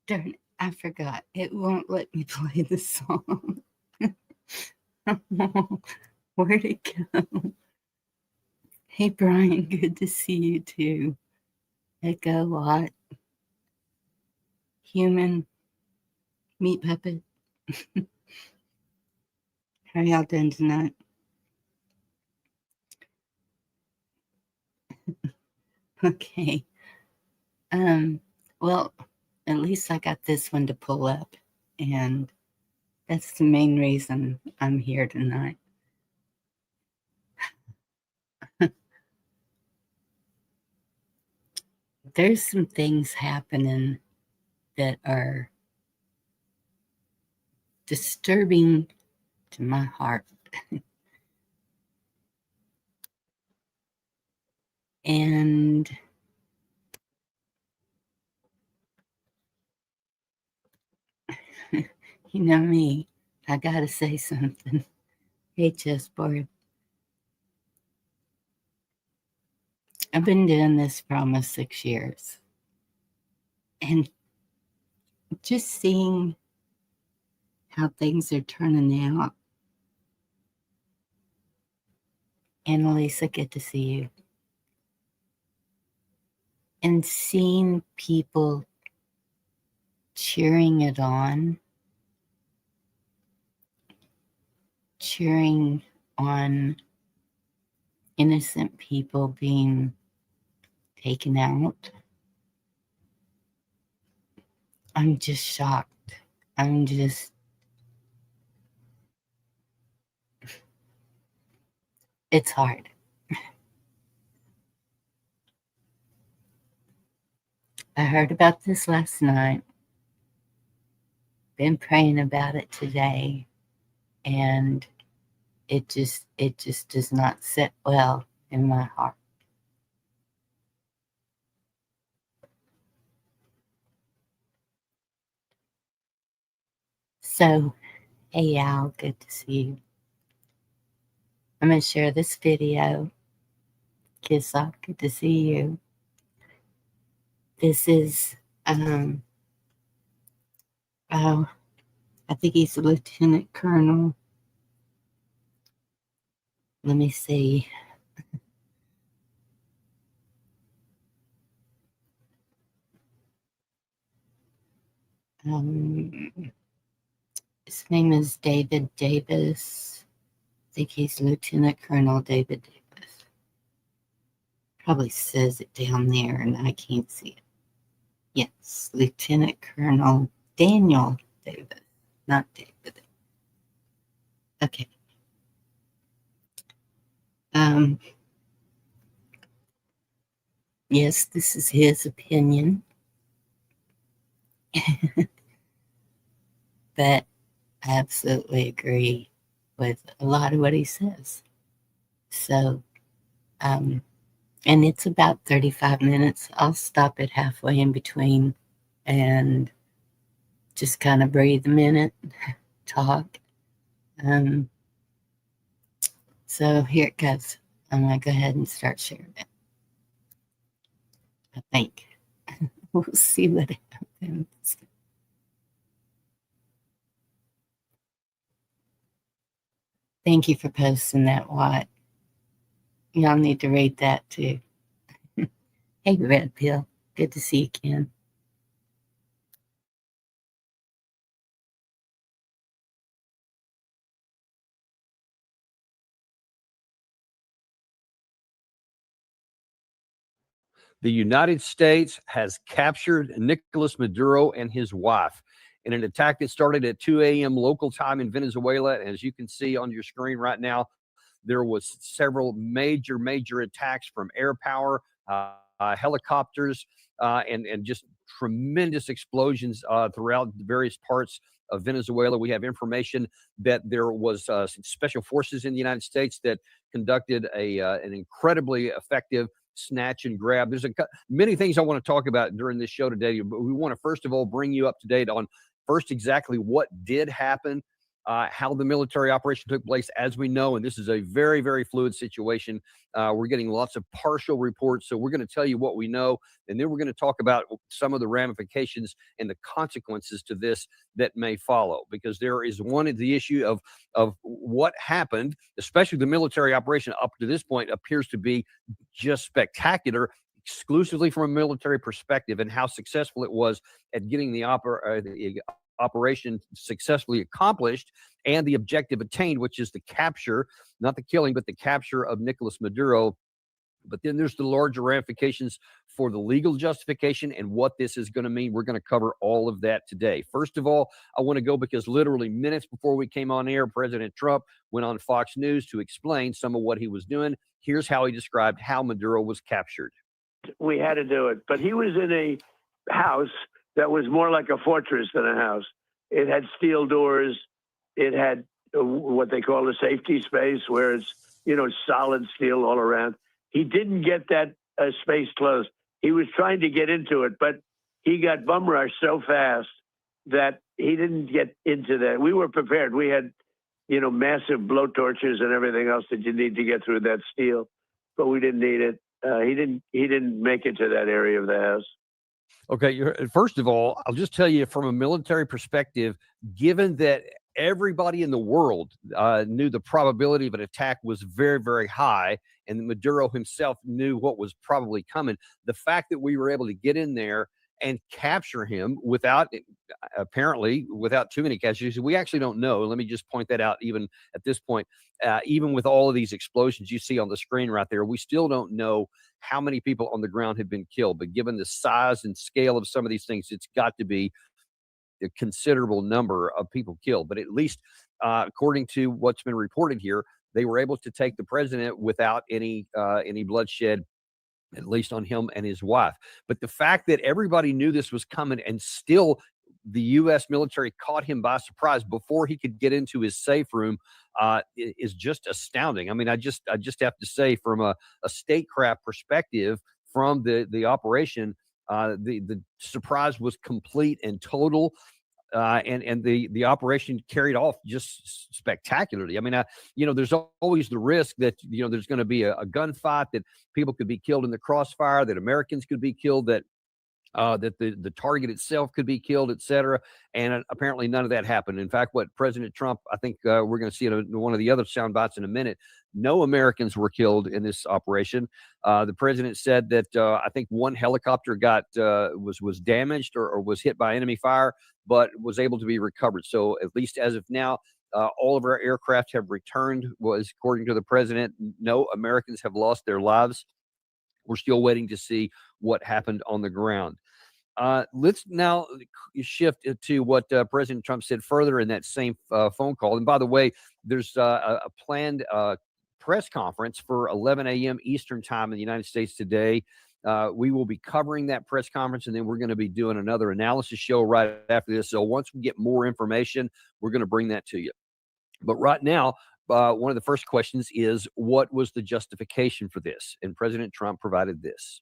Darn it, I forgot. It won't let me play the song. Where'd it go? Hey, Brian, good to see you too. Echo Lot, Human, Meat Puppet. How y'all doing tonight? Okay. Well, at least I got this one to pull up, and that's the main reason I'm here tonight. There's some things happening that are disturbing to my heart. And you know me, I gotta say something. Hey, chessboard. I've been doing this for almost 6 years. And just seeing how things are turning out. Annalisa, good to see you. And seeing people cheering it on, cheering on innocent people being taken out. I'm just shocked. It's hard. I heard about this last night, been praying about it today, and it just does not sit well in my heart. So, hey Al, good to see you. I'm going to share this video. Kiss off, good to see you. This is, oh, I think he's a lieutenant colonel. Let me see. His name is David Davis. I think he's Lieutenant Colonel David Davis. Probably says it down there and I can't see it. Yes, Lieutenant Colonel Daniel Davis, not David. Okay. Yes, this is his opinion. But I absolutely agree with a lot of what he says. So, and it's about 35 minutes. I'll stop it halfway in between and just kind of breathe a minute, talk. So here it goes. I'm going to go ahead and start sharing it. I think. We'll see what happens. Thank you for posting that, Watt. Y'all need to read that too. Hey, Red Pill. Good to see you, Ken. The United States has captured Nicolas Maduro and his wife in an attack that started at 2 a.m. local time in Venezuela. As you can see on your screen right now, there was several major attacks from air power, helicopters, and just tremendous explosions throughout various parts of Venezuela. We have information that there was special forces in the United States that conducted an incredibly effective snatch and grab. There's many things I want to talk about during this show today, but we want to first of all bring you up to date on first exactly what did happen, how the military operation took place, as we know, and this is a very, very fluid situation. We're getting lots of partial reports, so we're going to tell you what we know, and then we're going to talk about some of the ramifications and the consequences to this that may follow, because there is one of the issue of what happened, especially the military operation up to this point appears to be just spectacular, exclusively from a military perspective, and how successful it was at getting the operation successfully accomplished and the objective attained, which is the capture, not the killing, but the capture of Nicolas Maduro. But then there's the larger ramifications for the legal justification and what this is going to mean. We're going to cover all of that today. First of all, I want to go because literally minutes before we came on air, President Trump went on Fox News to explain some of what he was doing. Here's how he described how Maduro was captured. We had to do it, but he was in a house that was more like a fortress than a house. It had steel doors. It had what they call a safety space, where it's, solid steel all around. He didn't get that space closed. He was trying to get into it, but he got bum rushed so fast that he didn't get into that. We were prepared. We had, massive blowtorches and everything else that you need to get through that steel, but we didn't need it. He didn't make it to that area of the house. Okay, first of all, I'll just tell you from a military perspective, given that everybody in the world knew the probability of an attack was very, very high, and Maduro himself knew what was probably coming, the fact that we were able to get in there and capture him without too many casualties. We actually don't know. Let me just point that out. Even at this point, even with all of these explosions you see on the screen right there, we still don't know how many people on the ground have been killed. But given the size and scale of some of these things, it's got to be a considerable number of people killed. But at least, according to what's been reported here, they were able to take the president without any bloodshed, at least on him and his wife. But the fact that everybody knew this was coming and still the U.S. military caught him by surprise before he could get into his safe room is just astounding. I mean, I just have to say, from a statecraft perspective, from the operation, the surprise was complete and total. And the operation carried off just spectacularly. I mean, there's always the risk that, there's going to be a gunfight, that people could be killed in the crossfire, that Americans could be killed, that the target itself could be killed, et cetera. And apparently none of that happened. In fact, what President Trump, I think we're going to see in one of the other sound bites in a minute, no Americans were killed in this operation. The president said that I think one helicopter was damaged or was hit by enemy fire, but was able to be recovered. So at least as of now, all of our aircraft have returned, was according to the president. No Americans have lost their lives. We're still waiting to see what happened on the ground. Let's now shift to what President Trump said further in that same phone call. And by the way, there's a planned press conference for 11 a.m. Eastern time in the United States today. We will be covering that press conference, and then we're going to be doing another analysis show right after this. So once we get more information, we're going to bring that to you. But right now, one of the first questions is, what was the justification for this? And President Trump provided this.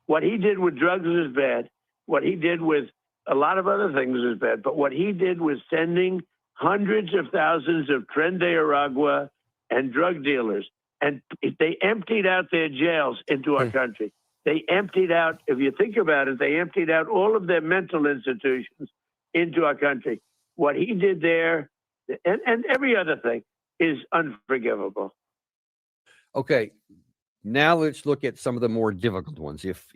What he did with drugs is bad. What he did with a lot of other things is bad. But what he did was sending hundreds of thousands of Tren de Aragua and drug dealers. And they emptied out their jails into our country. They emptied out, if you think about it, they emptied out all of their mental institutions into our country. What he did there, and every other thing, is unforgivable. Okay. Now let's look at some of the more difficult ones. If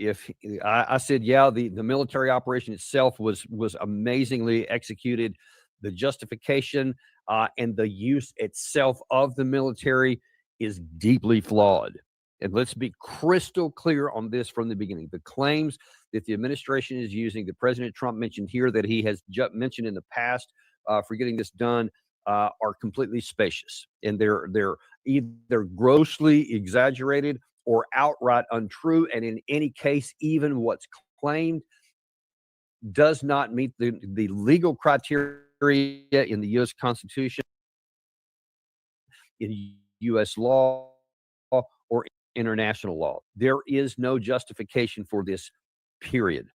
I said, yeah, the military operation itself was amazingly executed, the justification and the use itself of the military is deeply flawed. And let's be crystal clear on this from the beginning. The claims that the administration is using, that President Trump mentioned here, that he has mentioned in the past for getting this done, are completely spacious, and they're either grossly exaggerated or outright untrue. And in any case, even what's claimed does not meet the legal criteria in the U.S. Constitution, in U.S. law, or international law. There is no justification for this, period.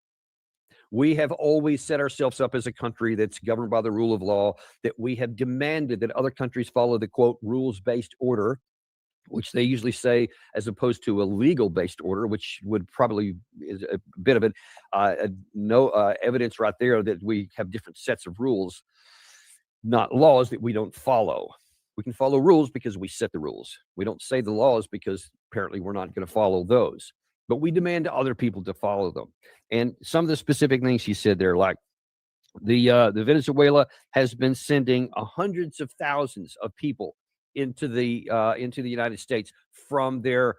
We have always set ourselves up as a country that's governed by the rule of law, that we have demanded that other countries follow the quote rules-based order, which they usually say, as opposed to a legal-based order, which would probably is a bit of it. No evidence right there that we have different sets of rules, not laws that we don't follow. We can follow rules because we set the rules. We don't say the laws because apparently we're not going to follow those, but we demand other people to follow them. And some of the specific things he said there, like the Venezuela has been sending hundreds of thousands of people into the United States from their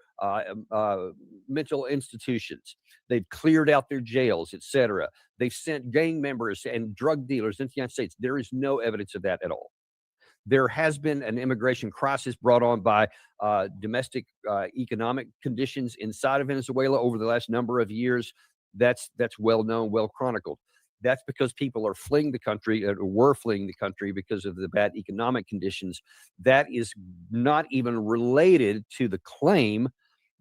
mental institutions. They've cleared out their jails, etc. They've sent gang members and drug dealers into the United States. There is no evidence of that at all. There has been an immigration crisis brought on by domestic economic conditions inside of Venezuela over the last number of years. That's well known, well chronicled. That's because people are fleeing the country, or were fleeing the country because of the bad economic conditions. That is not even related to the claim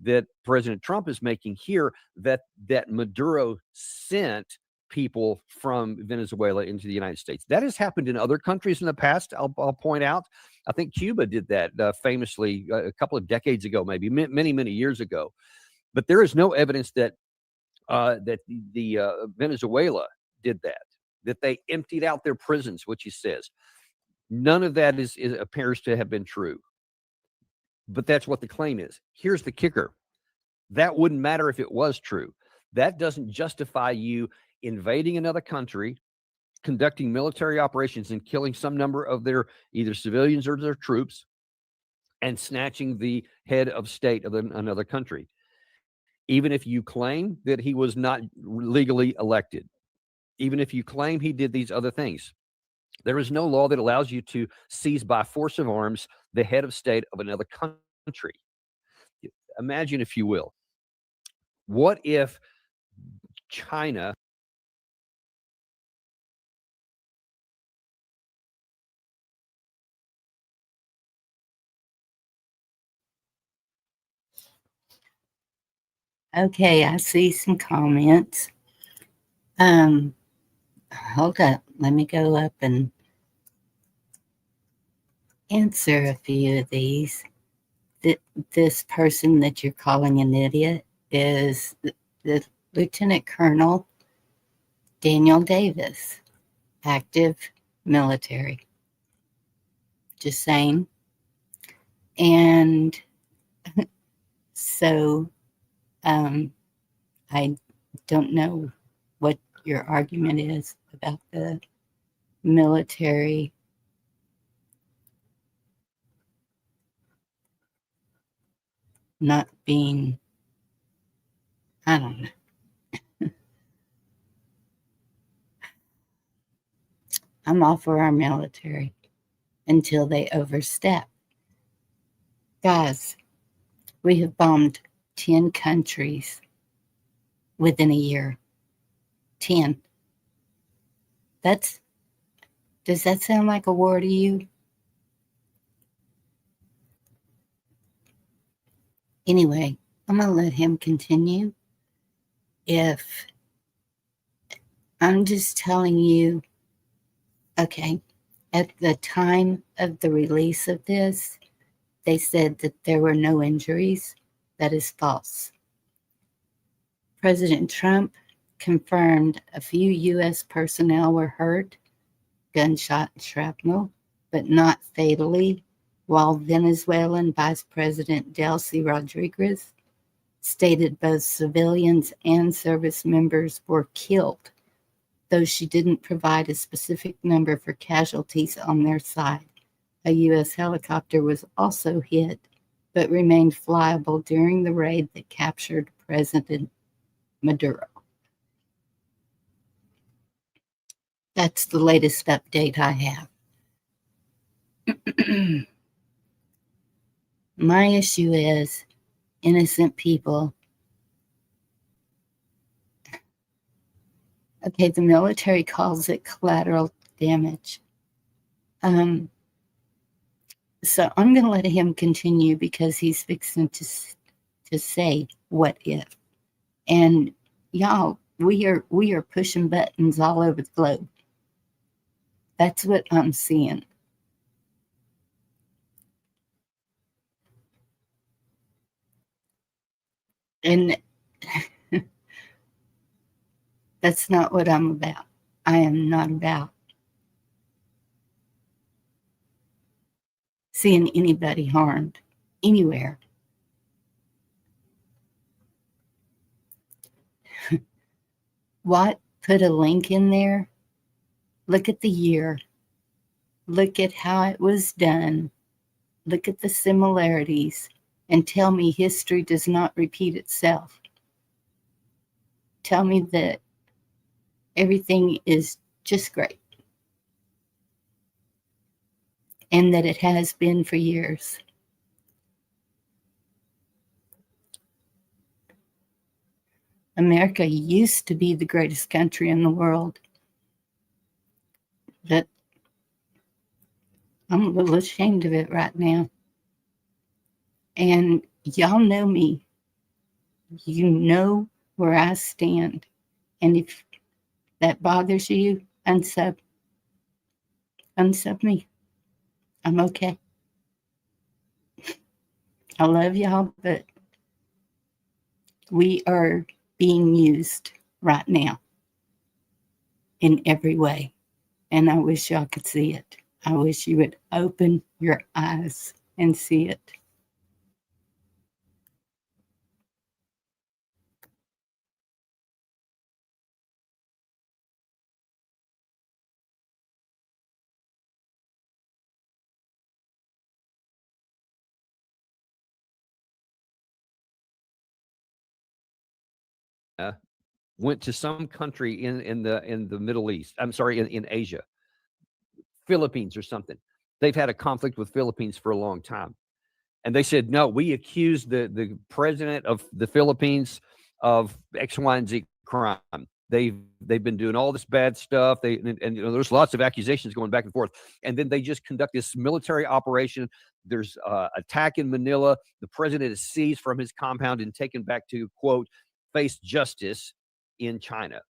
that President Trump is making here that Maduro sent people from Venezuela into the United States. That has happened in other countries in the past. I'll point out. I think Cuba did that famously a couple of decades ago, maybe many years ago. But there is no evidence that Venezuela did that they emptied out their prisons, which he says. None of that appears to have been true. But that's what the claim is. Here's the kicker. That wouldn't matter if it was true. That doesn't justify you invading another country, conducting military operations and killing some number of their either civilians or their troops, and snatching the head of state of another country. Even if you claim that he was not legally elected, even if you claim he did these other things, there is no law that allows you to seize by force of arms the head of state of another country. Imagine, if you will, what if China Okay, I see some comments. Hold up. Let me go up and answer a few of these. This person that you're calling an idiot is the Lieutenant Colonel Daniel Davis, active military. Just saying. And so I don't know what your argument is about the military not being, I don't know. I'm all for our military until they overstep. Guys, we have bombed 10 countries within a year. 10. Does that sound like a war to you? Anyway, I'm going to let him continue. I'm just telling you, okay, at the time of the release of this, they said that there were no injuries. That is false. President Trump confirmed a few U.S. personnel were hurt, gunshot and shrapnel, but not fatally, while Venezuelan Vice President Delcy Rodriguez stated both civilians and service members were killed, though she didn't provide a specific number for casualties on their side. A U.S. helicopter was also hit, but remained flyable during the raid that captured President Maduro. That's the latest update I have. My issue is innocent people. Okay, the military calls it collateral damage. So I'm going to let him continue because he's fixing to say what if. And y'all, We are pushing buttons all over the globe. That's what I'm seeing. And that's not what I'm about. I am not about seeing anybody harmed anywhere. What? Put a link in there? Look at the year. Look at how it was done. Look at the similarities and tell me history does not repeat itself. Tell me that everything is just great and that it has been for years. America used to be the greatest country in the world, but I'm a little ashamed of it right now. And y'all know me. You know where I stand. And if that bothers you, unsub me. I'm okay. I love y'all, but we are being used right now in every way. And I wish y'all could see it. I wish you would open your eyes and see it. Went to some country in the Middle East. I'm sorry, in Asia, Philippines or something. They've had a conflict with Philippines for a long time, and they said no. We accused the president of the Philippines of X, Y, and Z crime. They've been doing all this bad stuff. And there's lots of accusations going back and forth, and then they just conduct this military operation. There's attack in Manila. The president is seized from his compound and taken back to, quote, face justice in China.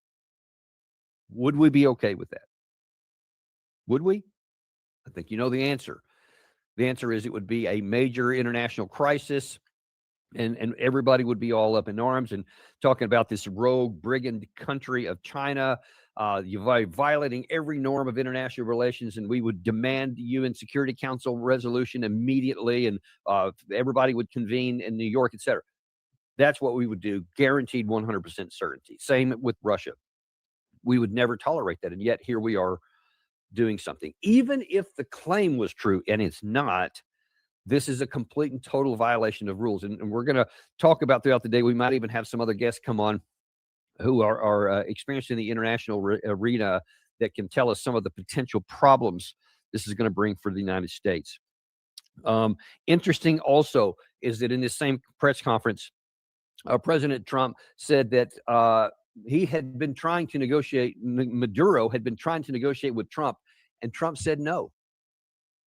Would we be okay with that? Would we? I think you know the answer. The answer is it would be a major international crisis, and everybody would be all up in arms and talking about this rogue brigand country of China, violating every norm of international relations, and we would demand the UN Security Council resolution immediately, and everybody would convene in New York, etc. That's what we would do, guaranteed 100% certainty. Same with Russia. We would never tolerate that, and yet here we are doing something. Even if the claim was true, and it's not, this is a complete and total violation of rules. And we're going to talk about throughout the day. We might even have some other guests come on who are experienced in the international arena that can tell us some of the potential problems this is going to bring for the United States. Interesting also is that in this same press conference, President Trump said that he had been trying to negotiate, Maduro had been trying to negotiate with Trump, and Trump said no.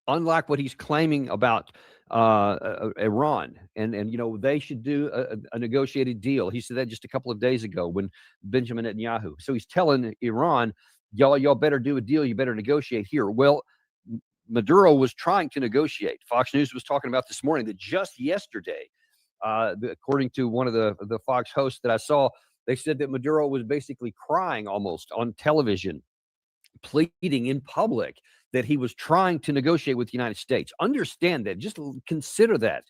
Unlike what he's claiming about Iran, and they should do a negotiated deal. He said that just a couple of days ago when Benjamin Netanyahu. So he's telling Iran, y'all better do a deal. You better negotiate here. Well, Maduro was trying to negotiate. Fox News was talking about this morning that just yesterday, according to one of the Fox hosts that I saw, they said that Maduro was basically crying almost on television, pleading in public that he was trying to negotiate with the United States. Understand that. Just consider that.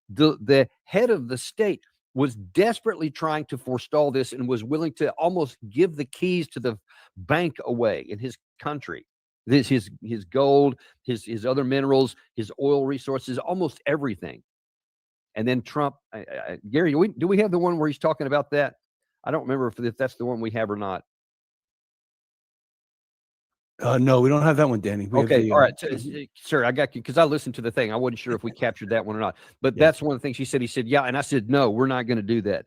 The head of the state was desperately trying to forestall this and was willing to almost give the keys to the bank away in his country. His gold, his other minerals, his oil resources, almost everything. And then Trump, Gary, do we have the one where he's talking about that? I don't remember if that's the one we have or not. No, we don't have that one, Danny. Okay, all right, sir, I got you because I listened to the thing. I wasn't sure if we captured that one or not, but that's one of the things he said. He said, yeah, and I said, no, we're not going to do that.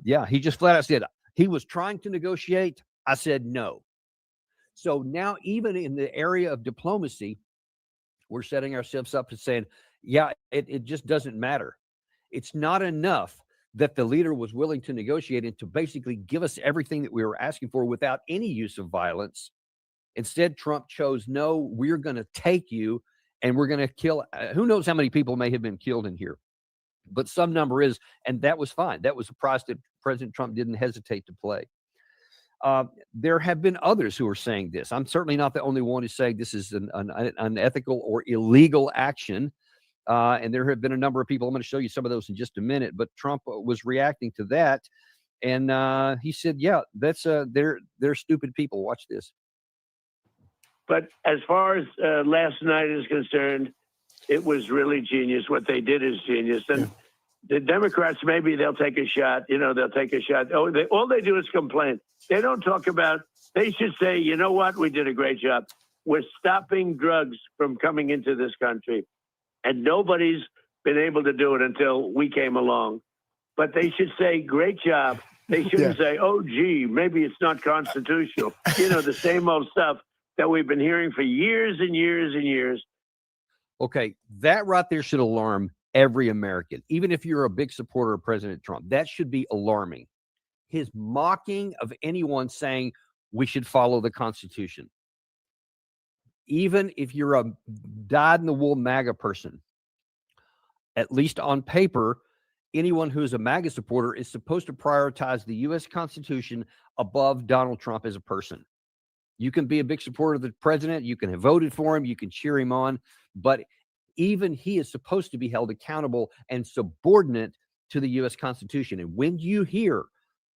Yeah, he just flat out said he was trying to negotiate. I said no. So now, even in the area of diplomacy, we're setting ourselves up to saying, yeah, it just doesn't matter. It's not enough that the leader was willing to negotiate and to basically give us everything that we were asking for without any use of violence. Instead, Trump chose, no, we're going to take you and we're going to kill. Who knows how many people may have been killed in here, but some number is, and that was fine. That was a price that President Trump didn't hesitate to play. There have been others who are saying this. I'm certainly not the only one who's saying this is an unethical or illegal action. And there have been a number of people. I'm going to show you some of those in just a minute. But Trump was reacting to that, and he said, "Yeah, that's they're stupid people. Watch this." But as far as last night is concerned, it was really genius. What they did is genius. And the Democrats, maybe they'll take a shot. They'll take a shot. All they do is complain. They don't talk about, they should say, you know what? We did a great job. We're stopping drugs from coming into this country. And nobody's been able to do it until we came along. But they should say, great job. They shouldn't say, oh, gee, maybe it's not constitutional. The same old stuff that we've been hearing for years and years and years. Okay, that right there should alarm every American, even if you're a big supporter of President Trump. That should be alarming. His mocking of anyone saying we should follow the Constitution. Even if you're a dyed-in-the-wool MAGA person, at least on paper, anyone who's a MAGA supporter is supposed to prioritize the U.S. Constitution above Donald Trump as a person. You can be a big supporter of the president. You can have voted for him. You can cheer him on. But even he is supposed to be held accountable and subordinate to the U.S. Constitution. And when you hear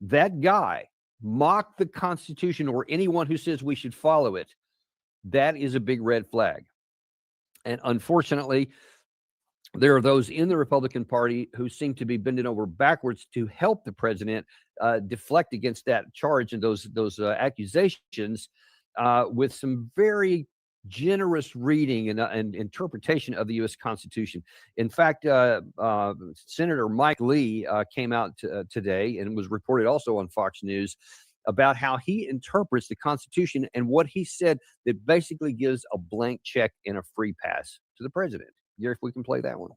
that guy mock the Constitution or anyone who says we should follow it, that is a big red flag. And unfortunately, there are those in the Republican Party who seem to be bending over backwards to help the president deflect against that charge and those accusations with some very generous reading and interpretation of the U.S. Constitution. In fact, Senator Mike Lee came out today and was reported also on Fox News about how he interprets the Constitution and what he said that basically gives a blank check and a free pass to the president. Gary, if we can play that one.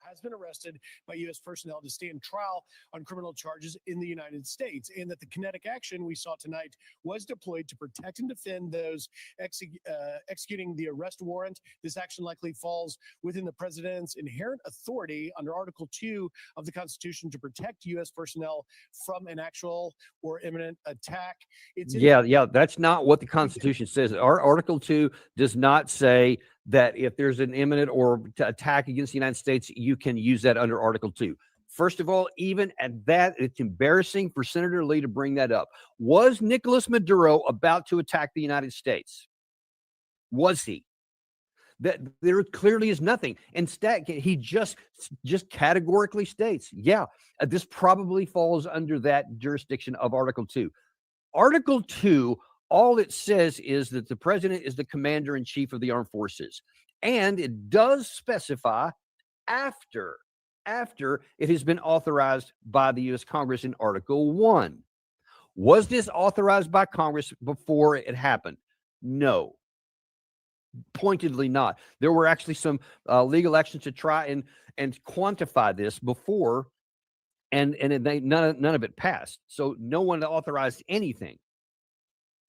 Has been arrested by U.S. personnel to stand trial on criminal charges in the United States, and that the kinetic action we saw tonight was deployed to protect and defend those executing the arrest warrant. This action likely falls within the president's inherent authority under Article 2 of the Constitution to protect U.S. personnel from an actual or imminent attack. That's not what the Constitution says. Our Article 2 does not say that if there's an imminent or attack against the United States, you can use that under Article 2. First of all, even at that, it's embarrassing for Senator Lee to bring that up. Was Nicolas Maduro about to attack the United States? Was he? That there clearly is nothing. Instead, he just categorically states, this probably falls under that jurisdiction of Article 2. Article 2, all it says is that the president is the commander-in-chief of the armed forces. And it does specify after it has been authorized by the U.S. Congress in Article 1. Was this authorized by Congress before it happened? No. Pointedly not. There were actually some legal actions to try and quantify this before, and none of it passed. So no one authorized anything.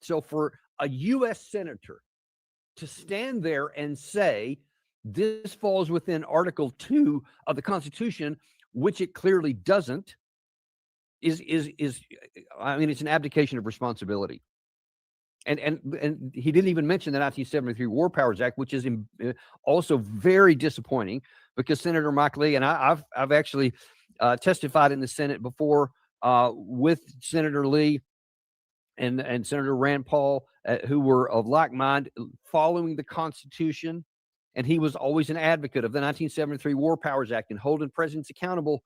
So for a U.S. senator to stand there and say this falls within Article 2 of the Constitution, which it clearly doesn't, is it's an abdication of responsibility. And he didn't even mention the 1973 War Powers Act, which is also very disappointing, because Senator Mike Lee and I've actually testified in the Senate before with Senator Lee and Senator Rand Paul, who were of like mind, following the Constitution. And he was always an advocate of the 1973 War Powers Act and holding presidents accountable,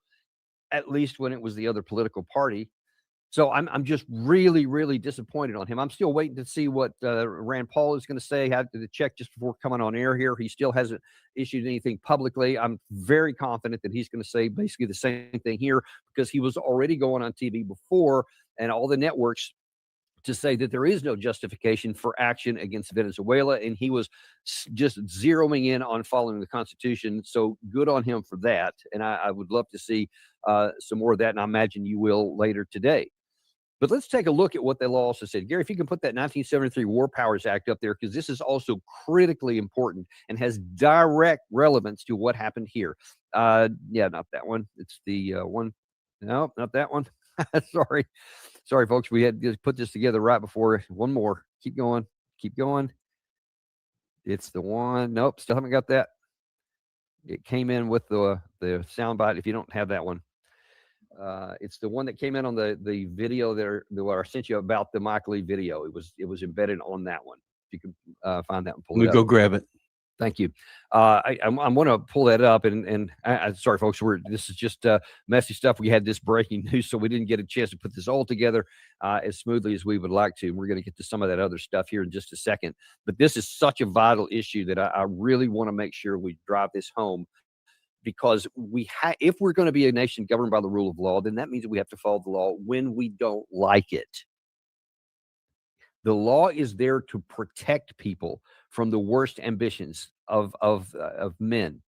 at least when it was the other political party. So I'm just really, really disappointed on him. I'm still waiting to see what Rand Paul is going to say. I had to check just before coming on air here. He still hasn't issued anything publicly. I'm very confident that he's going to say basically the same thing here, because he was already going on TV before, and all the networks to say that there is no justification for action against Venezuela, and he was just zeroing in on following the Constitution. So good on him for that. And I would love to see some more of that, and I imagine you will later today. But let's take a look at what the law also said. Gary, if you can put that 1973 War Powers Act up there, because this is also critically important and has direct relevance to what happened here. Yeah, not that one. It's the one. No, not that one. Sorry, folks. We had to put this together right before. One more. Keep going. Keep going. It's the one. Nope, still haven't got that. It came in with the soundbite. If you don't have that one, it's the one that came in on the video that I sent you about the Mike Lee video. It was embedded on that one. If you can find that and pull Let it me up. go grab it. Thank you. I'm going to pull that up, and sorry, folks. This is just messy stuff. We had this breaking news, so we didn't get a chance to put this all together as smoothly as we would like to. We're going to get to some of that other stuff here in just a second. But this is such a vital issue that I really want to make sure we drive this home, because if we're going to be a nation governed by the rule of law, then that means that we have to follow the law when we don't like it. The law is there to protect people from the worst ambitions of men.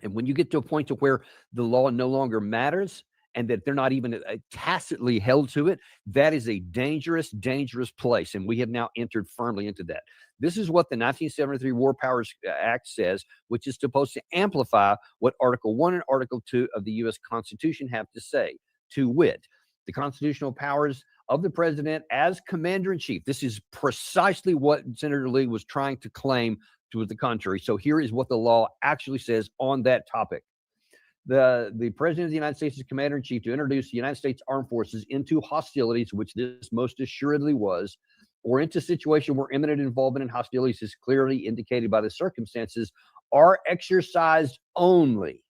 And when you get to a point to where the law no longer matters and that they're not even tacitly held to it, that is a dangerous, dangerous place. And we have now entered firmly into that. This is what the 1973 War Powers Act says, which is supposed to amplify what Article 1 and Article 2 of the U.S. Constitution have to say, to wit, the constitutional powers of the president as commander-in-chief. This is precisely what Senator Lee was trying to claim to the contrary. So here is what the law actually says on that topic. The president of the United States is commander-in-chief to introduce the United States Armed Forces into hostilities, which this most assuredly was, or into a situation where imminent involvement in hostilities is clearly indicated by the circumstances, are exercised only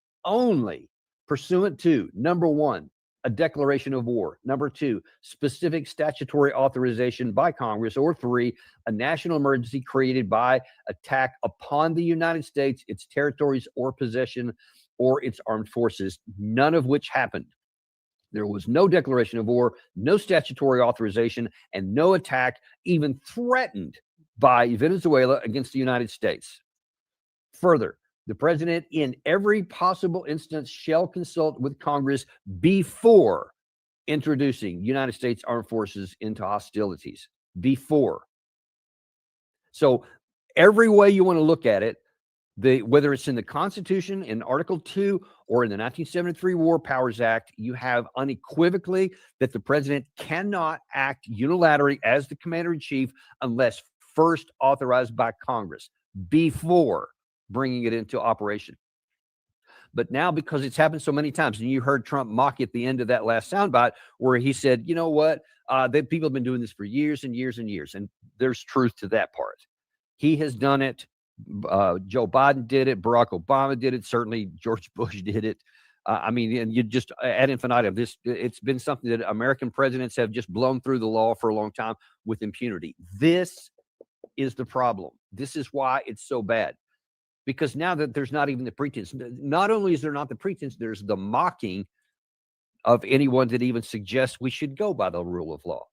pursuant to, number one, a declaration of war. Number two, specific statutory authorization by Congress. Or three, a national emergency created by attack upon the United States, its territories or possession, or its armed forces, none of which happened. There was no declaration of war, no statutory authorization, and no attack even threatened by Venezuela against the United States. Further, the president, in every possible instance, shall consult with Congress before introducing United States Armed Forces into hostilities. Before. So every way you want to look at it, whether it's in the Constitution, in Article 2, or in the 1973 War Powers Act, you have unequivocally that the president cannot act unilaterally as the commander-in-chief unless first authorized by Congress before bringing it into operation. But now, because it's happened so many times, and you heard Trump mock at the end of that last soundbite where he said, you know what, people have been doing this for years and years and years, and there's truth to that part. He has done it. Joe Biden did it. Barack Obama did it. Certainly George Bush did it. I mean, and you just ad infinitum, it's been something that American presidents have just blown through the law for a long time with impunity. This is the problem. This is why it's so bad. Because now that there's not even the pretense, not only is there not the pretense, there's the mocking of anyone that even suggests we should go by the rule of law.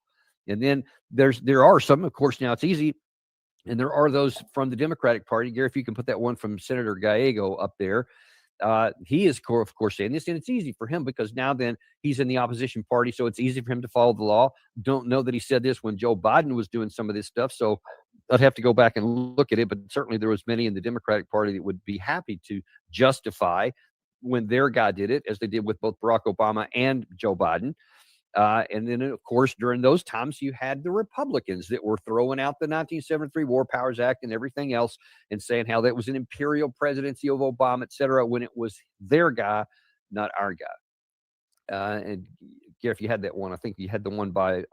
And then there are some, of course, now it's easy. And there are those from the Democratic Party. Gary, if you can put that one from Senator Gallego up there. He is, of course, saying this, and it's easy for him because now then he's in the opposition party, so it's easy for him to follow the law. Don't know that he said this when Joe Biden was doing some of this stuff, so I'd have to go back and look at it, but certainly there was many in the Democratic Party that would be happy to justify when their guy did it, as they did with both Barack Obama and Joe Biden. And then, of course, during those times, you had the Republicans that were throwing out the 1973 War Powers Act and everything else and saying how that was an imperial presidency of Obama, et cetera, when it was their guy, not our guy. And Gary, if you had that one, I think you had the one by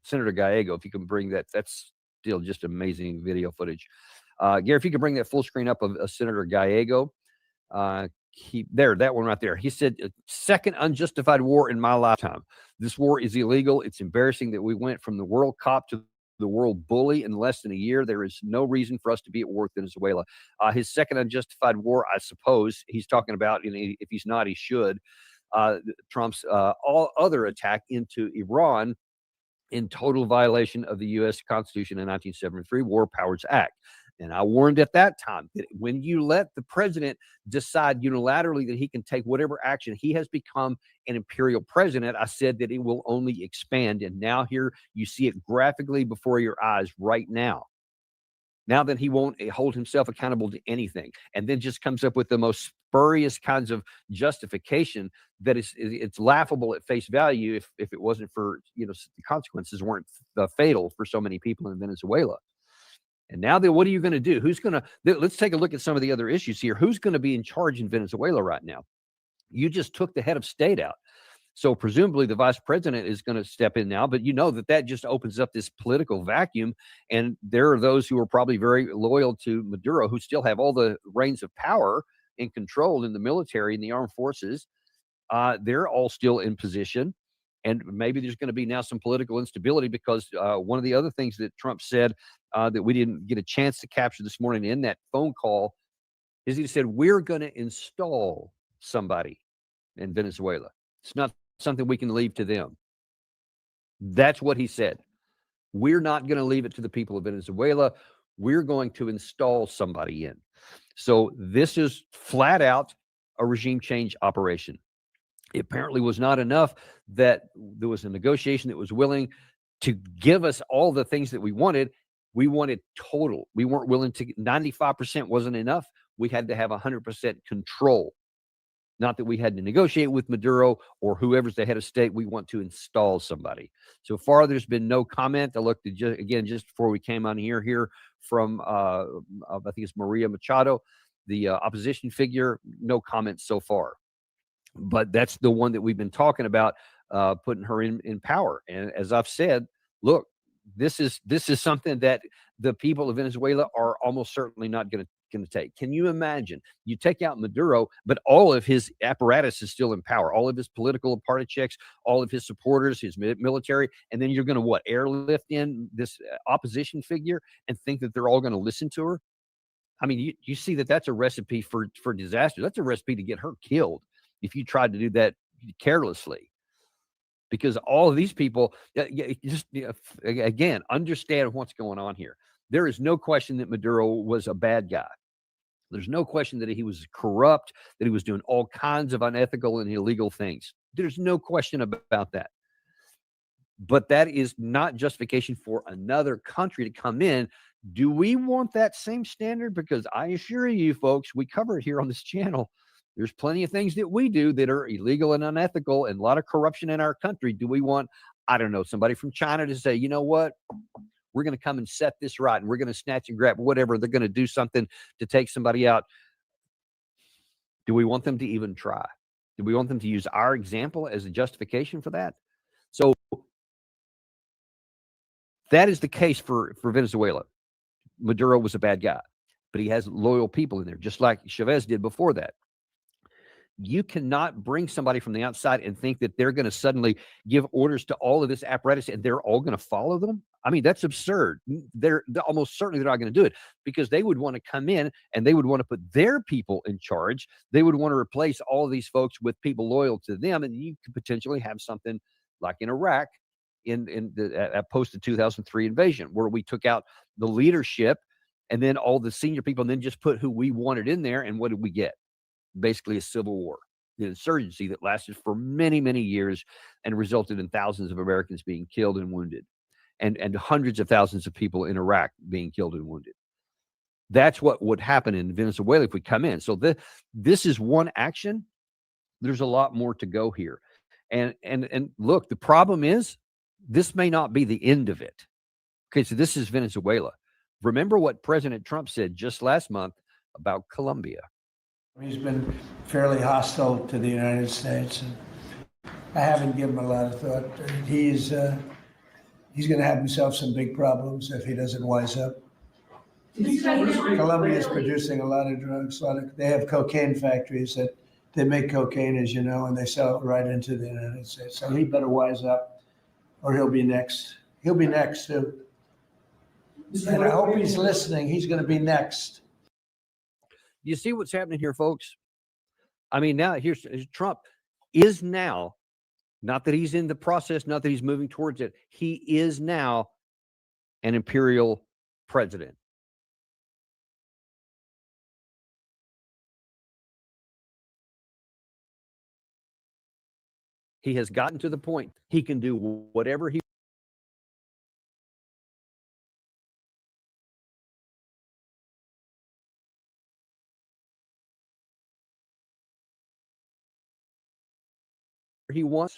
Senator Gallego. If you can bring that, that's still just amazing video footage. Gary, if you could bring that full screen up of Senator Gallego. That one right there. He said, second unjustified war in my lifetime. This war is illegal. It's embarrassing that we went from the world cop to the world bully in less than a year. There is no reason for us to be at war with Venezuela. His second unjustified war, I suppose he's talking about, if he's not, he should, Trump's all other attack into Iran in total violation of the U.S. Constitution and 1973 War Powers Act. And I warned at that time that when you let the president decide unilaterally that he can take whatever action, he has become an imperial president. I said that it will only expand. And now here you see it graphically before your eyes right now. Now that he won't hold himself accountable to anything, and then just comes up with the most spurious kinds of justification that it's laughable at face value if it wasn't for, the consequences weren't fatal for so many people in Venezuela. And now then, what are you going to do? Let's take a look at some of the other issues here. Who's going to be in charge in Venezuela right now? You just took the head of state out. So presumably the vice president is going to step in now, but that just opens up this political vacuum. And there are those who are probably very loyal to Maduro who still have all the reins of power and control in the military and the armed forces. They're all still in position. And maybe there's going to be now some political instability because one of the other things that Trump said that we didn't get a chance to capture this morning in that phone call is he said, we're going to install somebody in Venezuela. It's not something we can leave to them. That's what he said. We're not going to leave it to the people of Venezuela. We're going to install somebody in. So this is flat out a regime change operation. It apparently was not enough that there was a negotiation that was willing to give us all the things that we wanted. We wanted total. We weren't willing to, 95% wasn't enough. We had to have 100% control. Not that we had to negotiate with Maduro or whoever's the head of state. We want to install somebody. So far, there's been no comment. I looked at just before we came on here from, I think it's Maria Machado, the opposition figure. No comment so far. But that's the one that we've been talking about, putting her in power. And as I've said, look, this is something that the people of Venezuela are almost certainly not going to take. Can you imagine? You take out Maduro, but all of his apparatus is still in power. All of his political party checks, all of his supporters, his military, and then you're going to airlift in this opposition figure and think that they're all going to listen to her? I mean, you see that's a recipe for disaster. That's a recipe to get her killed if you tried to do that carelessly. Because all of these people, again, understand what's going on here. There is no question that Maduro was a bad guy. There's no question that he was corrupt, that he was doing all kinds of unethical and illegal things. There's no question about that. But that is not justification for another country to come in. Do we want that same standard? Because I assure you, folks, we cover it here on this channel. There's plenty of things that we do that are illegal and unethical and a lot of corruption in our country. Do we want, I don't know, somebody from China to say, you know what? We're going to come and set this right and we're going to snatch and grab whatever. They're going to do something to take somebody out. Do we want them to even try? Do we want them to use our example as a justification for that? So that is the case for Venezuela. Maduro was a bad guy, but he has loyal people in there, just like Chavez did before that. You cannot bring somebody from the outside and think that they're going to suddenly give orders to all of this apparatus and they're all going to follow them. I mean, that's absurd. They're almost certainly they're not going to do it because they would want to come in and they would want to put their people in charge. They would want to replace all of these folks with people loyal to them. And you could potentially have something like in Iraq in the post the 2003 invasion, where we took out the leadership and then all the senior people and then just put who we wanted in there. And what did we get? Basically a civil war, the insurgency that lasted for many, many years and resulted in thousands of Americans being killed and wounded and hundreds of thousands of people in Iraq being killed and wounded. That's what would happen in Venezuela if we come in. So this is one action. There's a lot more to go here. And look, the problem is this may not be the end of it. Okay, so this is Venezuela. Remember what President Trump said just last month about Colombia. He's been fairly hostile to the United States, and I haven't given him a lot of thought. He's going to have himself some big problems if he doesn't wise up. Colombia is producing a lot of drugs. They have cocaine factories that they make cocaine, as you know, and they sell it right into the United States. So he better wise up, or he'll be next. He'll be next too. And I hope he's listening. He's going to be next. You see what's happening here, folks? I mean, now here's Trump is now Not that he's in the process, not that he's moving towards it. He is now an imperial president. He has gotten to the point he can do whatever he wants,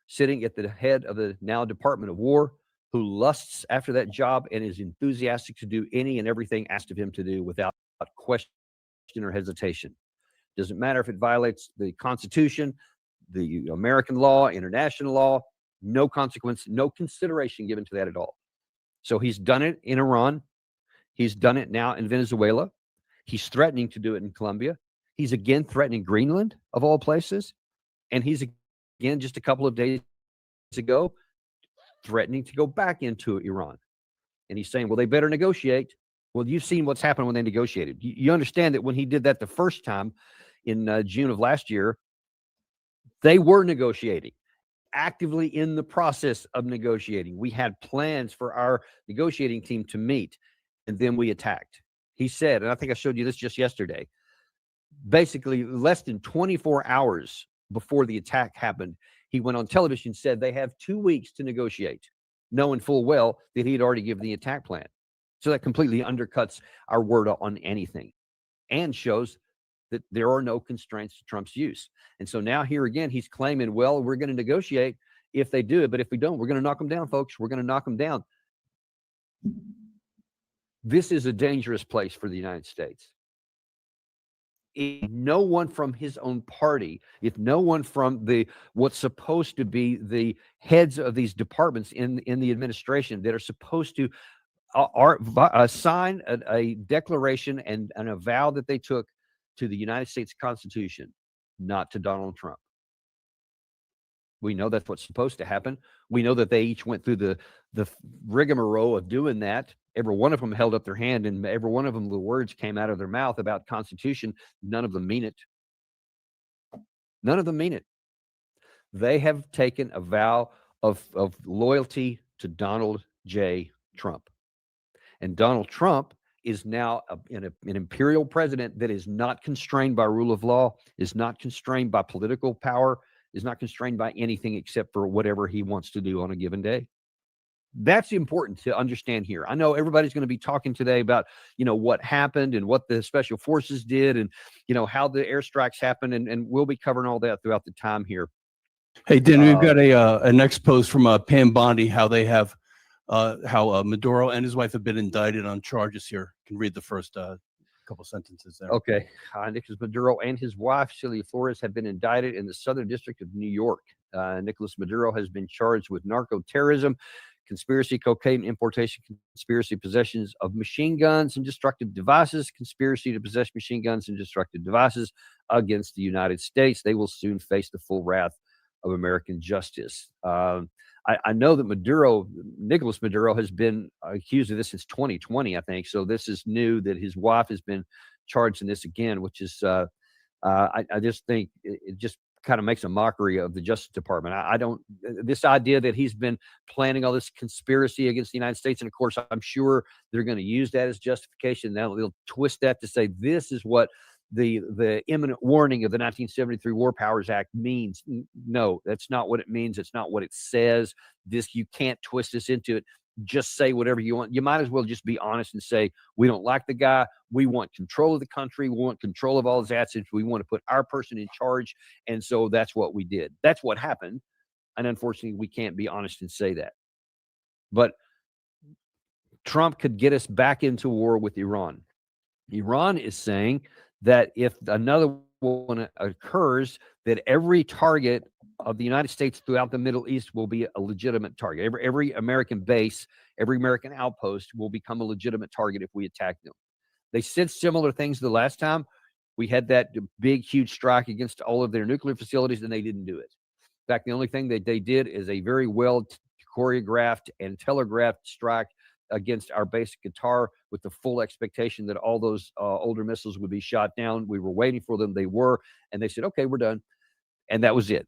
sitting at the head of the now Department of War, who lusts after that job and is enthusiastic to do any and everything asked of him to do without question or hesitation. Doesn't matter if it violates the Constitution, the American law, international law, no consequence, no consideration given to that at all. So he's done it in Iran. He's done it now in Venezuela. He's threatening to do it in Colombia. He's again threatening Greenland, of all places. And he's again, just a couple of days ago, threatening to go back into Iran. And he's saying, well, they better negotiate. Well, you've seen what's happened when they negotiated. You understand that when he did that the first time in June of last year, they were negotiating, actively in the process of negotiating. We had plans for our negotiating team to meet, and then we attacked. He said, and I think I showed you this just yesterday, basically less than 24 hours before the attack happened, he went on television and said they have 2 weeks to negotiate, knowing full well that he had already given the attack plan. So that completely undercuts our word on anything and shows that there are no constraints to Trump's use. And so now here again, he's claiming, well, we're going to negotiate if they do it, but if we don't, we're going to knock them down, folks. We're going to knock them down. This is a dangerous place for the United States. If no one from his own party, if no one from what's supposed to be the heads of these departments in the administration that are supposed to sign a declaration and a vow that they took to the United States Constitution, not to Donald Trump. We know that's what's supposed to happen. We know that they each went through the rigmarole of doing that. Every one of them held up their hand, and every one of them, the words came out of their mouth about Constitution. None of them mean it. None of them mean it. They have taken a vow of loyalty to Donald J. Trump. And Donald Trump is now an imperial president that is not constrained by rule of law, is not constrained by political power, is not constrained by anything except for whatever he wants to do on a given day. That's important to understand here. I know everybody's going to be talking today about, what happened and what the special forces did and, how the airstrikes happened. And we'll be covering all that throughout the time here. Hey, Dan, we've got a next post from Pam Bondi, how they have how Maduro and his wife have been indicted on charges here. You can read the first couple sentences there. Okay. Nicolas Maduro and his wife, Celia Flores, have been indicted in the Southern District of New York. Nicolas Maduro has been charged with narco-terrorism, conspiracy, cocaine importation, conspiracy, possessions of machine guns and destructive devices, conspiracy to possess machine guns and destructive devices against the United States. They will soon face the full wrath of American justice. I know that Nicolas Maduro has been accused of this since 2020, I think. So this is new that his wife has been charged in this again, which is, I just think it just kind of makes a mockery of the Justice Department. This idea that he's been planning all this conspiracy against the United States. And of course, I'm sure they're going to use that as justification. They'll twist that to say this is what the imminent warning of the 1973 War Powers Act means. No, that's not what it means. It's not what it says. You can't twist this into it. Just say whatever you want. You might as well just be honest and say, we don't like the guy. We want control of the country. We want control of all his assets. We want to put our person in charge. And so that's what we did. That's what happened. And unfortunately, we can't be honest and say that. But Trump could get us back into war with Iran. Iran is saying that if another one occurs, that every target of the United States throughout the Middle East will be a legitimate target. Every American base, every American outpost will become a legitimate target if we attack them. They said similar things the last time. We had that big, huge strike against all of their nuclear facilities, and they didn't do it. In fact, the only thing that they did is a very well choreographed and telegraphed strike against our base in Qatar with the full expectation that all those older missiles would be shot down. We were waiting for them. They were, and they said, okay, we're done. And that was it.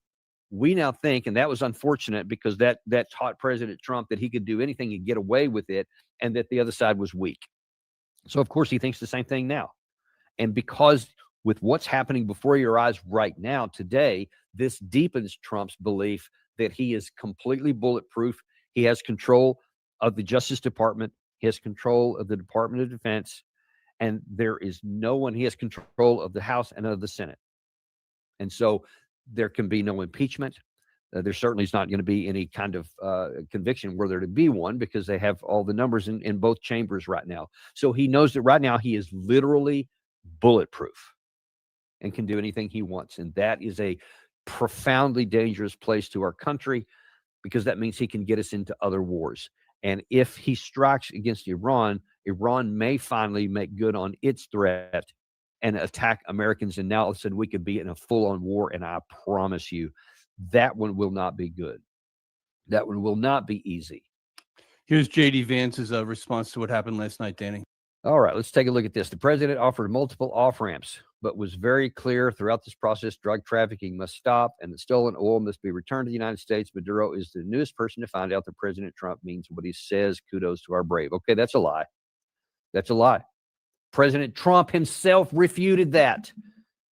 We now think, and that was unfortunate because that taught President Trump that he could do anything and get away with it, and that the other side was weak. So, of course, he thinks the same thing now. And because with what's happening before your eyes right now, today, this deepens Trump's belief that he is completely bulletproof. He has control of the Justice Department. He has control of the Department of Defense. And there is no one, he has control of the House and of the Senate. And so there can be no impeachment. There certainly is not going to be any kind of conviction were there to be one, because they have all the numbers in both chambers right now. So he knows that right now he is literally bulletproof and can do anything he wants. And that is a profoundly dangerous place to our country, because that means he can get us into other wars. And if he strikes against Iran, Iran may finally make good on its threat and attack Americans. And now all of a sudden we could be in a full-on war. And I promise you, that one will not be good. That one will not be easy. Here's J.D. Vance's response to what happened last night, Danny. All right, let's take a look at this. The president offered multiple off-ramps, but was very clear throughout this process, drug trafficking must stop and the stolen oil must be returned to the United States. Maduro is the newest person to find out that President Trump means what he says. Kudos to our brave. Okay, that's a lie. That's a lie. President Trump himself refuted that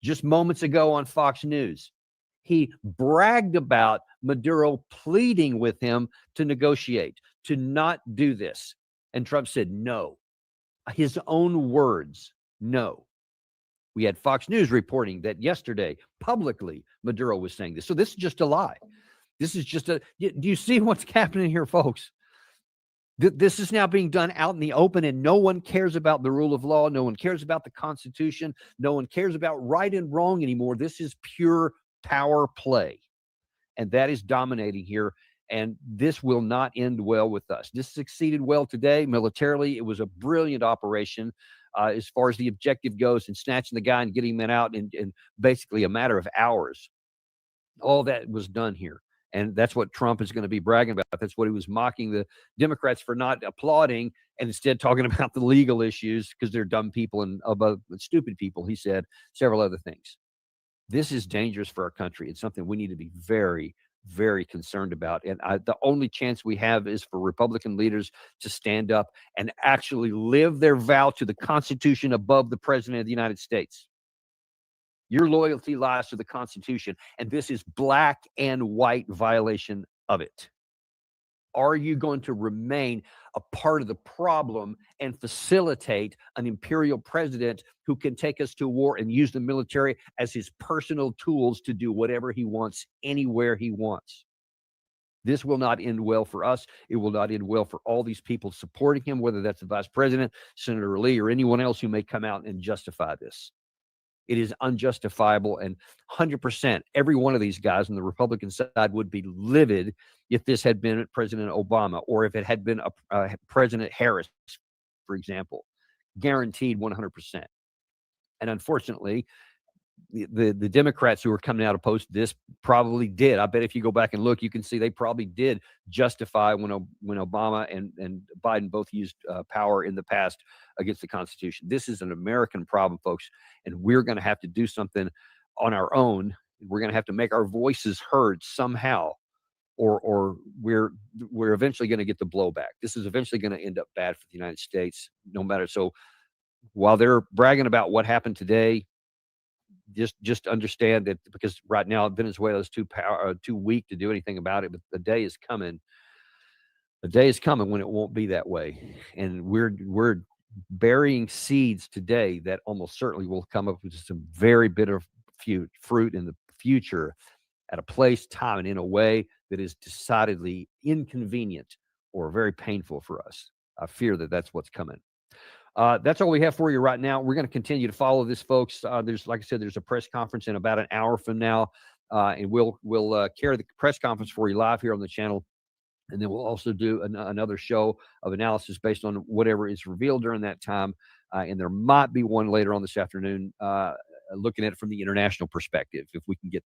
just moments ago on Fox News. He bragged about Maduro pleading with him to negotiate, to not do this. And Trump said no. His own words, no. We had Fox News reporting that yesterday, publicly, Maduro was saying this. So this is just a lie. This is just do you see what's happening here, folks? This is now being done out in the open, and no one cares about the rule of law. No one cares about the Constitution. No one cares about right and wrong anymore. This is pure power play. And that is dominating here. And this will not end well with us. This succeeded well today militarily. It was a brilliant operation as far as the objective goes, and snatching the guy and getting him out in basically a matter of hours. All that was done here. And that's what Trump is going to be bragging about. That's what he was mocking the Democrats for not applauding, and instead talking about the legal issues because they're dumb people and stupid people, he said, several other things. This is dangerous for our country. It's something we need to be very, very concerned about. And the only chance we have is for Republican leaders to stand up and actually live their vow to the Constitution above the President of the United States. Your loyalty lies to the Constitution, and this is black and white violation of it. Are you going to remain a part of the problem and facilitate an imperial president who can take us to war and use the military as his personal tools to do whatever he wants, anywhere he wants? This will not end well for us. It will not end well for all these people supporting him, whether that's the vice president, Senator Lee, or anyone else who may come out and justify this. It is unjustifiable, and 100%, every one of these guys on the Republican side would be livid if this had been President Obama, or if it had been President Harris, for example. Guaranteed 100%. And unfortunately, the Democrats who are coming out opposed to this probably did. I bet if you go back and look, you can see they probably did justify when Obama and Biden both used power in the past against the Constitution. This is an American problem, folks, and we're going to have to do something on our own. We're going to have to make our voices heard somehow, or we're eventually going to get the blowback. This is eventually going to end up bad for the United States, no matter. So while they're bragging about what happened today, just understand that, because right now Venezuela is too weak to do anything about it. But the day is coming. The day is coming when it won't be that way, and we're burying seeds today that almost certainly will come up with some very bitter fruit in the future, at a place, time, and in a way that is decidedly inconvenient or very painful for us. I fear that that's what's coming. That's all we have for you right now. We're going to continue to follow this, folks. There's, like I said, there's a press conference in about an hour from now, and we'll carry the press conference for you live here on the channel. And then we'll also do another show of analysis based on whatever is revealed during that time. And there might be one later on this afternoon, looking at it from the international perspective, if we can get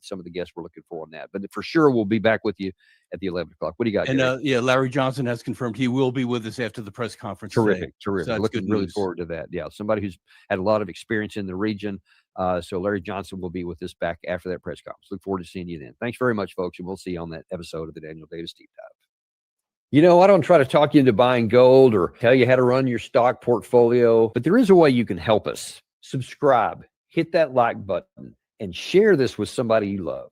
some of the guests we're looking for on that. But for sure, we'll be back with you at the 11 o'clock. What do you got? And yeah, Larry Johnson has confirmed he will be with us after the press conference. Terrific, today. terrific. So Looking really forward to that. Yeah, somebody who's had a lot of experience in the region, So Larry Johnson will be with us back after that press conference. Look forward to seeing you then. Thanks very much, folks, and we'll see you on that episode of the Daniel Davis Deep Dive. You know, I don't try to talk you into buying gold or tell you how to run your stock portfolio, but there is a way you can help us. Subscribe, hit that like button, and share this with somebody you love.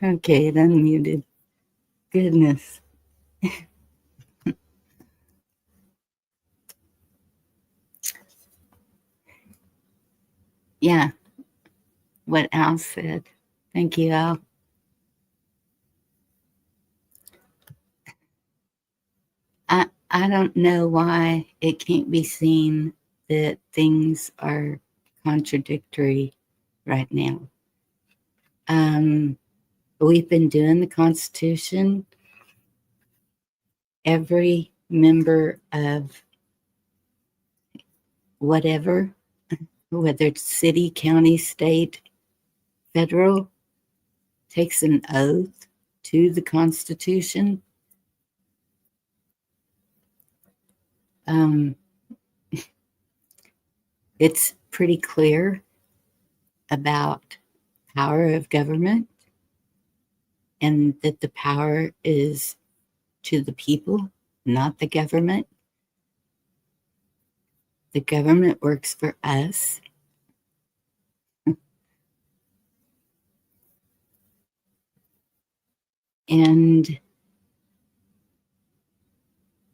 Okay, it unmuted. Goodness. Yeah, what Al said. Thank you, Al. I don't know why it can't be seen that things are contradictory right now. We've been doing the Constitution. Every member of whatever, whether it's city, county, state, federal, takes an oath to the Constitution. It's pretty clear about power of government and that the power is to the people, not the government. The government works for us. And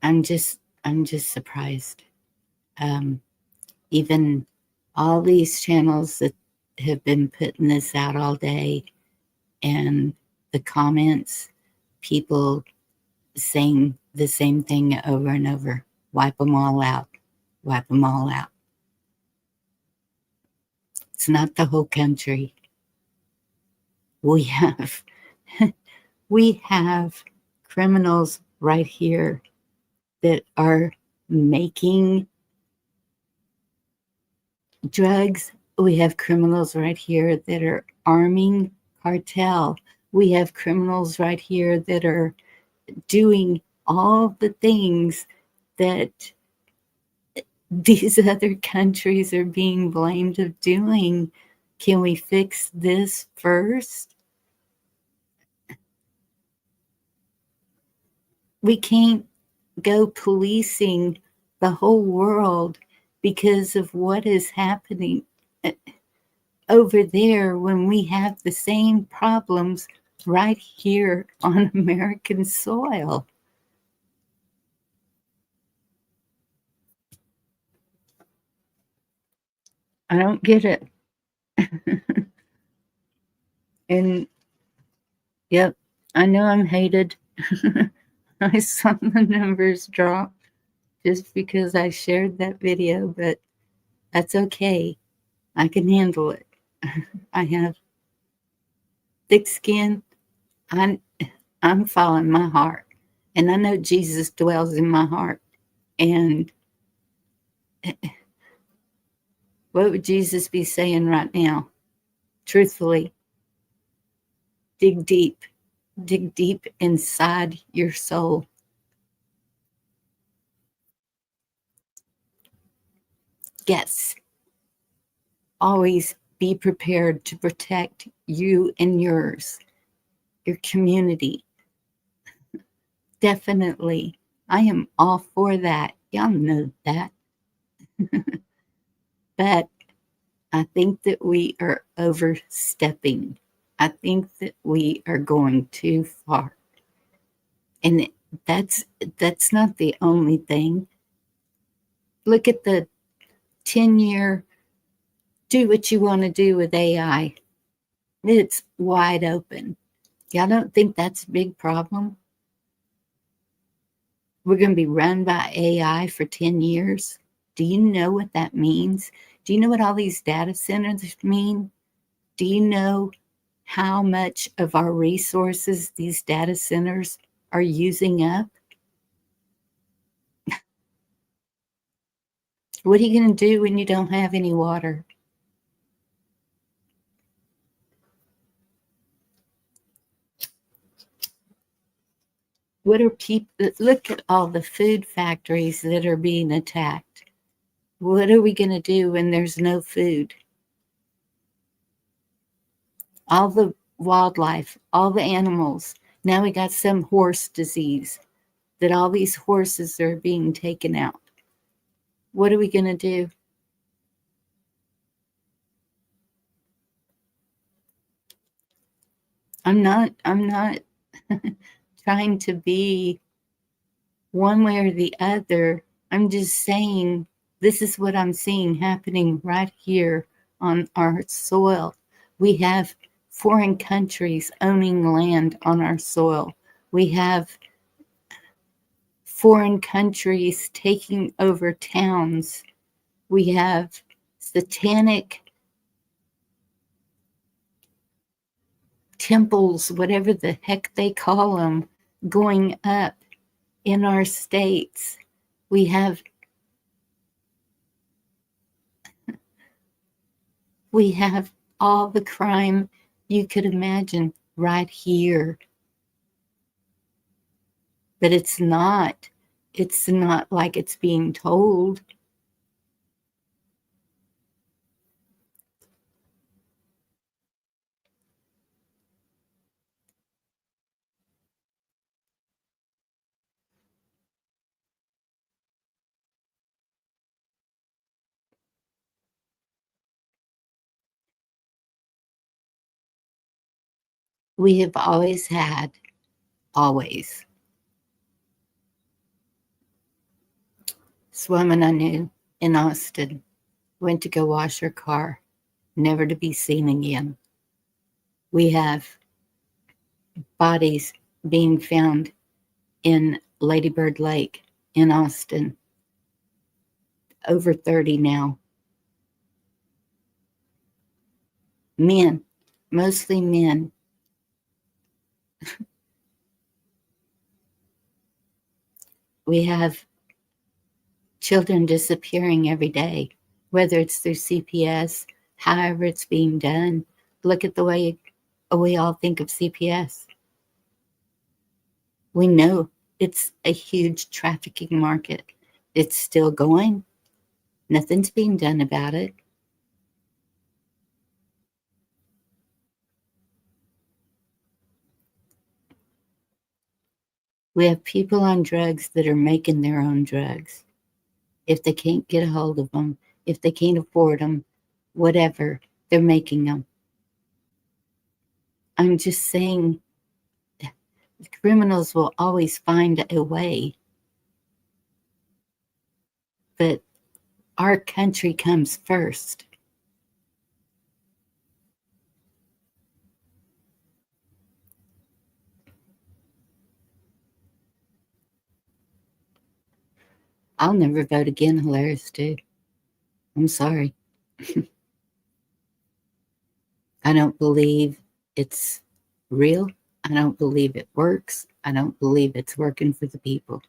I'm just surprised. Even all these channels that have been putting this out all day, and the comments, people saying the same thing over and over. Wipe them all out. Wipe them all out. It's not the whole country. We have criminals right here that are making drugs. We have criminals right here that are arming cartel. We have criminals right here that are doing all the things that these other countries are being blamed of doing. Can we fix this first? We can't go policing the whole world because of what is happening over there when we have the same problems right here on American soil. I don't get it. And yep, I know I'm hated. I saw the numbers drop just because I shared that video, but that's okay. I can handle it. I have thick skin. I'm following my heart. And I know Jesus dwells in my heart. And what would Jesus be saying right now? Truthfully, dig deep inside your soul. Yes. Always be prepared to protect you and yours, your community. Definitely. I am all for that. Y'all know that. But I think that we are overstepping. I think that we are going too far. And that's not the only thing. Look at the 10-year do what you want to do with AI. It's wide open. Y'all don't think that's a big problem? We're going to be run by AI for 10 years. Do you know what that means? Do you know what all these data centers mean? Do you know how much of our resources these data centers are using up? What are you going to do when you don't have any water? What are people? Look at all the food factories that are being attacked. What are we going to do when there's no food? All the wildlife, all the animals. Now we got some horse disease that all these horses are being taken out. What are we going to do? I'm not trying to be one way or the other. I'm just saying this is what I'm seeing happening right here on our soil. We have foreign countries owning land on our soil. We have foreign countries taking over towns. We have satanic temples, whatever the heck they call them, going up in our states. We have all the crime you could imagine right here. But it's not like it's being told. We have always had, always. This woman I knew in Austin went to go wash her car, never to be seen again. We have bodies being found in Lady Bird Lake in Austin, over 30 now. Men, mostly men. We have children disappearing every day, whether it's through CPS, however it's being done. Look at the way we all think of CPS. We know it's a huge trafficking market. It's still going. Nothing's being done about it. We have people on drugs that are making their own drugs. If they can't get a hold of them, if they can't afford them, whatever, they're making them. I'm just saying, the criminals will always find a way. But our country comes first. I'll never vote again, Hilarious dude. I'm sorry. I don't believe it's real. I don't believe it works. I don't believe it's working for the people.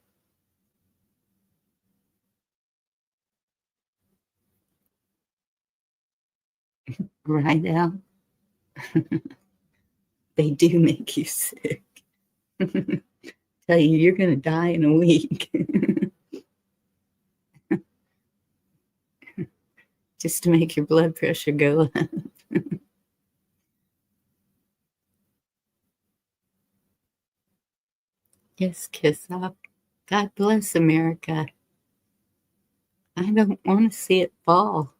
Right, Al? They do make you sick. Tell you you're going to die in a week. Just to make your blood pressure go up. Yes, kiss up. God bless America. I don't want to see it fall.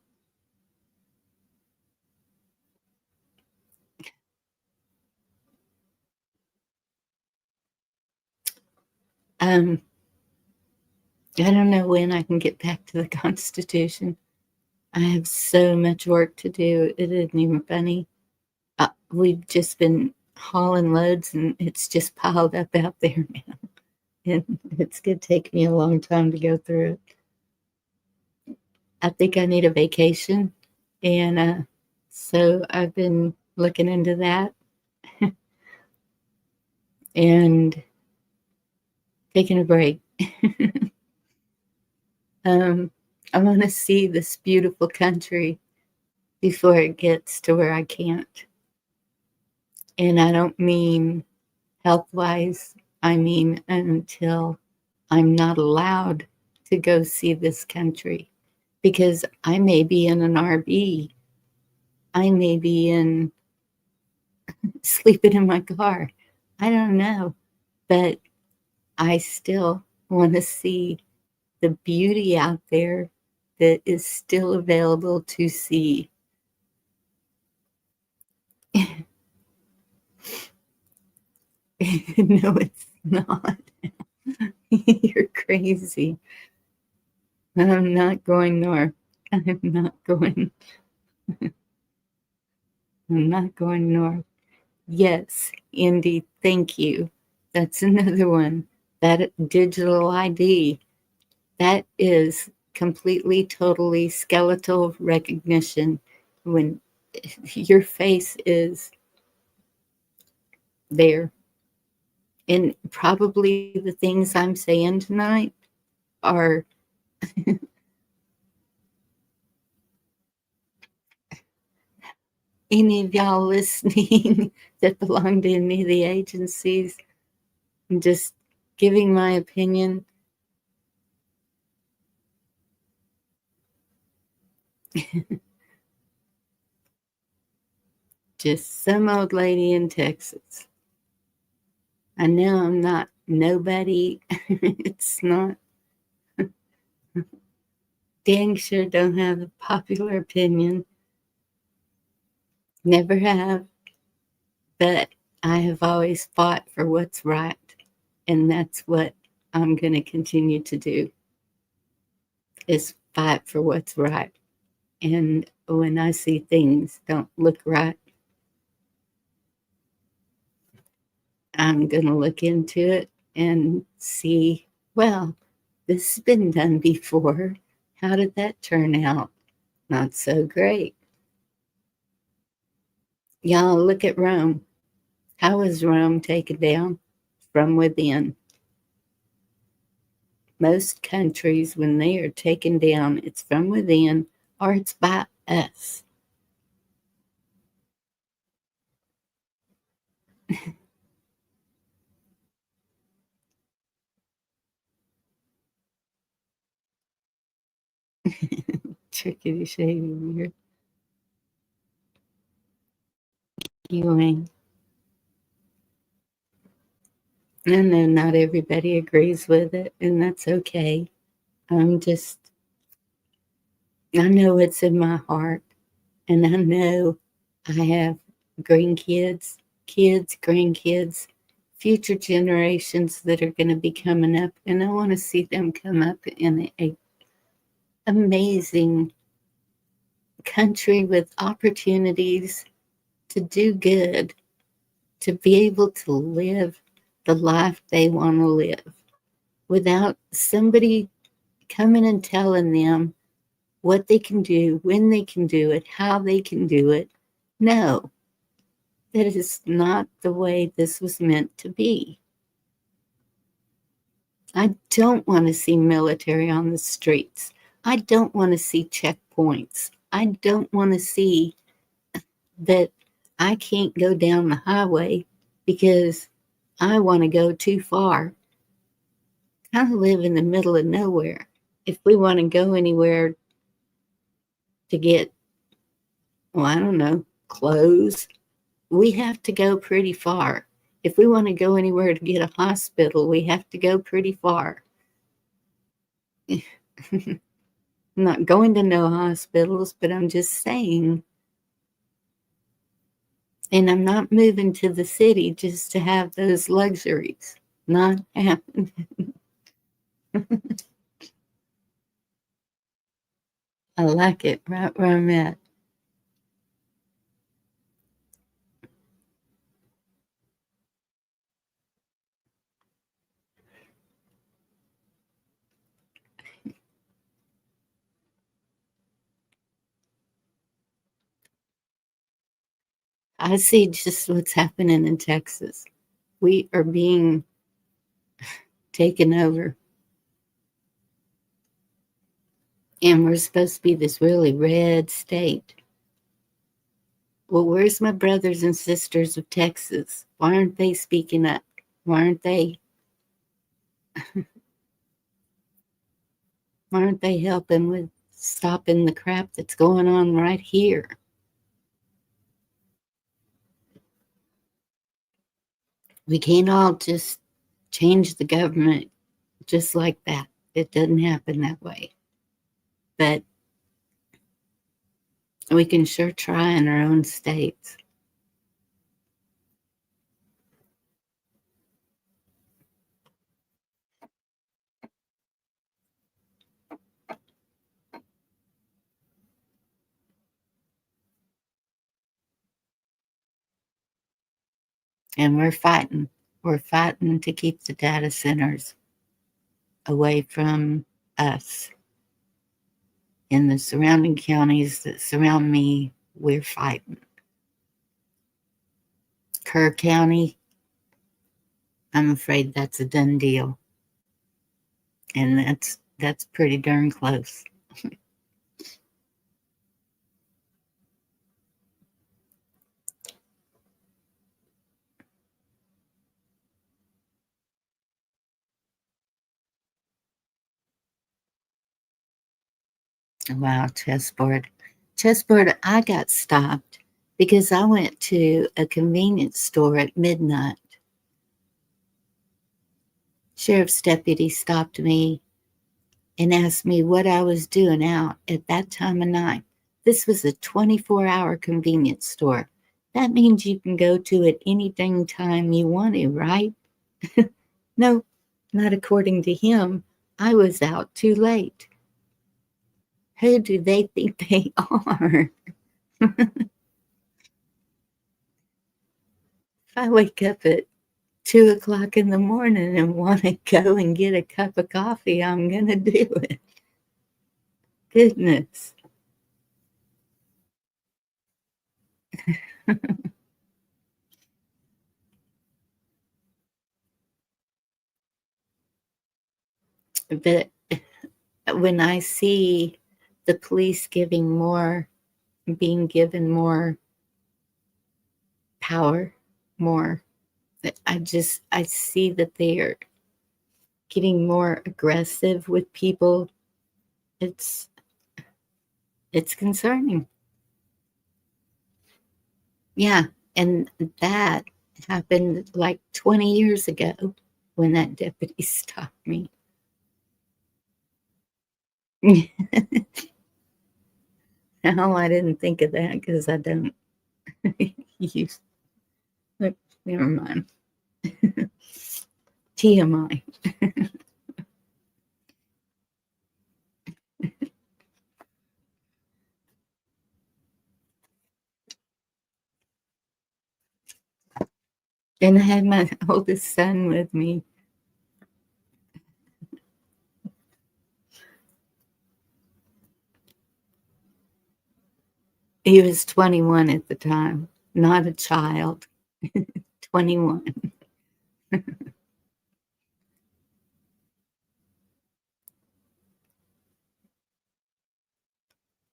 I don't know when I can get back to the Constitution. I have so much work to do. It isn't even funny. We've just been hauling loads and it's just piled up out there now. and it's going to take me a long time to go through it. I think I need a vacation, and so I've been looking into that and taking a break. I want to see this beautiful country before it gets to where I can't. And I don't mean health wise, I mean until I'm not allowed to go see this country, because I may be in an RV, I may be in sleeping in my car. I don't know, but I still want to see the beauty out there that is still available to see. No, it's not. You're crazy. I'm not going north. I'm not going. I'm not going north. Yes, Indy, thank you. That's another one. That digital ID, that is completely, totally skeletal recognition when your face is there. And probably the things I'm saying tonight are any of y'all listening that belong to any of the agencies. I'm just giving my opinion. Just some old lady in Texas. I know I'm not nobody. It's not. Dang sure don't have a popular opinion. Never have. But I have always fought for what's right. And that's what I'm going to continue to do, is fight for what's right. And when I see things don't look right, I'm going to look into it and see, well, this has been done before. How did that turn out? Not so great. Y'all look at Rome. How was Rome taken down? From within. Most countries, when they are taken down, it's from within or it's by us. Trickety shady weird. Ewing. I know not everybody agrees with it, and that's okay. I know it's in my heart, and I know I have grandkids, kids, grandkids, future generations that are going to be coming up, and I want to see them come up in a amazing country with opportunities to do good, to be able to live the life they want to live without somebody coming and telling them what they can do, when they can do it, how they can do it. No, that is not the way this was meant to be. I don't want to see military on the streets. I don't want to see checkpoints. I don't want to see that I can't go down the highway because I want to go too far. I live in the middle of nowhere. If we want to go anywhere to get, well, I don't know, clothes, we have to go pretty far. If we want to go anywhere to get a hospital, we have to go pretty far. I'm not going to no hospitals, but I'm just saying. And I'm not moving to the city just to have those luxuries. Not happening. I like it right where I'm at. I see just what's happening in Texas. We are being taken over. And we're supposed to be this really red state. Well, where's my brothers and sisters of Texas? Why aren't they speaking up? Why aren't they helping with stopping the crap that's going on right here? We can't all just change the government just like that. It doesn't happen that way. But we can sure try in our own states. And we're fighting. We're fighting to keep the data centers away from us. In the surrounding counties that surround me, we're fighting. Kerr County, I'm afraid that's a done deal. And that's pretty darn close. Wow, chessboard. Chessboard, I got stopped because I went to a convenience store at midnight. Sheriff's deputy stopped me and asked me what I was doing out at that time of night. This was a 24-hour convenience store. That means you can go to it any dang time you want to, right? No, not according to him. I was out too late. Who do they think they are? If I wake up at 2 o'clock in the morning and want to go and get a cup of coffee, I'm going to do it. Goodness. But when I see the police being given more power, more, I see that they are getting more aggressive with people. It's concerning. Yeah, and that happened like 20 years ago when that deputy stopped me. Now I didn't think of that because I don't use. Look, never mind. TMI. And I had my oldest son with me. He was 21 at the time, not a child. 21.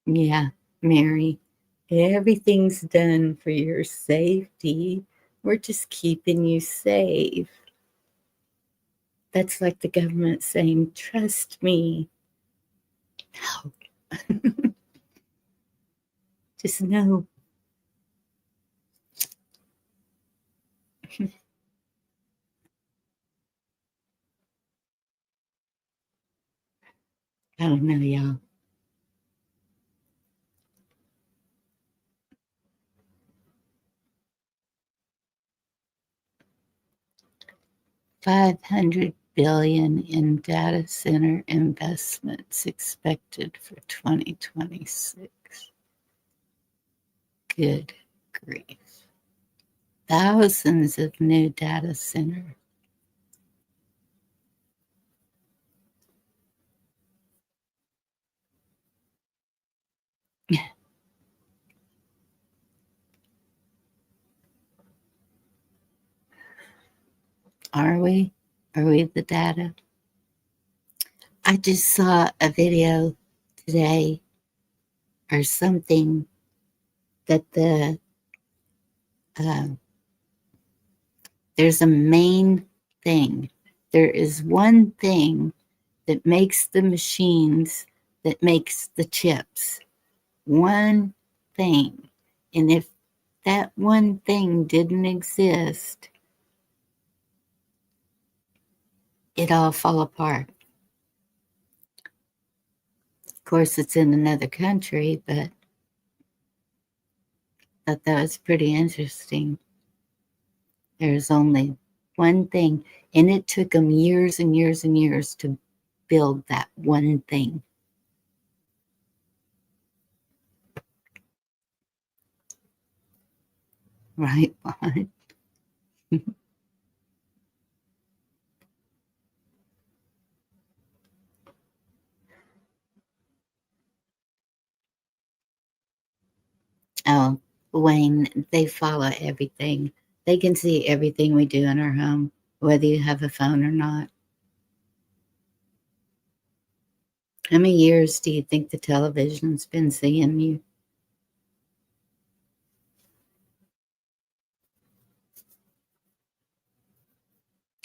Yeah, Mary, everything's done for your safety. We're just keeping you safe. That's like the government saying, trust me. No. Just know. I don't know, y'all. $500 billion in data center investments expected for 2026. Good grief. Thousands of new data centers. Are we? Are we the data? I just saw a video today or something that there's a main thing. There is one thing that makes the machines, that makes the chips. One thing. And if that one thing didn't exist, it all fall apart. Of course, it's in another country, but I thought that was pretty interesting. There's only one thing, and it took them years and years and years to build that one thing. Right, Bon? Oh, Wayne, they follow everything. They can see everything we do in our home, whether you have a phone or not. How many years do you think the television's been seeing you?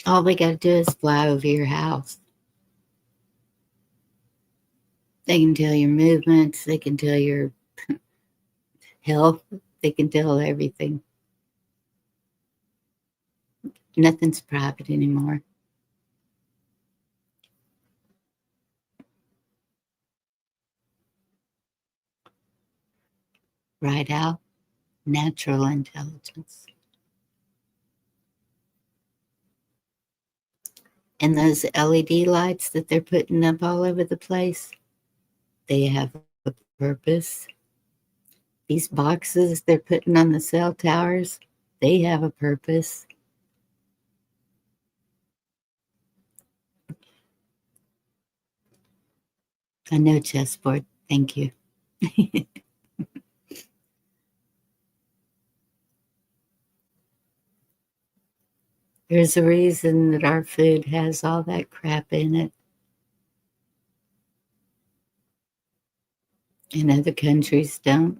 All they got to do is fly over your house. They can tell your movements. They can tell your health. They can tell everything. Nothing's private anymore. Right, Al? Natural intelligence. And those LED lights that they're putting up all over the place, they have a purpose. These boxes they're putting on the cell towers, they have a purpose. I know, chessboard. Thank you. There's a reason that our food has all that crap in it. And other countries don't.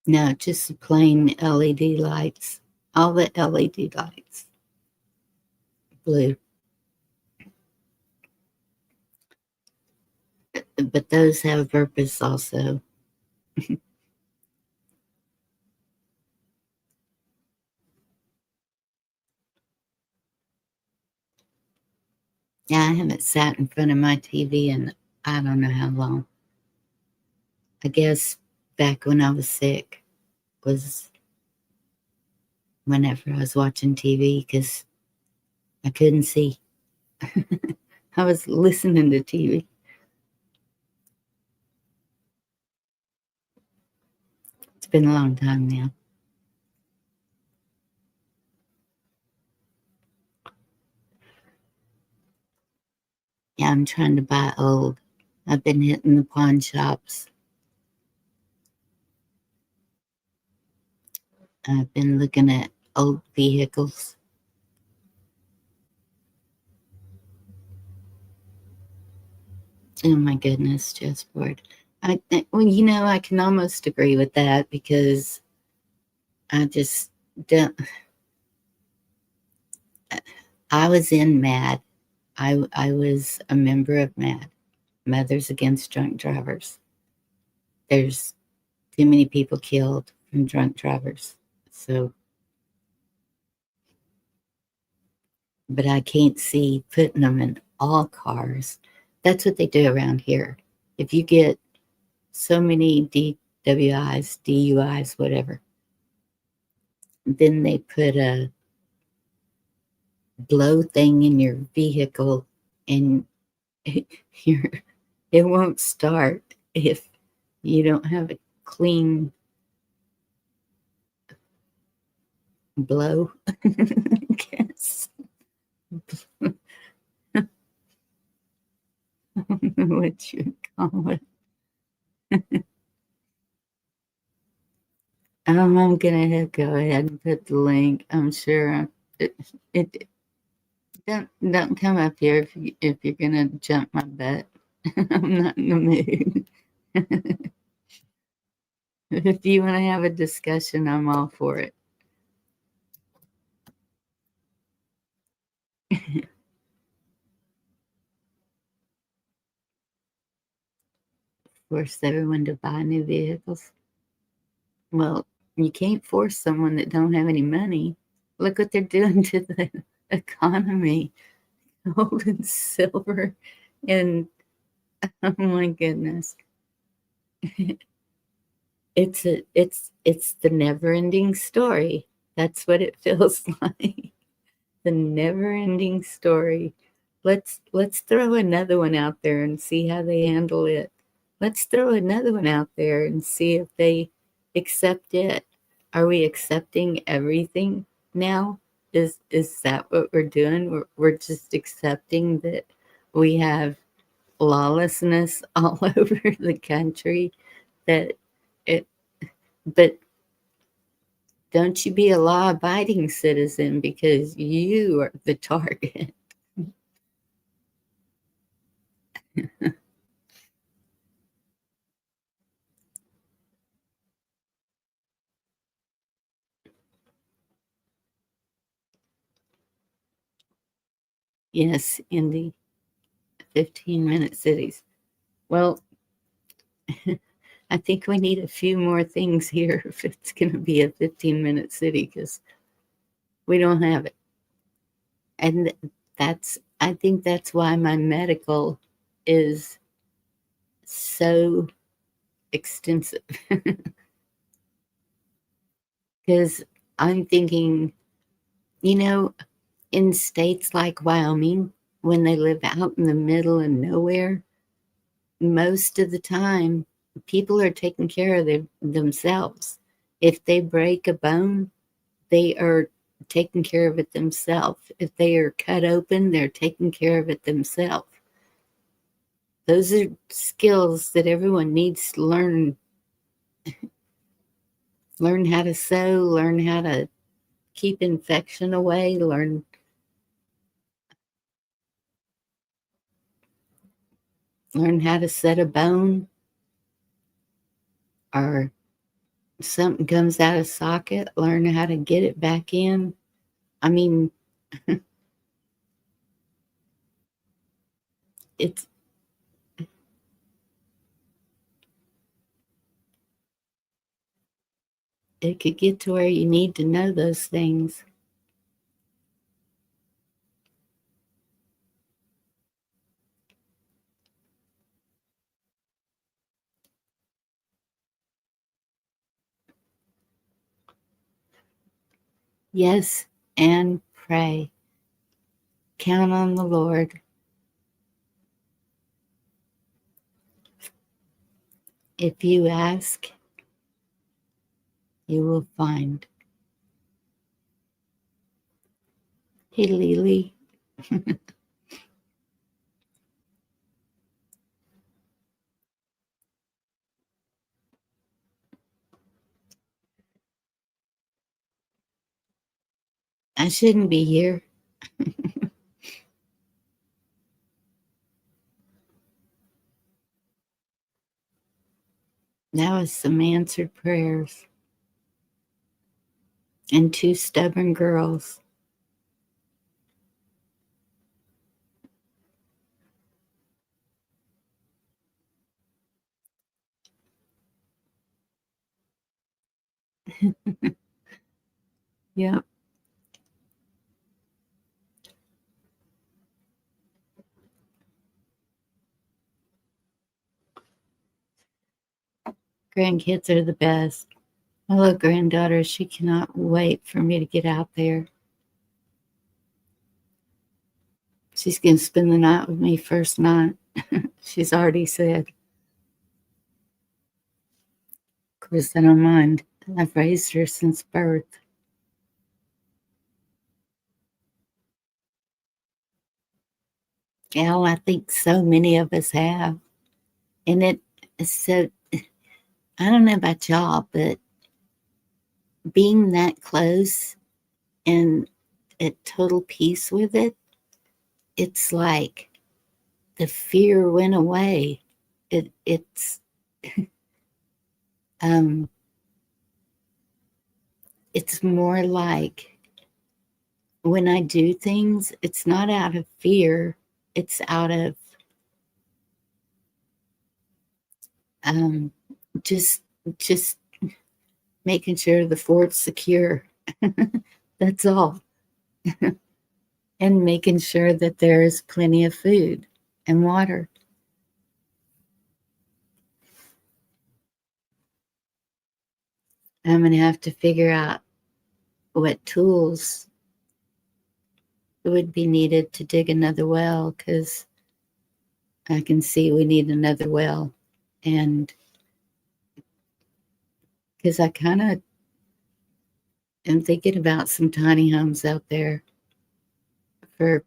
No, just the plain LED lights. All the LED lights. Blue. But those have a purpose also. Yeah, I haven't sat in front of my TV in I don't know how long. I guess back when I was sick was whenever I was watching TV because I couldn't see. I was listening to TV. It's been a long time now. Yeah, I'm trying to buy old. I've been hitting the pawn shops. I've been looking at old vehicles. Oh my goodness, chessboard. Well, you know, I can almost agree with that because I just don't. I was in MAD. I was a member of MAD, Mothers Against Drunk Drivers. There's too many people killed from drunk drivers. So, but I can't see putting them in all cars. That's what they do around here. If you get so many DWIs, DUIs, whatever, then they put a blow thing in your vehicle and it won't start if you don't have a clean blow. I guess. I don't know what you call it. I'm gonna go ahead and put the link. I'm sure it don't come up here if you're gonna jump my butt. I'm not in the mood. If you want to have a discussion, I'm all for it. Force everyone to buy new vehicles. Well, you can't force someone that don't have any money. Look what they're doing to the economy. Gold and silver, and oh my goodness, it's the never-ending story. That's what it feels like. The never-ending story. Let's throw another one out there and see how they handle it. Let's throw another one out there and see if they accept it. Are we accepting everything now? Is that what we're doing? We're just accepting that we have lawlessness all over the country. That it, but don't you be a law-abiding citizen because you are the target. Yes, in the 15-minute cities. Well, I think we need a few more things here if it's going to be a 15-minute city because we don't have it. And I think that's why my medical is so extensive. Because I'm thinking, in states like Wyoming, when they live out in the middle of nowhere, most of the time, people are taking care of themselves. If they break a bone, they are taking care of it themselves. If they are cut open, they're taking care of it themselves. Those are skills that everyone needs to learn. Learn how to sew, learn how to keep infection away, learn how to set a bone, or something comes out of socket, learn how to get it back in. I mean, it's it could get to where you need to know those things. Yes, and pray. Count on the Lord. If you ask, you will find. Hey, Lily. I shouldn't be here. That was some answered prayers. And 2 stubborn girls. Yep. Grandkids are the best. My little granddaughter, she cannot wait for me to get out there. She's going to spend the night with me first night. She's already said. Of course, I don't mind. I've raised her since birth. Yeah, well, I think so many of us have. And it is so, I don't know about y'all, but being that close and at total peace with it, it's like the fear went away. It's it's more like when I do things, it's not out of fear, it's out of just just making sure the fort's secure. That's all. And making sure that there is plenty of food and water. I'm going to have to figure out what tools would be needed to dig another well, because I can see we need another well. And because I kind of am thinking about some tiny homes out there for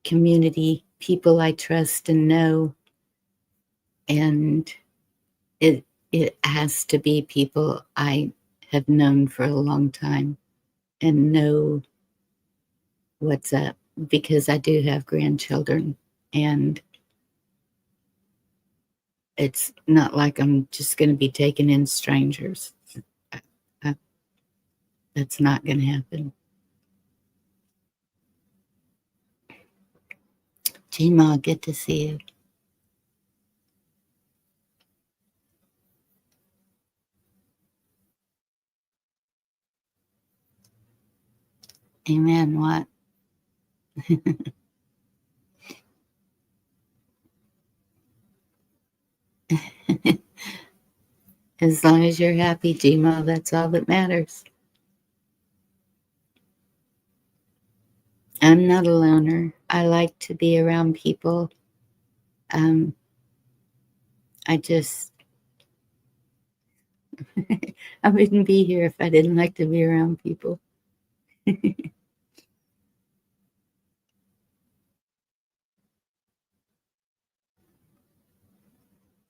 community people I trust and know. And it has to be people I have known for a long time and know what's up, because I do have grandchildren, and it's not like I'm just going to be taking in strangers. That's not going to happen. Gma, good to see you. Amen. What? As long as you're happy, Gma, that's all that matters. I'm not a loner. I like to be around people. I just, I wouldn't be here if I didn't like to be around people.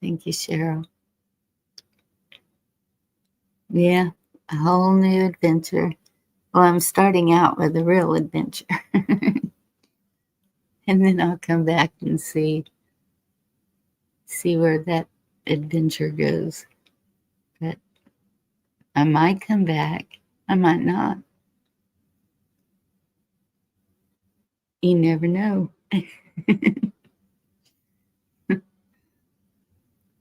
Thank you, Cheryl. Yeah, a whole new adventure. Well, I'm starting out with a real adventure. And then I'll come back and see where that adventure goes. But I might come back. I might not. You never know.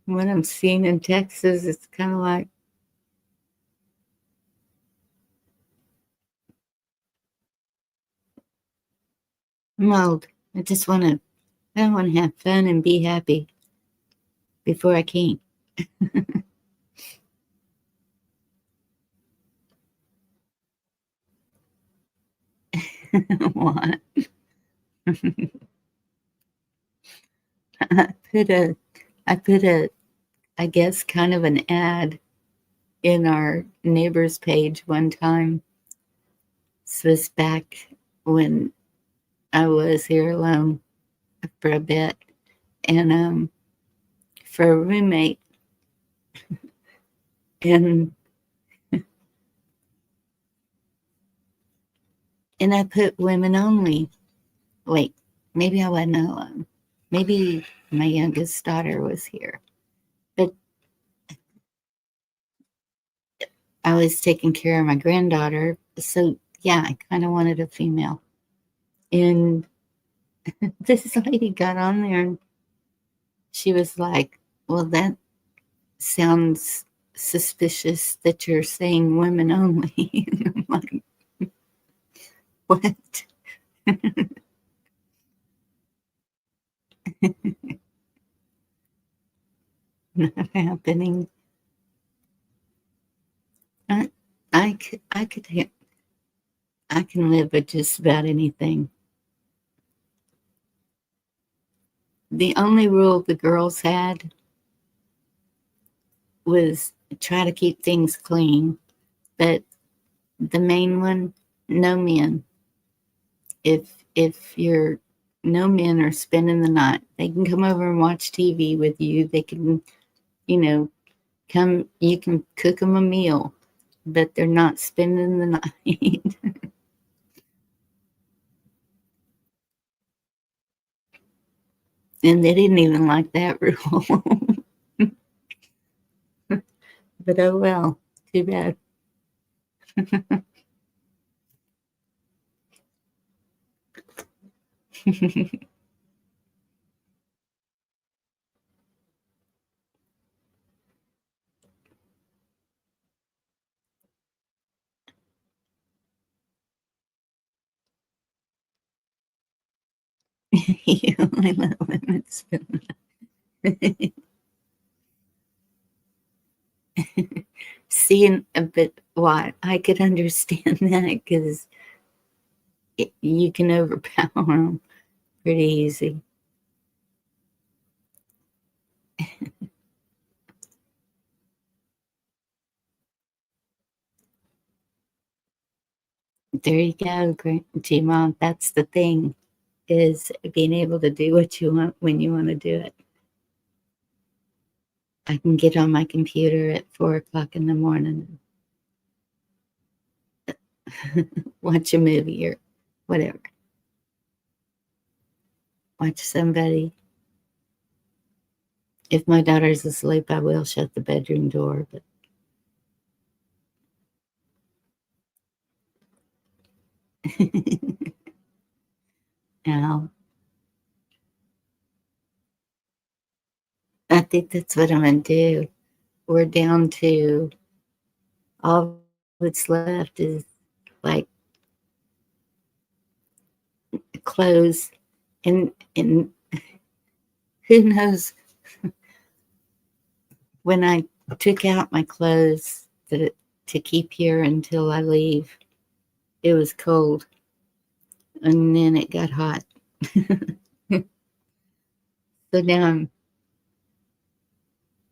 What I'm seeing in Texas, it's kind of like, I'm old. I want to have fun and be happy before I can't. What? I put a, I guess, kind of an ad in our neighbor's page one time. This was back when I was here alone for a bit, and for a roommate, and I put women only. Wait, maybe I wasn't alone. Maybe my youngest daughter was here, but I was taking care of my granddaughter, so yeah, I kind of wanted a female. And this lady got on there and she was like, well, that sounds suspicious that you're saying women only. I'm like, what? Not happening. I can live with just about anything. The only rule the girls had was try to keep things clean, but the main one, no men. If you're no men are spending the night, they can come over and watch TV with you. They can, come, you can cook them a meal, but they're not spending the night. And they didn't even like that rule. But oh well, too bad. You only let women spend. Seeing a bit what I could understand that because you can overpower them pretty easy. There you go, G-Mom. That's the thing, is being able to do what you want when you want to do it. I can get on my computer at 4 o'clock in the morning and watch a movie or whatever. Watch somebody. If my daughter's asleep, I will shut the bedroom door, but now I think that's what I'm going to do. We're down to all that's left is like clothes and who knows when I took out my clothes to keep here until I leave, it was cold and then it got hot. So now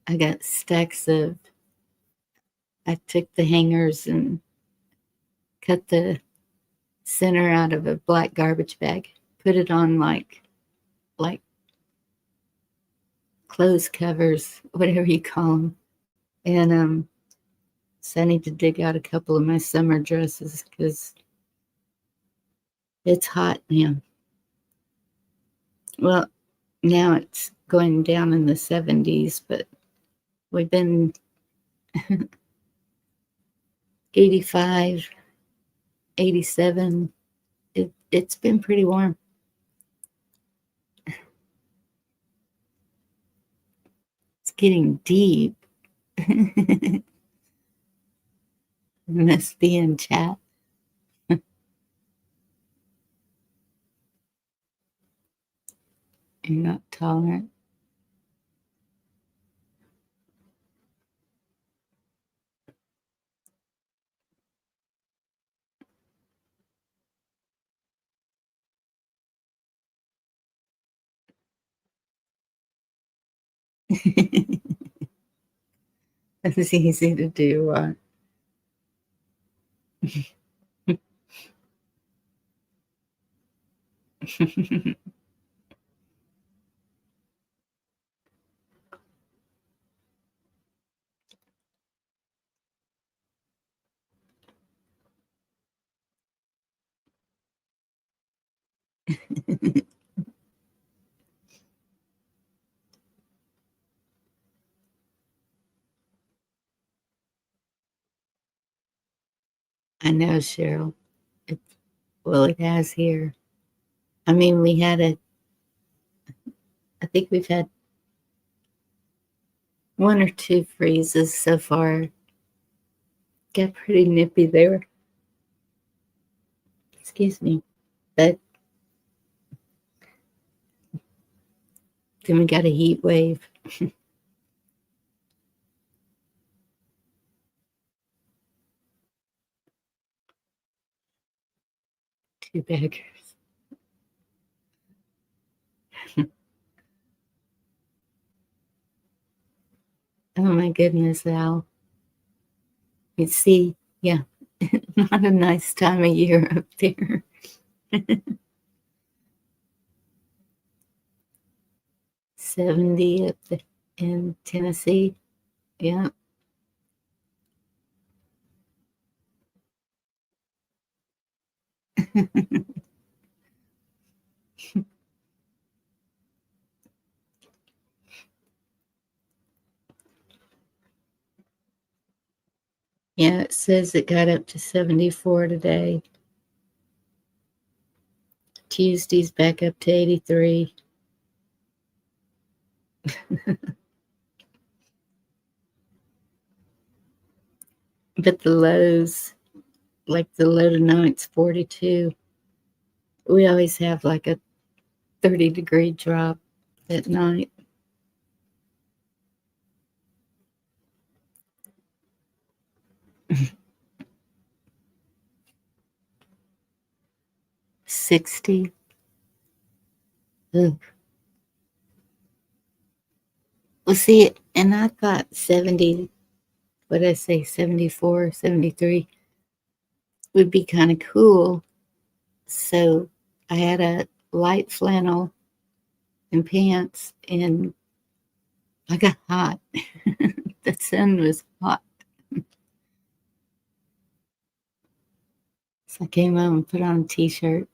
I got stacks of, I took the hangers and cut the center out of a black garbage bag, put it on like clothes covers, whatever you call them. And so I need to dig out a couple of my summer dresses because it's hot now. Well, now it's going down in the 70s, but we've been 85, 87. It's been pretty warm. It's getting deep. Must be in chat. You're not tolerant. It's easy to do. I know, Cheryl. Well, it has here. I mean, I think we've had 1 or 2 freezes so far. Got pretty nippy there. Excuse me. But then we got a heat wave. 2 baggers. Oh my goodness, Al. You see, yeah, not a nice time of year up there. 70 up in Tennessee. Yeah, Yeah, it says it got up to 74 today. Tuesday's back up to 83. But the lows, like the low tonight's 42. We always have like a 30-degree drop at night. $60. Ugh. Well, see, and I thought 70, what did I say, 74, 73 would be kind of cool. So I had a light flannel and pants, and I got hot. The sun was hot. So I came home and put on a t-shirt.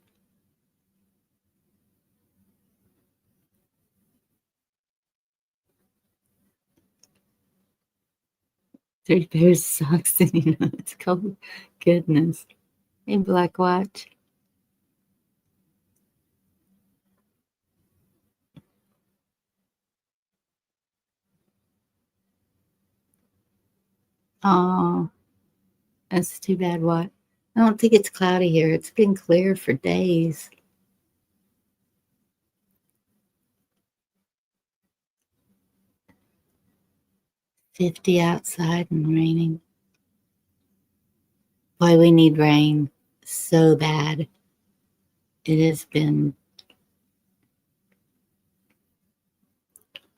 Three pairs of socks, and it's cold. Goodness. Hey, Black Watch. Oh, that's too bad. What? I don't think it's cloudy here. It's been clear for days. $50 outside and raining. Boy, we need rain so bad. It has been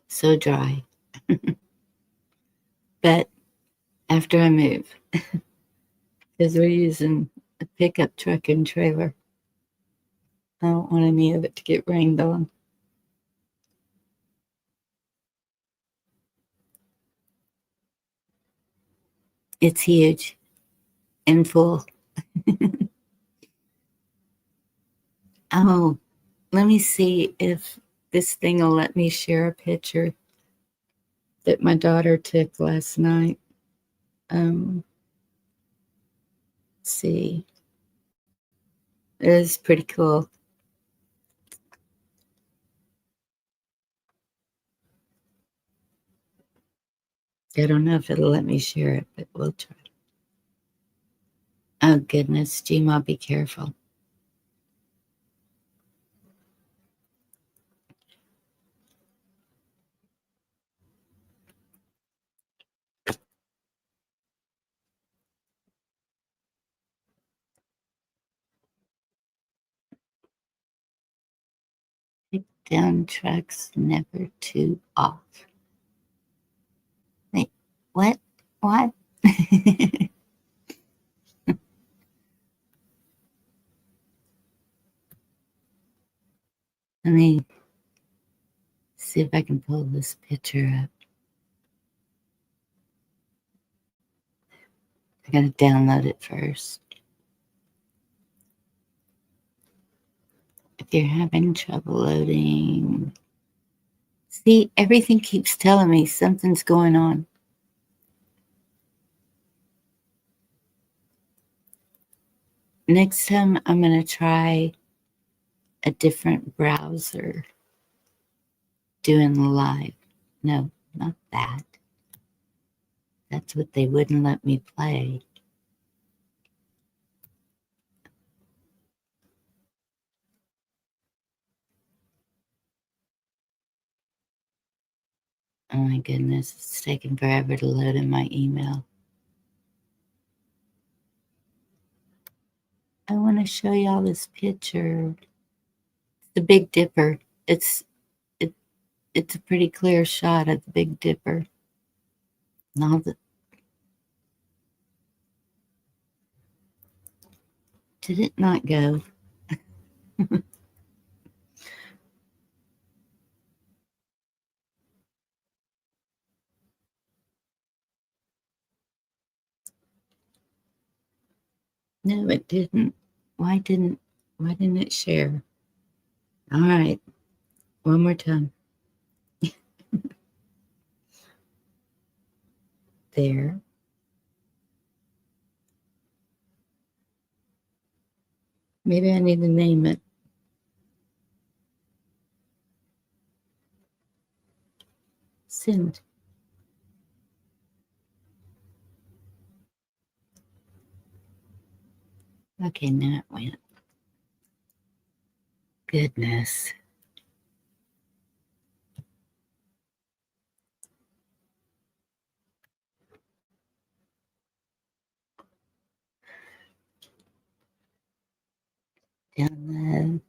so dry. But after I move, because we're using a pickup truck and trailer, I don't want any of it to get rained on. It's huge and full. Oh, let me see if this thing will let me share a picture that my daughter took last night. Let's see. It is pretty cool. I don't know if it'll let me share it, but we'll try. Oh, goodness. Gma, be careful. Take down trucks never too off. Wait, what? What? Let me see if I can pull this picture up. I gotta download it first. If you're having trouble loading, see, everything keeps telling me something's going on. Next time, I'm gonna try a different browser doing live. No, not that. That's what they wouldn't let me play. Oh my goodness, it's taking forever to load in my email. I want to show y'all this picture. The Big Dipper. It's a pretty clear shot of the Big Dipper. Now that did it not go? No, it didn't. Why didn't Why didn't it share? All right. One more time. There. Maybe I need to name it. Send. Okay, now it went. Goodness. Download.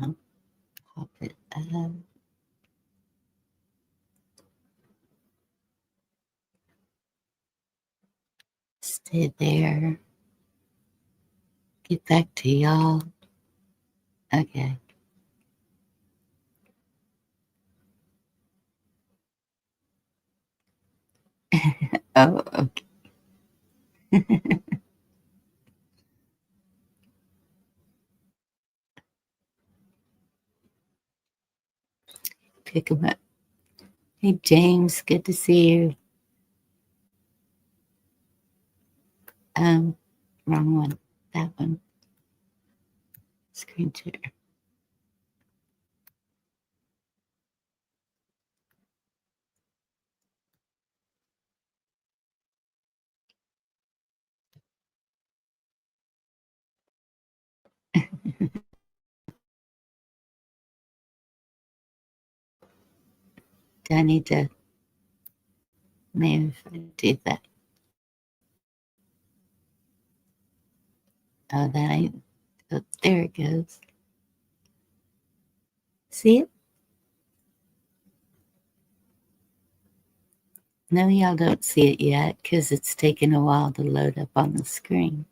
I'll pop it up. Stay there. Get back to y'all. Okay. Oh, okay. Pick him up. Hey, James, good to see you. Wrong one. That one. Screen share. Do I need to maybe if I do that? Oh, that ain't. Oh, there it goes. See it? No, y'all don't see it yet because it's taking a while to load up on the screen.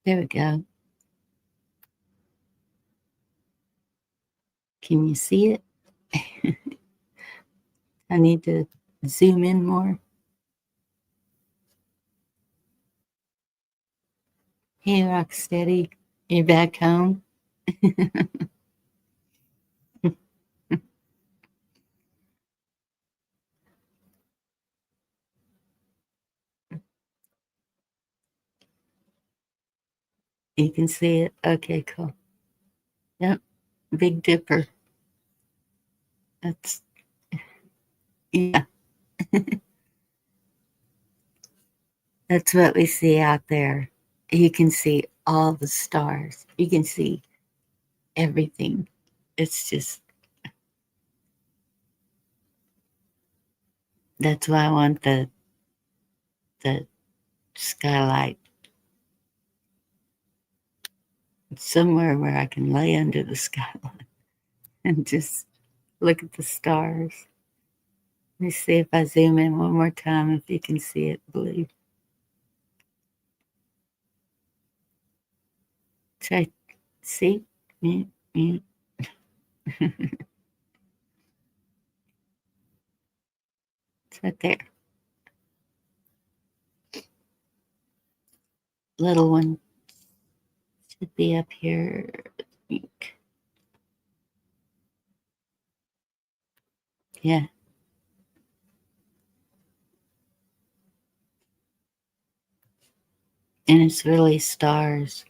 There we go. Can you see it? I need to zoom in more. Hey, Rocksteady, you're back home? You can see it? Okay, cool. Yep, Big Dipper. That's, yeah, that's what we see out there. You can see all the stars. You can see everything. It's just, that's why I want the skylight somewhere where I can lay under the skylight and just look at the stars. Let me see if I zoom in one more time if you can see it blue. Try, see? Mm, mm. It's right there. Little one should be up here. I think. Yeah. And it's really stars.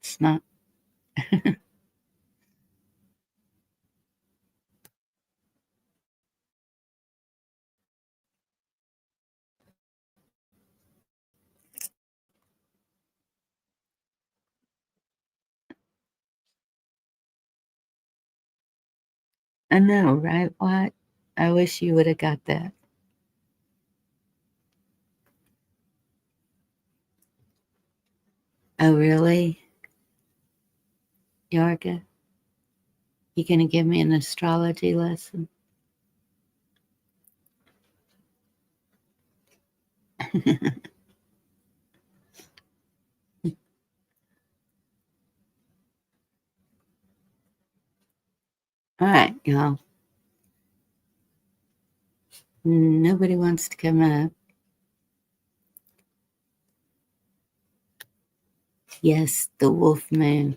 It's not. I know, right? What? I wish you would have got that. Oh, really? Yorga? You gonna give me an astrology lesson? All right, y'all. Nobody wants to come up. Yes, the wolf moon.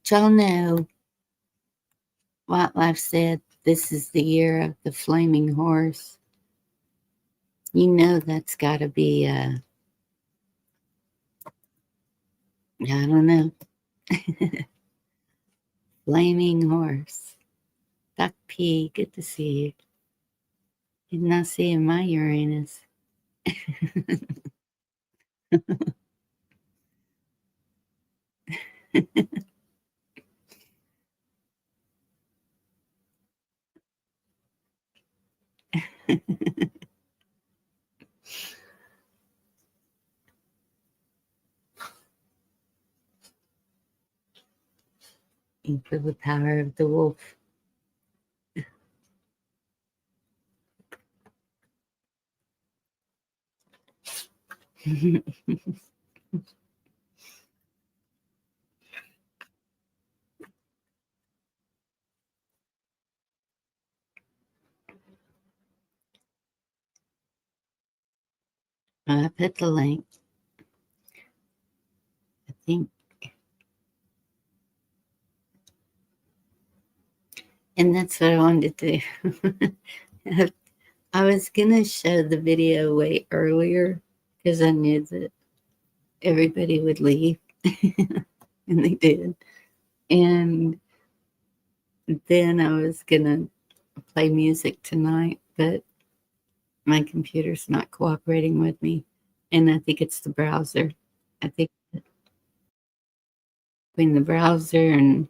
Y'all know Wildlife said this is the year of the flaming horse. You know that's got to be I don't know. Flaming horse. Doc P, good to see you. Did not see in my Uranus. You feel the power of the wolf. I put the link. I think. And that's what I wanted to do. I was going to show the video way earlier because I knew that everybody would leave. And they did. And then I was going to play music tonight, but my computer's not cooperating with me. And I think it's the browser. I think between the browser and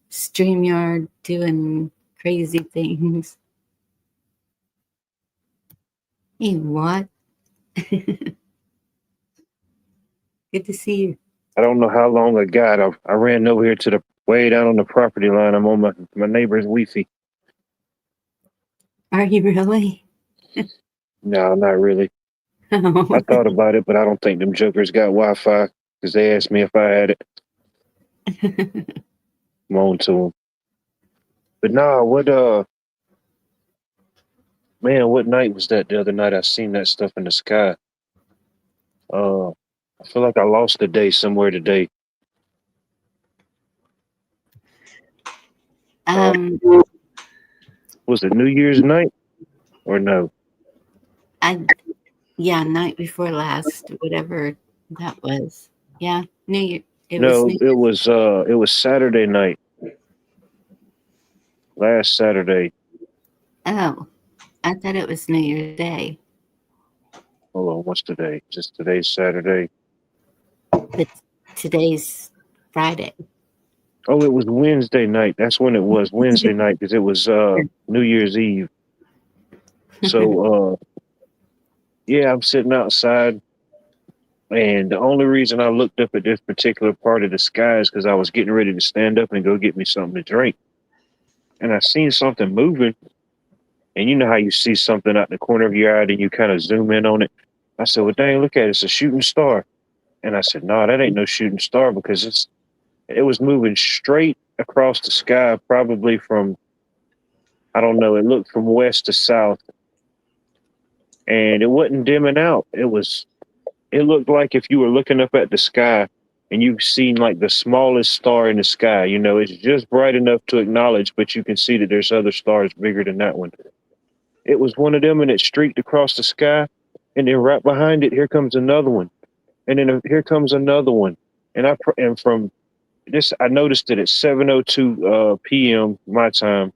StreamYard doing crazy things. Hey, what? Good to see you. I don't know how long I got. I ran over here to the way down on the property line. I'm on my neighbor's Wi-Fi. Are you really? No, not really. Oh. I thought about it, but I don't think them jokers got Wi-Fi because they asked me if I had it. I'm on to them. But nah, what night was that the other night? I seen that stuff in the sky. I feel like I lost a day somewhere today. Was it New Year's night or no? Yeah, night before last, whatever that was. Yeah, New Year. It was Saturday night. Last Saturday. Oh, I thought it was New Year's Day. Hold on, what's today? Just today's Saturday. But today's Friday. Oh, it was Wednesday night. That's when it was Wednesday night because it was New Year's Eve. So yeah, I'm sitting outside, and the only reason I looked up at this particular part of the sky is because I was getting ready to stand up and go get me something to drink, and I seen something moving. And you know how you see something out the corner of your eye and you kind of zoom in on it. I said, "Well, dang, look at it! It's a shooting star." And I said, "No, that ain't no shooting star because it was moving straight across the sky, probably from, I don't know, it looked from west to south. And it wasn't dimming out. It looked like if you were looking up at the sky and you've seen like the smallest star in the sky, you know, it's just bright enough to acknowledge, but you can see that there's other stars bigger than that one. It was one of them, and it streaked across the sky. And then right behind it, here comes another one. And then here comes another one. And from this, I noticed it at 7:02 p.m. my time,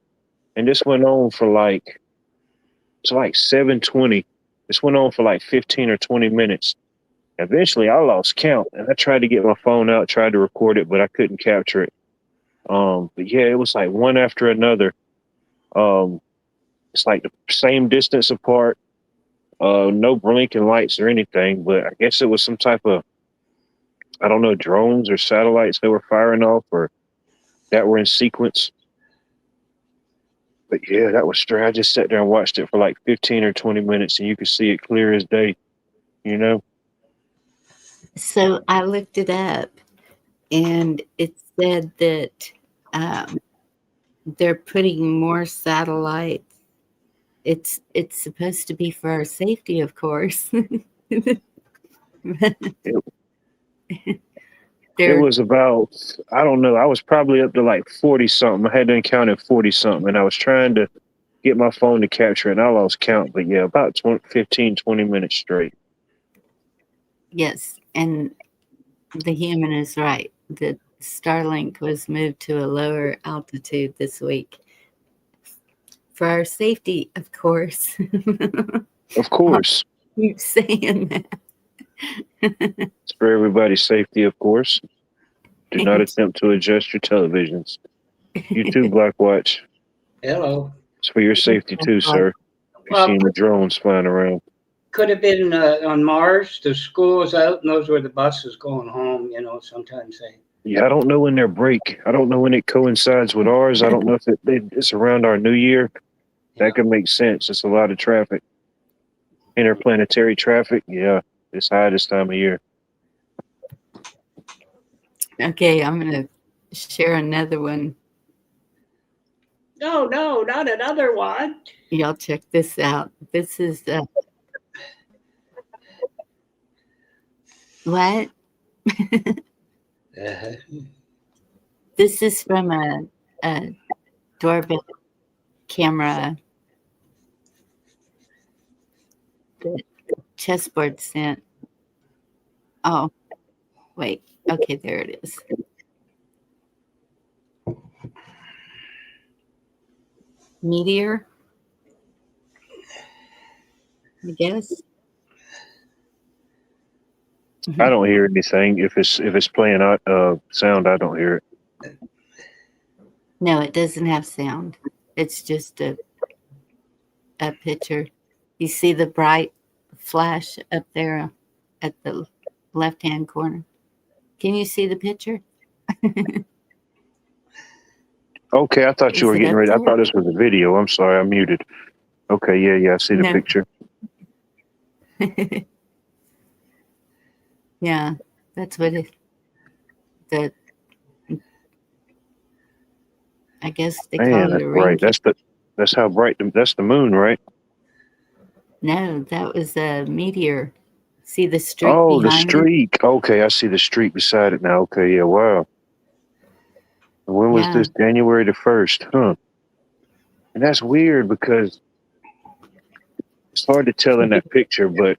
and this went on for like 7:20. This went on for like 15 or 20 minutes. Eventually, I lost count, and I tried to get my phone out, tried to record it, but I couldn't capture it. But yeah, it was like one after another. It's like the same distance apart. No blinking lights or anything, but I guess it was some type of, I don't know, drones or satellites they were firing off or that were in sequence. But yeah, that was strange. I just sat there and watched it for like 15 or 20 minutes, and you could see it clear as day, you know? So I looked it up, and it said that they're putting more satellites. It's supposed to be for our safety, of course. It They're was about, I don't know, I was probably up to like 40 something. I had done counted 40 something, and I was trying to get my phone to capture it, and I lost count. But yeah, about 15, 20 minutes straight. yes, and the human is right. The Starlink was moved to a lower altitude this week for our safety, of course. Of course, Keep saying that. it's for everybody's safety, of course. Do not attempt to adjust your televisions. You too, Black Watch. Hello. It's for your safety too, sir. If you've Well, seen the drones flying around. could have been on Mars. The school's out, knows where the bus is going home. You know, sometimes they. Yeah, I don't know when their break. I don't know when it coincides with ours. I don't know if it's around our new year. That could make sense. It's a lot of traffic. Interplanetary traffic. Yeah, it's high this time of year. Okay, I'm going to share another one. No, not another one. Y'all check this out. This is what? This is from a doorbell camera that Chessboard sent. Oh, wait. Okay, there it is. Meteor, I guess. I don't hear anything. If it's playing out sound, I don't hear it. No, it doesn't have sound. It's just a picture. You see the bright flash up there at the left-hand corner. Can you see the picture? Okay, I thought you Is were it getting up ready. I there? thought this was a video. I'm sorry, I muted. Okay, yeah, I see the No. picture. Yeah, that's what it. I guess they Man, call it that's a bright. ring. That's how bright. That's the moon, right? No, that was a meteor. See the streak Oh, the behind it? streak. Okay, I see the streak beside it now. Okay, yeah, wow. When was Yeah. this? January the 1st, huh? And that's weird because it's hard to tell in that picture, but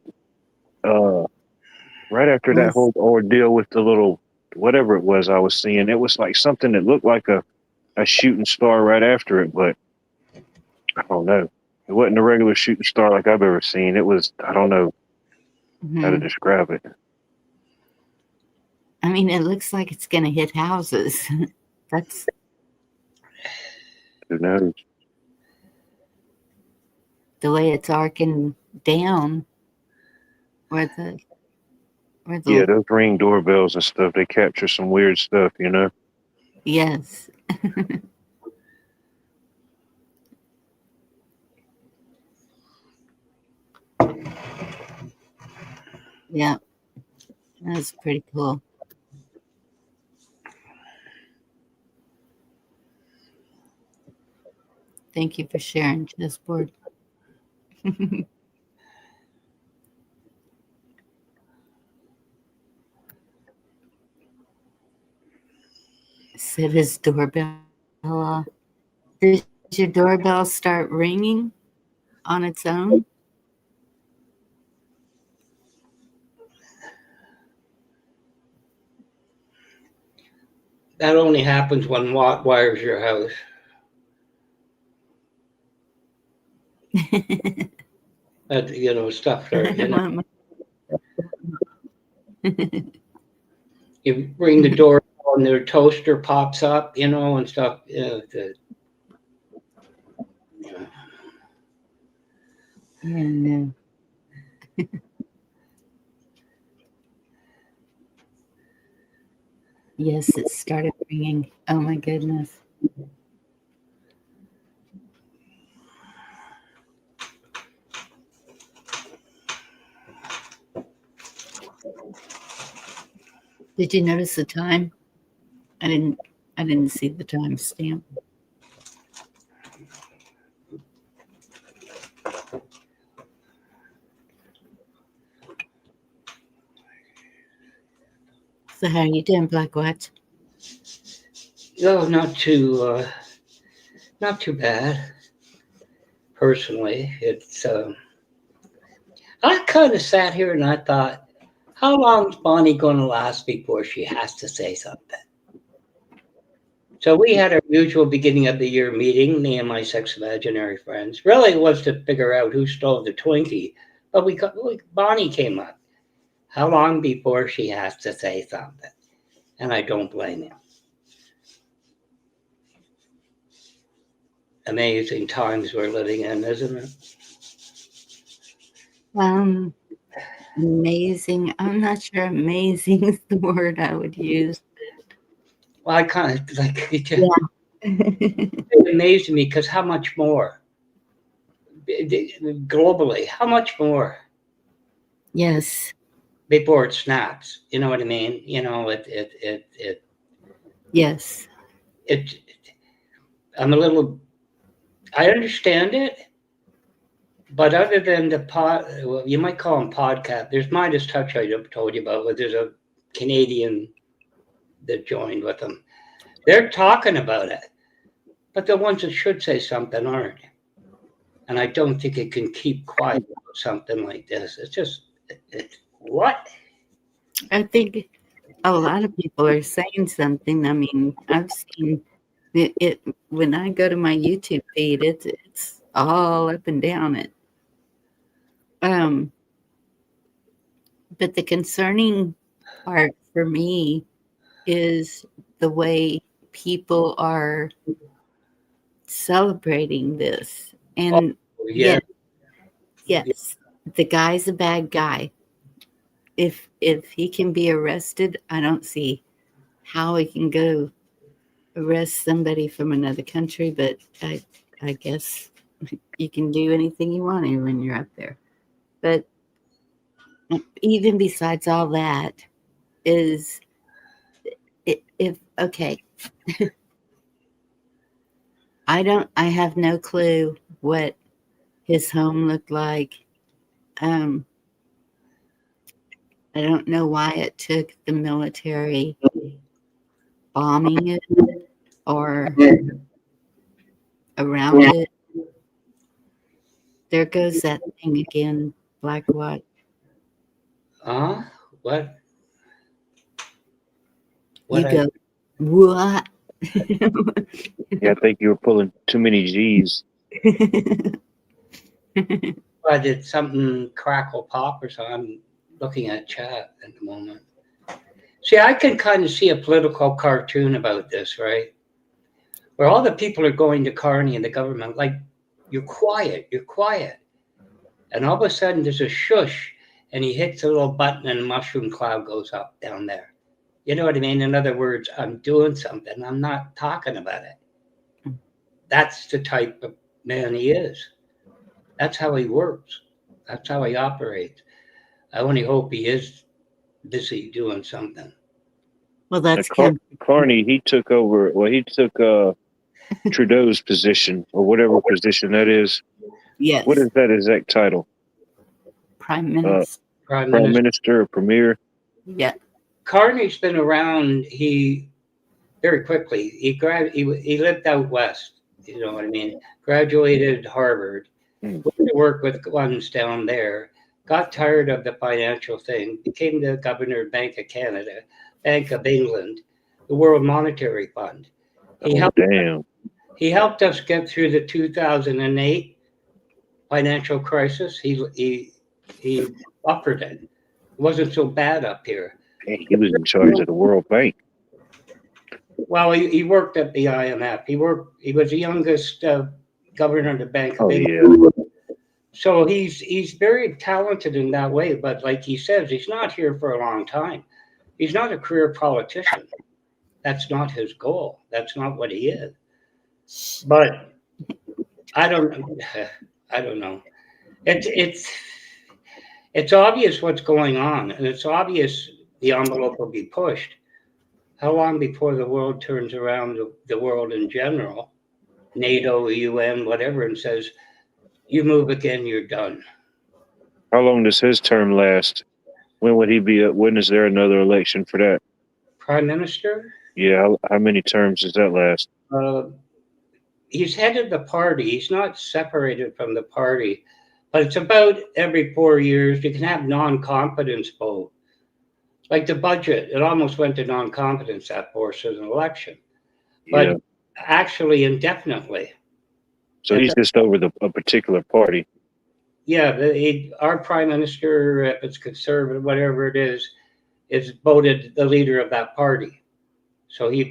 right after that whole ordeal with the little whatever it was I was seeing, it was like something that looked like a shooting star right after it, but I don't know. It wasn't a regular shooting star like I've ever seen. It was, I don't know how to Mhm. describe it. I mean, it looks like it's going to hit houses. That's Who knows? the way it's arcing down. Where the Yeah, those Ring doorbells and stuff, they capture some weird stuff, you know? yes. Yeah, that's pretty cool. Thank you for sharing, Chessboard. Set his doorbell off. Does your doorbell start ringing on its own? That only happens when Watt wires your house. That, you know, stuff there. You know, you ring the doorbell and their toaster pops up, you know, and stuff. Yeah, Yeah, no. Yes, it started ringing. Oh my goodness. Did you notice the time? I didn't see the time stamp. So how you doing, Black Watch? No, not too bad. Personally, it's I kind of sat here and I thought, how long's Bonnie going to last before she has to say something? So we had our usual beginning of the year meeting, me and my six imaginary friends. Really, it was to figure out who stole the Twinkie, but Bonnie came up. How long before she has to say something? And I don't blame him. Amazing times we're living in, isn't it? Amazing. I'm not sure amazing is the word I would use. Well, I kind of like it. Yeah. It amazed me because how much more? Globally, how much more Yes. before it snaps? You know what I mean? You know, Yes. I'm a little, I understand it, but other than the well, you might call them podcast. There's Midas Touch I told you about, but there's a Canadian that joined with them. They're talking about it, but the ones that should say something aren't. And I don't think it can keep quiet about something like this. It's just, what? I think a lot of people are saying something. I mean, I've seen it when I go to my YouTube feed, it's all up and down it. But the concerning part for me is the way people are celebrating this. And Yeah. yes, the guy's a bad guy. If he can be arrested, I don't see how he can go arrest somebody from another country, but I guess you can do anything you want to when you're up there. But even besides all that, is if okay, I have no clue what his home looked like. I don't know why it took the military bombing it or around it. There goes that thing again, Black Watch. What? You go, what? Yeah, I think you were pulling too many G's. I did something crackle pop or something. I'm looking at chat at the moment. See, I can kind of see a political cartoon about this, right? Where all the people are going to Carney and the government, like, you're quiet. And all of a sudden there's a shush and he hits a little button and a mushroom cloud goes up down there. You know what I mean? In other words, I'm doing something. I'm not talking about it. That's the type of man he is. That's how he works. That's how he operates. I only hope he is busy doing something. Well, that's Carney. He took over. Well, he took Trudeau's position or whatever position that is. Yes. What is that exact title? Prime Minister. Prime Minister or Premier? Yeah. Carney's been around. He very quickly. He lived out west. You know what I mean? Graduated Harvard. Went to work with ones down there. Got tired of the financial thing. Became the governor of Bank of Canada, Bank of England, the World Monetary Fund. He helped us get through the 2008 financial crisis. He buffered it. It wasn't so bad up here. He was in charge of the World Bank. Well, he worked at the IMF. He was the youngest governor of the Bank of England. Yeah. So he's very talented in that way. But like he says, he's not here for a long time. He's not a career politician. That's not his goal. That's not what he is. But I don't know. It's obvious what's going on, and it's obvious the envelope will be pushed. How long before the world turns around, the world in general, NATO, UN, whatever, and says, you move again, you're done. How long does his term last? When would he be? When is there another election for that? Prime Minister. Yeah, how many terms does that last? He's headed the party. He's not separated from the party, but it's about every 4 years. You can have non-competence vote. Like the budget, it almost went to non-competence that forces an election, but Yeah. actually indefinitely. So he's just over a particular party. Yeah, our prime minister, if it's conservative, whatever it is voted the leader of that party. So he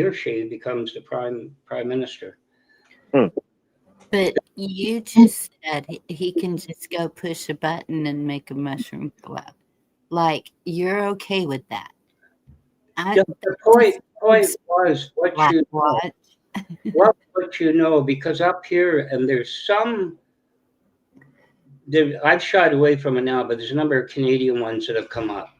or she becomes the prime minister. But you just said he can just go push a button and make a mushroom club. Like, you're okay with that? The point was what you know. What you know, because up here, and I've shied away from it now, but there's a number of Canadian ones that have come up.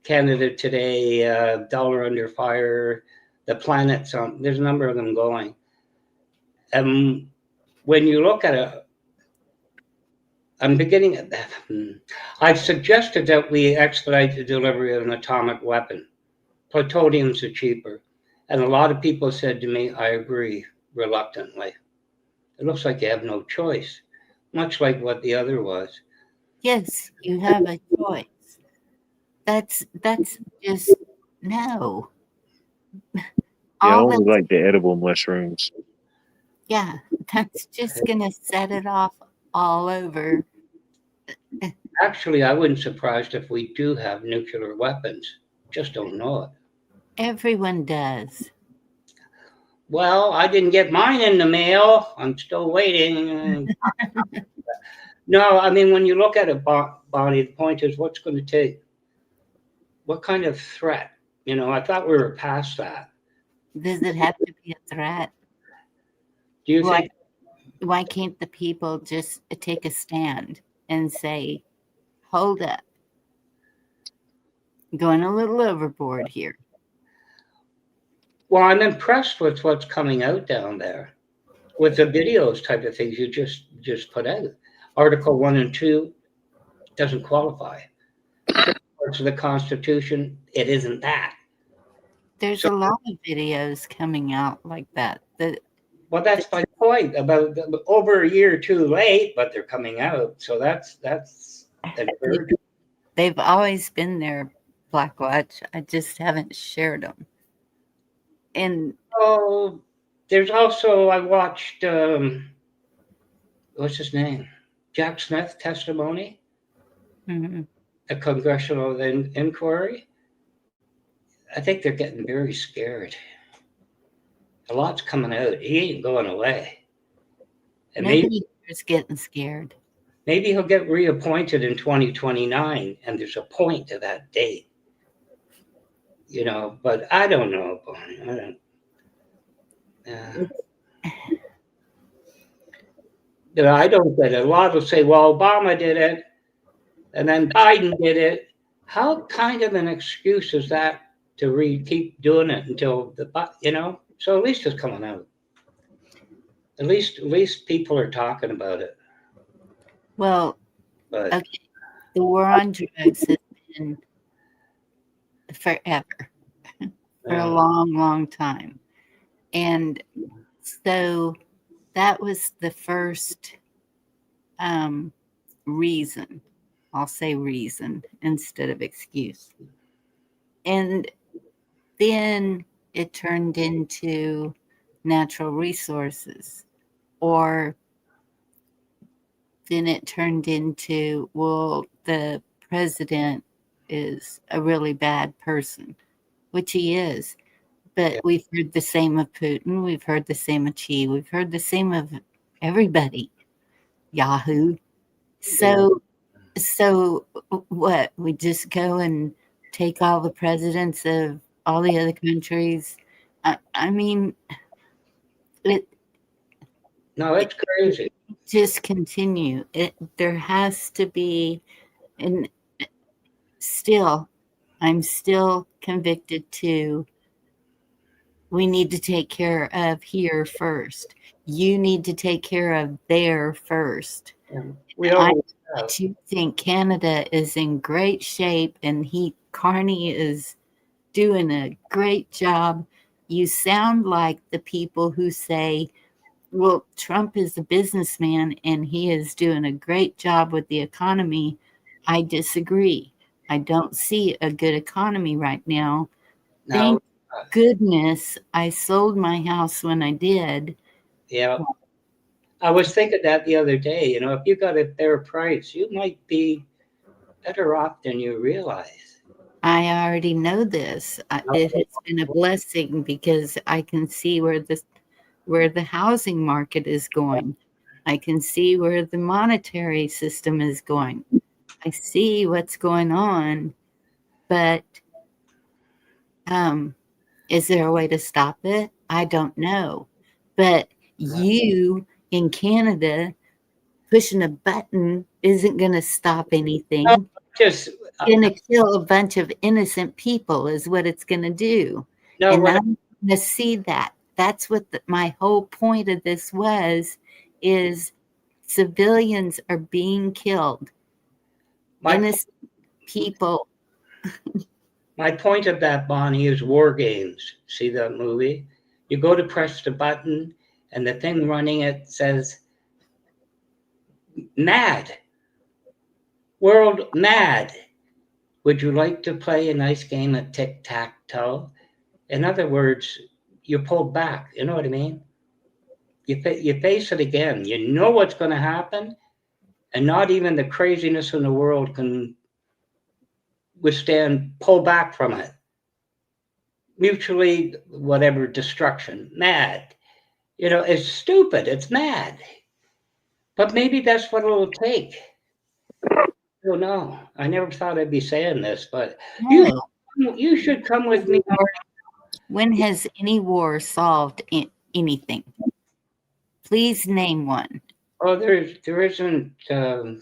Canada Today, Dollar Under Fire, The Planet, there's a number of them going. And when you look at it, I've suggested that we expedite the delivery of an atomic weapon. Plutoniums are cheaper. And a lot of people said to me, I agree, reluctantly. It looks like you have no choice, much like what the other was. Yes, you have a choice. That's just no. Yeah, I All only that's, like the edible mushrooms. yeah, that's just gonna set it off all over. Actually, I wouldn't be surprised if we do have nuclear weapons. Just don't know it. Everyone does. Well, I didn't get mine in the mail. I'm still waiting. No, I mean, when you look at it, Bonnie, the point is what's going to take? What kind of threat? You know, I thought we were past that. Does it have to be a threat? Do you think? Why can't the people just take a stand and say, hold up, going a little overboard here? Well, I'm impressed with what's coming out down there with the videos type of things you just put out. Article 1 and 2 doesn't qualify. Parts of the Constitution, it isn't that. There's a lot of videos coming out like that. Well, that's my point. About over a year too late, but they're coming out. So that's encouraging. They've always been there, Blackwatch. I just haven't shared them. And Oh, there's also, I watched, what's his name? Jack Smith testimony, a congressional inquiry. I think they're getting very scared. A lot's coming out. He ain't going away. And nobody is getting scared. Maybe he'll get reappointed in 2029, and there's a point to that date. You know, but I don't know, Bonnie. I don't get it. A lot will say, well, Obama did it, and then Biden did it. How kind of an excuse is that to keep doing it until So at least it's coming out. At least people are talking about it. Well, But okay. The war on drugs has been forever, for a long, long time. And so that was the first reason. I'll say reason instead of excuse. And then it turned into natural resources, or then it turned into, well, the president is a really bad person, which he is. But we've heard the same of Putin. We've heard the same of Xi. We've heard the same of everybody. Yahoo. So what? We just go and take all the presidents of all the other countries? I mean, it's crazy. Just continue. There has to be, and I'm still convicted to. We need to take care of here first. You need to take care of there first. I do think Canada is in great shape, and Carney is doing a great job. You sound like the people who say, well, Trump is a businessman and he is doing a great job with the economy. I disagree. I don't see a good economy right now. Now, Thank goodness I sold my house when I did. yeah, I was thinking that the other day. You know, if you got a fair price, you might be better off than you realize. I already know this. It has been a blessing because I can see where the housing market is going. I can see where the monetary system is going. I see what's going on, but is there a way to stop it? I don't know. But you in Canada pushing a button isn't going to stop anything. No, just Going to kill a bunch of innocent people is what it's going to do. no. And What, I'm going to see that. That's what my whole point of this was, is civilians are being killed. my Innocent people. my point of that, Bonnie, is War Games. See that movie? You go to press the button, and the thing running it says "Mad World Mad." Would you like to play a nice game of tic-tac-toe? In other words, you pull back. You know what I mean? You face it again. You know what's going to happen, and not even the craziness in the world can pull back from it. Mutually, whatever, destruction, mad. You know, it's stupid. It's mad. But maybe that's what it'll take. I don't know. I never thought I'd be saying this, but No. you should come with me. When has any war solved anything? Please name one. Oh, there isn't. You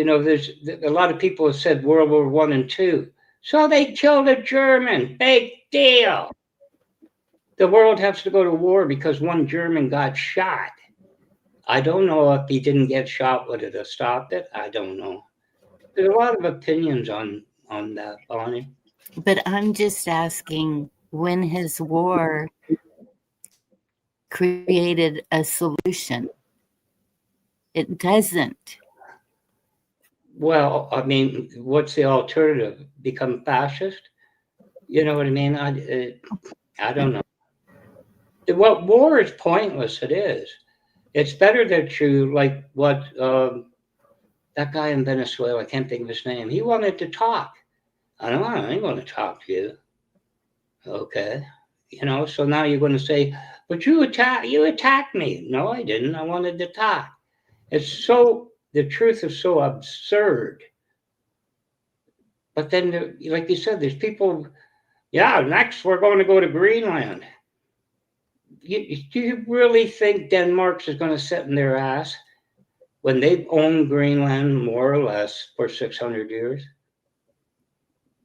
know, there's a lot of people have said World War I and II. So they killed a German. Big deal. The world has to go to war because one German got shot. I don't know if he didn't get shot, would it have stopped it? I don't know. There's a lot of opinions on that, Bonnie. But I'm just asking, when has war created a solution? It doesn't. Well, I mean, what's the alternative? Become fascist? You know what I mean? I don't know. What war is pointless. It is. It's better that you, like what that guy in Venezuela, I can't think of his name. He wanted to talk. I ain't going to talk to you. Okay. You know, so now you're going to say, but you attacked me. No, I didn't. I wanted to talk. The truth is so absurd. But then, like you said, there's people, yeah, next we're going to go to Greenland. Do you really think Denmark is going to sit in their ass when they've owned Greenland more or less for 600 years?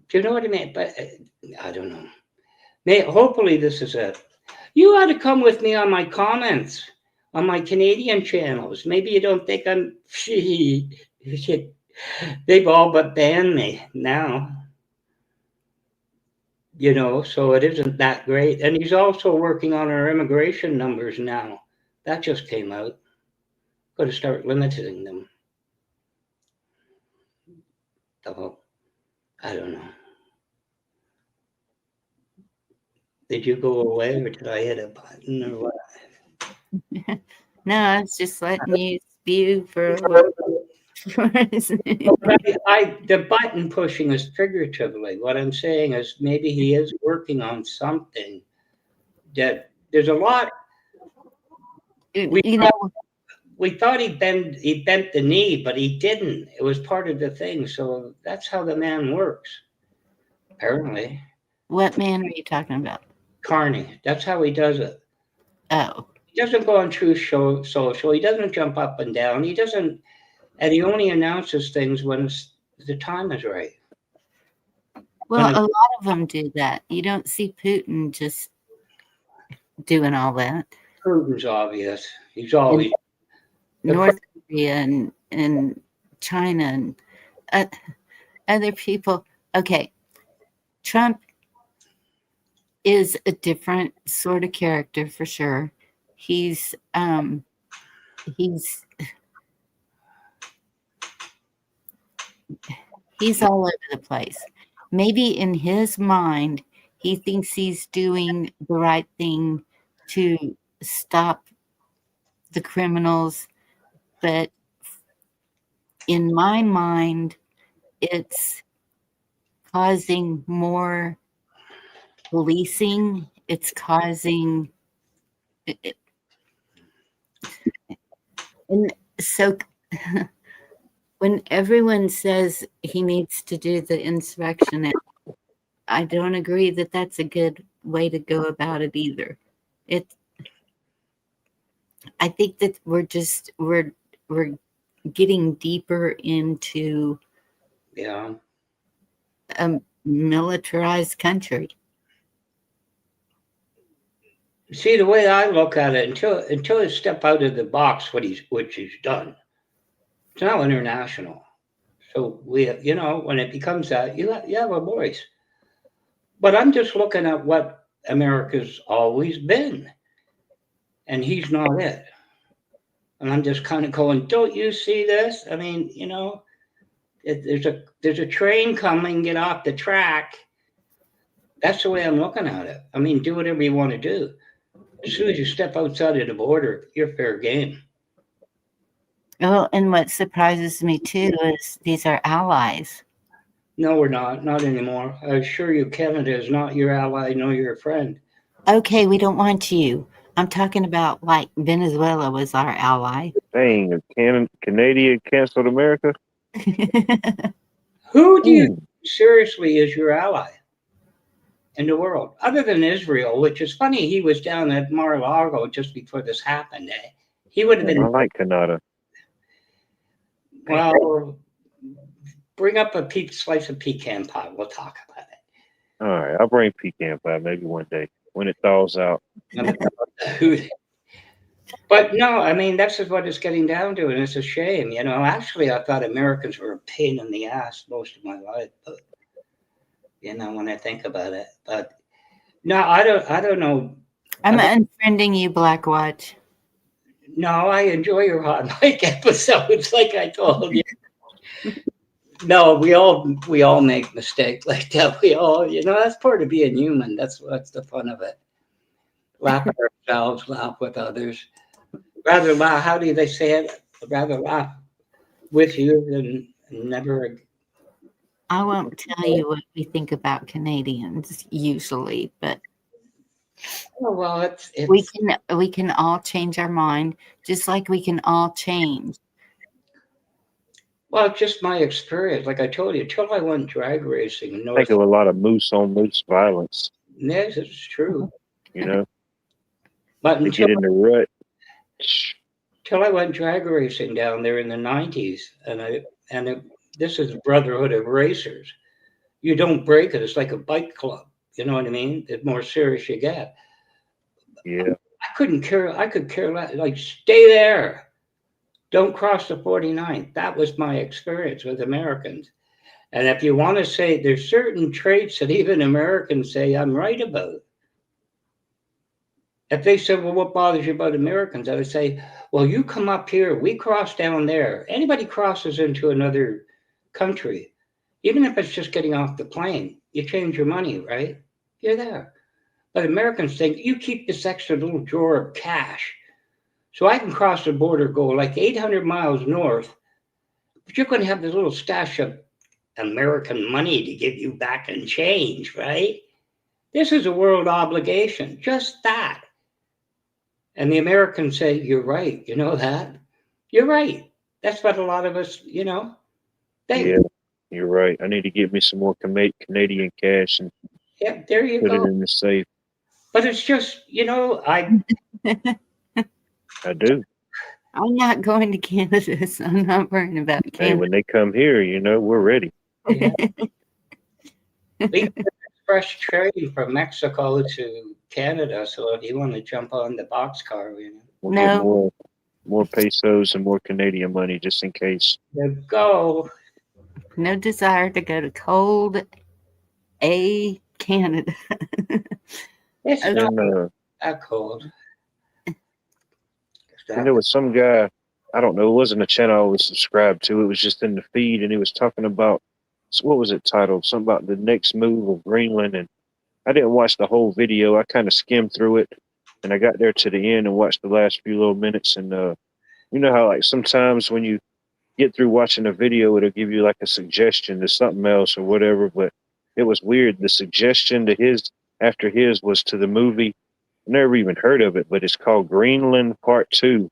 Do you know what I mean? But I don't know. Hopefully this is it. You ought to come with me on my comments on my Canadian channels. Maybe you don't think I'm. They've all but banned me now. You know, so it isn't that great. And he's also working on our immigration numbers now. That just came out. Got to start limiting them. So, I don't know. Did you go away or did I hit a button or what? No, I was just letting you spew for a while. The button pushing is figuratively. What I'm saying is maybe he is working on something that there's a lot. We thought he bent the knee, but he didn't. It was part of the thing. So that's how the man works, apparently. What man are you talking about? Carney. That's how he does it. Oh. He doesn't go on Truth Social. He doesn't jump up and down. He doesn't, and he only announces things when the time is right. Well, a lot of them do that. You don't see Putin just doing all that. Putin's obvious. He's always North Korea and China and other people. Okay. Trump is a different sort of character for sure. He's he's all over the place. Maybe in his mind, he thinks he's doing the right thing to stop the criminals, but in my mind, it's causing more policing. It's causing, and so when everyone says he needs to do the insurrection, I don't agree that that's a good way to go about it either. I think that we're getting deeper into Yeah. a militarized country. See, the way I look at it, until he step out of the box, which he's done, it's now international. So when it becomes that, you have a voice. But I'm just looking at what America's always been, and he's not it. And I'm just kind of going, don't you see this? I mean, there's a train coming, get off the track. That's the way I'm looking at it. I mean, do whatever you want to do. As soon as you step outside of the border, you're fair game. Well, and what surprises me too is these are allies. No, we're not. Not anymore. I assure you, Canada is not your ally, nor your friend. Okay, we don't want you. I'm talking about like Venezuela was our ally. Dang, Canada canceled America. Who do you seriously is your ally in the world, other than Israel? Which is funny. He was down at Mar-a-Lago just before this happened. He would have been. I like Canada. Well, bring up a slice of pecan pie. We'll talk about it. All right, I'll bring pecan pie maybe one day when it thaws out. But no, I mean, that's just what it's getting down to, and it's a shame. Actually, I thought Americans were a pain in the ass most of my life, but when I think about it. But no, I don't know. I'm unfriending you, Blackwatch. No, I enjoy your hot mic episodes, like I told you. No, we all make mistakes like that. We all, that's part of being human. That's the fun of it. Laugh at ourselves, laugh with others. Rather laugh. How do they say it? Rather laugh with you than never. I won't tell you what we think about Canadians usually, but Oh, well, it's we can all change our mind, just like we can all change. Well, just my experience. Like I told you, till I went drag racing. I think of a lot of moose on moose violence. Yes, it's true. But They get in the rut. Till I went drag racing down there in the 90s, this is Brotherhood of Racers. You don't break it. It's like a bike club. You know what I mean? The more serious you get. Yeah. I could care less. Like, stay there. Don't cross the 49th. That was my experience with Americans. And if you want to say there's certain traits that even Americans say I'm right about. If they said, well, what bothers you about Americans? I would say, well, you come up here, we cross down there. Anybody crosses into another country, even if it's just getting off the plane, you change your money, right? You're there. But Americans think, you keep this extra little drawer of cash. So I can cross the border, go like 800 miles north, but you're going to have this little stash of American money to give you back in change, right? This is a world obligation, just that. And the Americans say, you're right. You know that? You're right. That's what a lot of us, think. Yeah, you're right. I need to get me some more Canadian cash and There you put go. it in the safe. But it's just, I do. I'm not going to Canada, so I'm not worrying about Hey, Canada. when they come here, we're ready. we get fresh train from Mexico to Canada. So if you want to jump on the boxcar, We'll No. get more pesos and more Canadian money just in case. there you go. No desire to go to cold a Canada. It's Okay. not And that cold. and there was some guy, I don't know, it wasn't a channel I was subscribed to. It was just in the feed, and he was talking about, so what was it titled? Something about the next move of Greenland. And I didn't watch the whole video. I kind of skimmed through it, and I got there to the end and watched the last few little minutes. And you know how like sometimes when you get through watching a video, it'll give you like a suggestion to something else or whatever. But it was weird. The suggestion to his after his was to the movie. I never even heard of it, but it's called Greenland Part 2.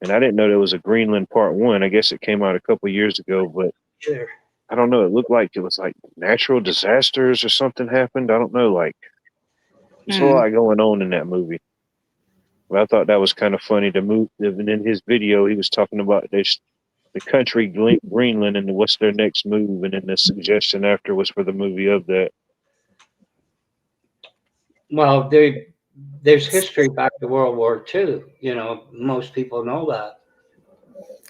And I didn't know there was a Greenland Part 1. I guess it came out a couple years ago, but Sure. I don't know. It looked like it was like natural disasters or something happened. I don't know. Like there's a lot going on in that movie. But I thought that was kind of funny. The move, and in his video, he was talking about this, the country Greenland and what's their next move. And then the suggestion after was for the movie of that. Well, there's history back to World War II. You know, most people know that.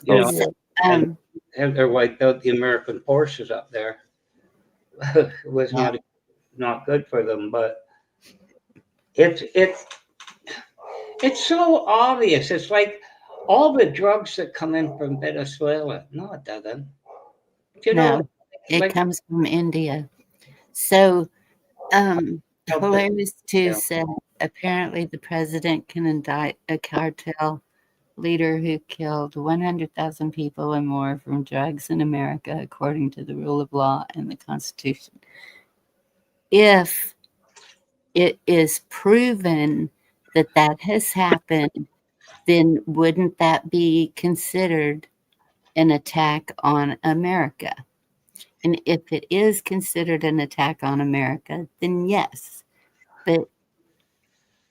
You Oh, know, yeah. and they're wiped out the American forces up there. It was not good for them, but it's so obvious. It's like all the drugs that come in from Venezuela. No, it doesn't. You know, No, it like- comes from India. So, Hilarious too Yeah. said apparently the president can indict a cartel leader who killed 100,000 people and more from drugs in America, according to the rule of law and the Constitution. If it is proven that that has happened, then wouldn't that be considered an attack on America? And if it is considered an attack on America, then yes. But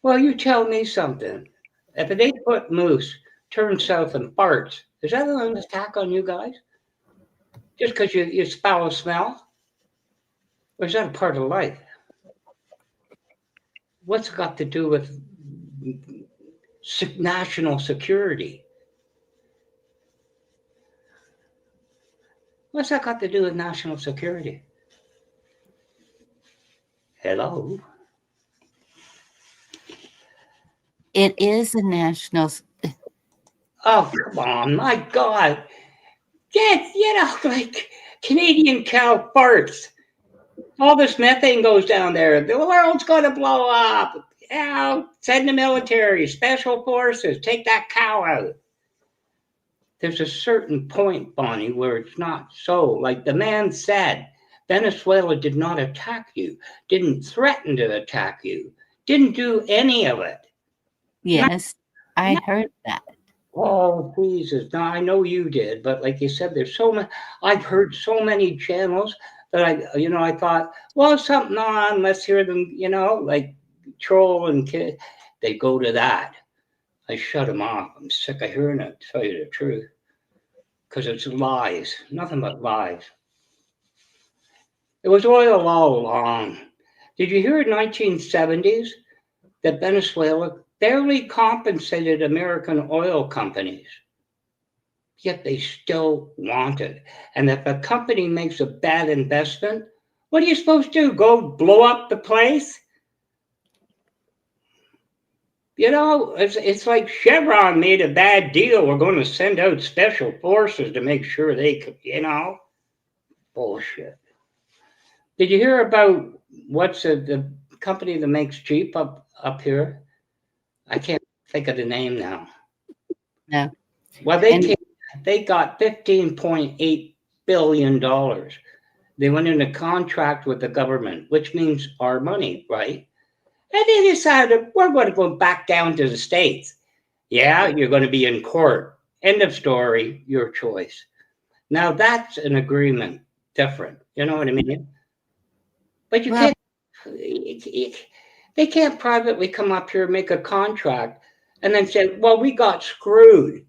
well, you tell me something. If an 8-foot moose turns south and farts, is that an attack on you guys? Just because you smell a smell? Or is that a part of life? What's it got to do with national security? What's that got to do with national security? Hello? it is a national. Oh, come on, my God. Get, like Canadian cow farts. All this methane goes down there. The world's going to blow up. Send the military, special forces, take that cow out. There's a certain point, Bonnie, where it's not so. Like the man said, Venezuela did not attack you, didn't threaten to attack you, didn't do any of it. Yes, I heard that. Oh, Jesus. Now, I know you did, but like you said, there's so many. I've heard so many channels that I thought, well, something on, let's hear them, like troll and kid. They go to that. I shut them off. I'm sick of hearing it, to tell you the truth. Because it's lies, nothing but lies. It was oil all along. Did you hear in 1970s that Venezuela barely compensated American oil companies? Yet they still want it. And if a company makes a bad investment, what are you supposed to do? Go blow up the place? It's like Chevron made a bad deal. We're going to send out special forces to make sure they could, bullshit. Did you hear about what's the company that makes Jeep up here? I can't think of the name now. No. Well, they got $15.8 billion. They went into contract with the government, which means our money, right? And they decided, we're going to go back down to the States. Yeah, you're going to be in court. End of story, your choice. Now that's an agreement, different. You know what I mean? But they can't privately come up here and make a contract and then say, well, we got screwed.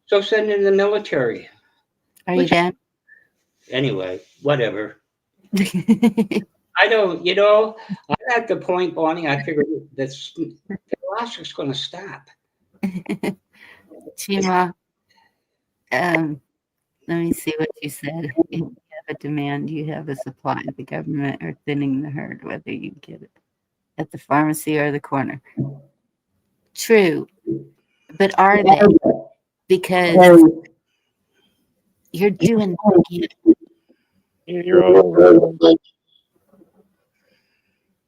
So send in the military. Are you done? Anyway, whatever. I don't, I'm at the point, Bonnie, I figured this the elastic's going to stop. Chima, let me see what you said. You have a demand, you have a supply. The government are thinning the herd, whether you get it at the pharmacy or the corner. True. But are they? Because you're doing Yeah, you're all over.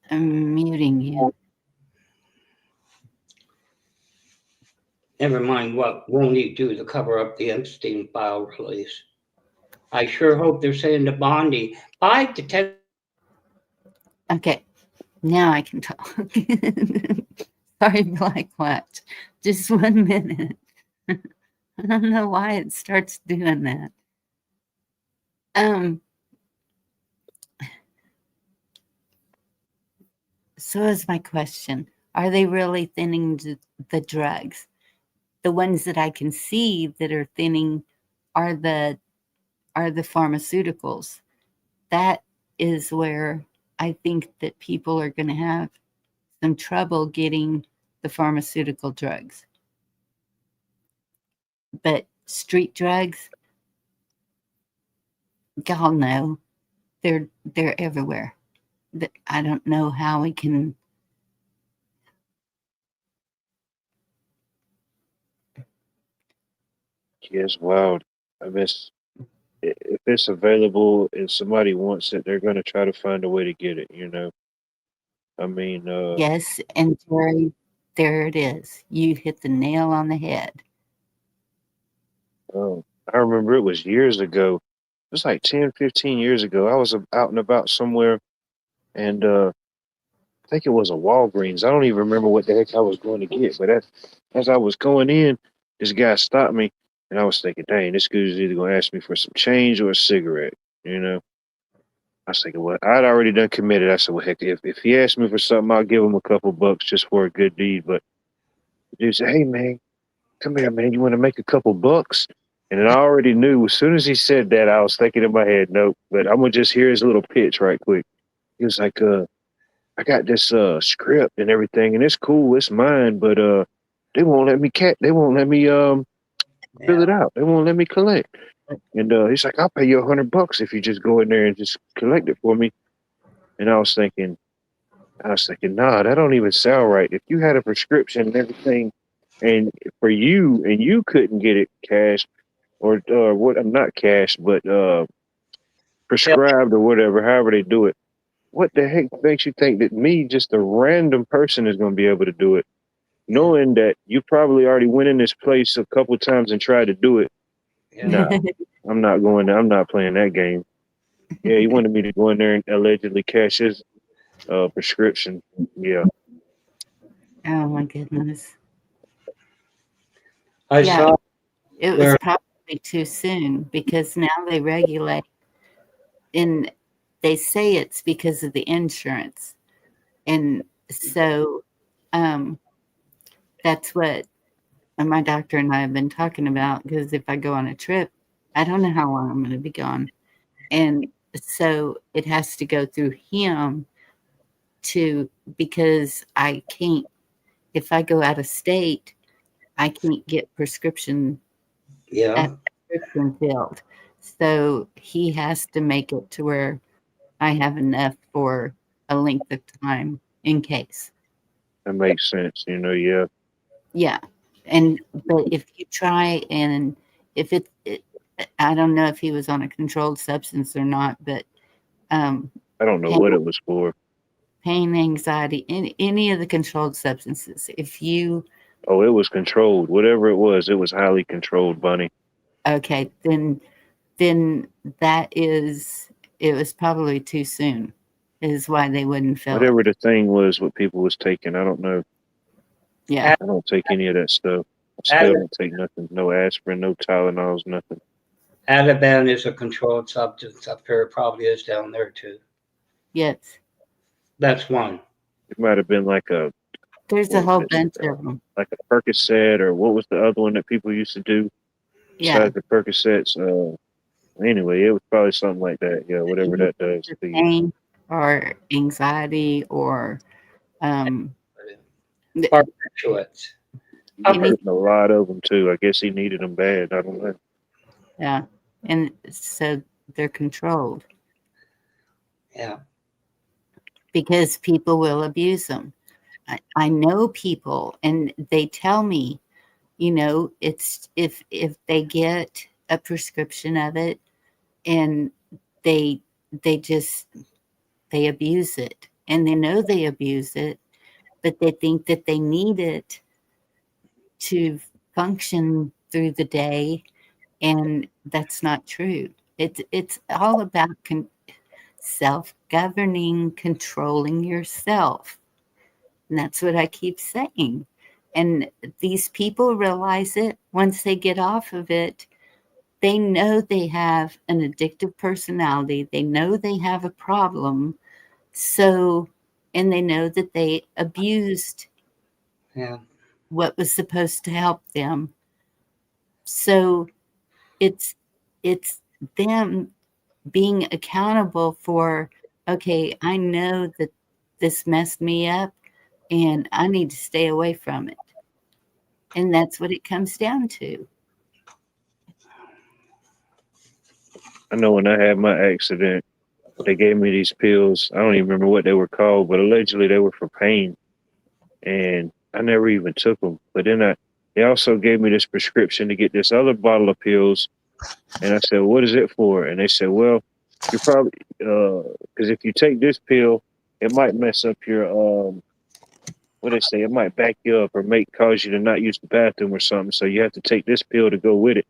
I'm muting you. Never mind what won't he do to cover up the Epstein file release. I sure hope they're saying to Bondi, 5 to 10. Okay, now I can talk. Sorry, Black Watch. Just 1 minute. I don't know why it starts doing that. So is my question. Are they really thinning the drugs? The ones that I can see that are thinning are the pharmaceuticals. That is where I think that people are going to have some trouble getting the pharmaceutical drugs. But street drugs, y'all know, they're everywhere. I don't know how we can. Yeah, it's wild. I miss if it's available and somebody wants it, they're gonna try to find a way to get it. You know. I mean, Yes, and Jerry, there it is. You hit the nail on the head. I remember it was years ago. It was like 10, 15 years ago. I was out and about somewhere, and I think it was a Walgreens. I don't even remember what the heck I was going to get, but as I was going in, this guy stopped me, and I was thinking, dang, this dude's either going to ask me for some change or a cigarette, you know? I was thinking, well, I'd already done committed. I said, well, heck, if he asked me for something, I'll give him a couple bucks just for a good deed. But the dude said, hey, man, come here, man. You want to make a couple bucks? And then I already knew as soon as he said that, I was thinking in my head, nope, but I'm going to just hear his little pitch right quick. He was like, I got this script and everything, and it's cool, it's mine, but they won't let me fill it out. They won't let me collect. And he's like, I'll pay you $100 if you just go in there and just collect it for me. And I was thinking, nah, that don't even sound right. If you had a prescription and everything, and for you, and you couldn't get it cash or what? I'm not cash, but prescribed or whatever, however they do it. What the heck makes you think that me, just a random person, is going to be able to do it, knowing that you probably already went in this place a couple times and tried to do it? Nah, I'm not going there. I'm not playing that game. Yeah, he wanted me to go in there and allegedly cash his prescription. Yeah. Oh my goodness. I Yeah. saw It was Where- probably too soon because now they regulate, and they say it's because of the insurance. And so that's what my doctor and I have been talking about, because if I go on a trip, I don't know how long I'm going to be gone. And so it has to go through him because I can't, if I go out of state, I can't get prescription filled. So he has to make it to where I have enough for a length of time in case. That makes sense. Yeah. Yeah. But if you try and if it I don't know if he was on a controlled substance or not, but I don't know what it was for. pain, anxiety, any of the controlled substances. If you Oh, it was controlled. Whatever it was highly controlled, Bunny. okay, then it was probably too soon, is why they wouldn't fill Whatever it. the thing was, what people was taking, I don't know. Yeah. I don't take any of that stuff. I still don't take nothing. No aspirin, no Tylenols, nothing. Ativan is a controlled substance up here. It probably is down there too. Yes. That's one. It might have been like There's a whole bunch of them. like a Percocet, or what was the other one that people used to do Yeah. besides the Percocets? Anyway, it was probably something like that. Yeah, whatever that does. to you. Pain or anxiety or Barbiturates. He hurting a lot of them too. I guess he needed them bad. I don't know. yeah. And so they're controlled Yeah. because people will abuse them. I know people, and they tell me, you know, it's if they get a prescription of it and they just they abuse it, and they know they abuse it, but they think that they need it to function through the day, and that's not true. It's all about self-governing, controlling yourself. And that's what I keep saying. And these people realize it once they get off of it. They know they have an addictive personality. They know they have a problem. So, and they know that they abused Yeah. what was supposed to help them. So it's them being accountable for, okay, I know that this messed me up and I need to stay away from it. And that's what it comes down to. I know when I had my accident, they gave me these pills. I don't even remember what they were called, but allegedly they were for pain. And I never even took them. But then they also gave me this prescription to get this other bottle of pills. And I said, what is it for? And they said, well, you're probably, because if you take this pill, it might mess up your, what they say, it might back you up or cause you to not use the bathroom or something. So you have to take this pill to go with it.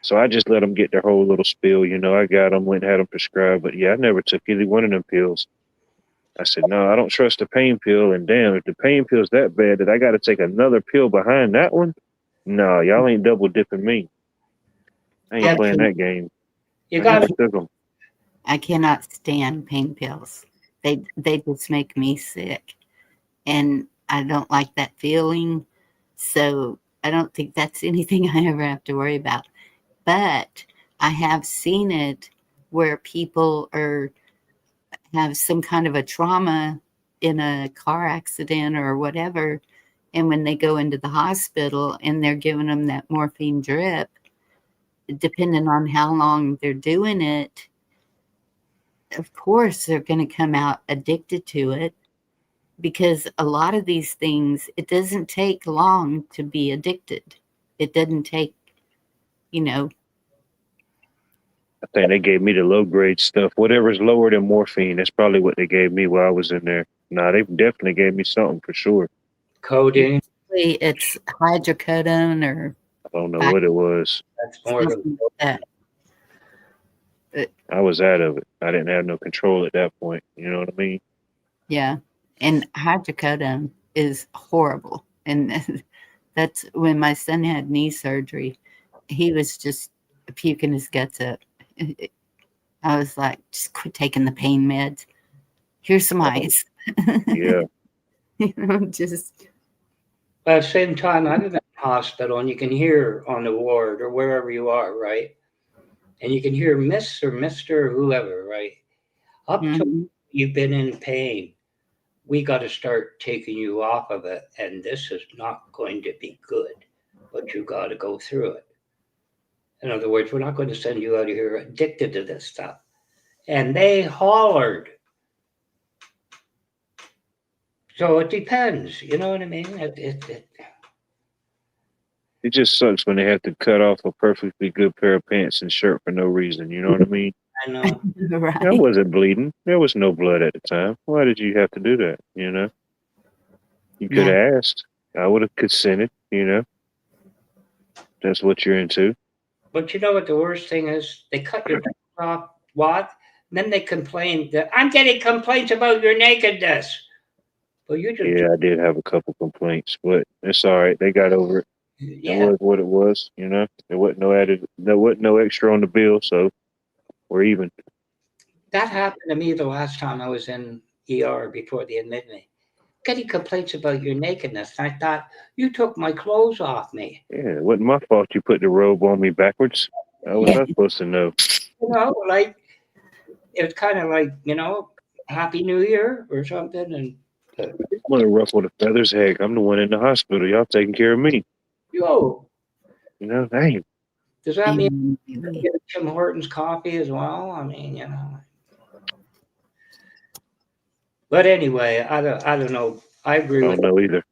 So I just let them get their whole little spiel. You know, I got them, went and had them prescribed. But yeah, I never took either one of them pills. I said, no, I don't trust the pain pill. And damn, if the pain pill's that bad that I got to take another pill behind that one, no, y'all ain't double dipping me. I ain't playing that game. You I got never took them. I cannot stand pain pills. They just make me sick. And I don't like that feeling. So I don't think that's anything I ever have to worry about. But I have seen it where people have some kind of a trauma in a car accident or whatever. And when they go into the hospital and they're giving them that morphine drip, depending on how long they're doing it, of course, they're going to come out addicted to it, because a lot of these things, it doesn't take long to be addicted. It doesn't take, you know. I think they gave me the low grade stuff. Whatever's lower than morphine, that's probably what they gave me while I was in there. Nah, they definitely gave me something for sure. codeine. It's hydrocodone or I don't know what it was. That's more than something like that. I was out of it. I didn't have no control at that point. You know what I mean? Yeah. And hydrocodone is horrible. And that's when my son had knee surgery. He was just puking his guts up. I was like, just quit taking the pain meds. Here's some ice. Yeah. You know, just. But at the same time, I'm in the hospital and you can hear on the ward or wherever you are, right? And you can hear Miss or Mr. or whoever, right? Up to you've been in pain, we got to start taking you off of it. And this is not going to be good, but you got to go through it. In other words, we're not going to send you out of here addicted to this stuff. And they hollered. So it depends. You know what I mean? It just sucks when they have to cut off a perfectly good pair of pants and shirt for no reason. You know what I mean? I know. Right. I wasn't bleeding. There was no blood at the time. Why did you have to do that? You know? You could have asked. I would have consented, you know? That's what you're into. But you know what the worst thing is? They cut your off. What? And then they complain that I'm getting complaints about your nakedness. Well, you just Yeah, I did have a couple complaints, but it's all right. They got over it. It was what it was, you know. There wasn't no extra on the bill, so we're even. That happened to me the last time I was in ER before they admitted me. Getting complaints about your nakedness. And I thought, you took my clothes off me. Yeah, it wasn't my fault you put the robe on me backwards. How was I supposed to know? You know, like, it's kind of like, you know, Happy New Year or something. And I'm gonna ruffle the feathers. Heck, I'm the one in the hospital. Y'all taking care of me. yo, You know, dang. Does that mean Maybe. get Tim Hortons coffee as well? I mean, you know. But anyway, I don't know. I I agree with don't know either.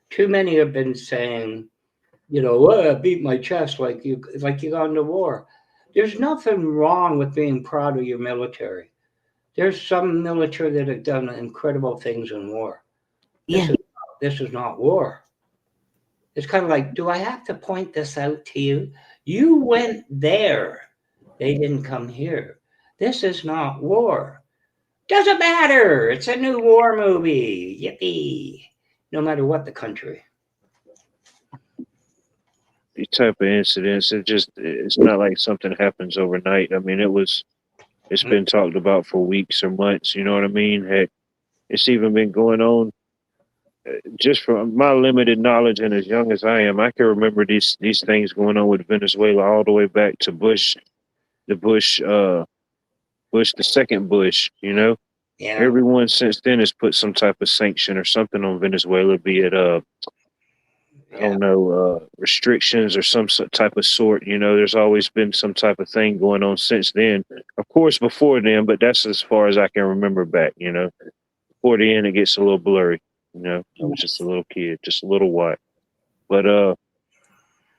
too many have been saying, you know, well, I beat my chest like you got into war. There's nothing wrong with being proud of your military. There's some military that have done incredible things in war. Yeah. This is not war. It's kind of like, do I have to point this out to you? You went there. They didn't come here. This is not war. Doesn't matter. It's a new war movie. Yippee. No matter what the country. These type of incidents, it's not like something happens overnight. I mean, it's been talked about for weeks or months. You know what I mean? Heck, it's even been going on. Just from my limited knowledge, and as young as I am, I can remember these things going on with Venezuela all the way back to Bush, the second Bush. You know, Yeah. everyone since then has put some type of sanction or something on Venezuela, be it I don't know, restrictions or some type of sort. You know, there's always been some type of thing going on since then. Of course, before then, but that's as far as I can remember back. You know, before the end, it gets a little blurry. You know, I was just a little kid, just a little white. But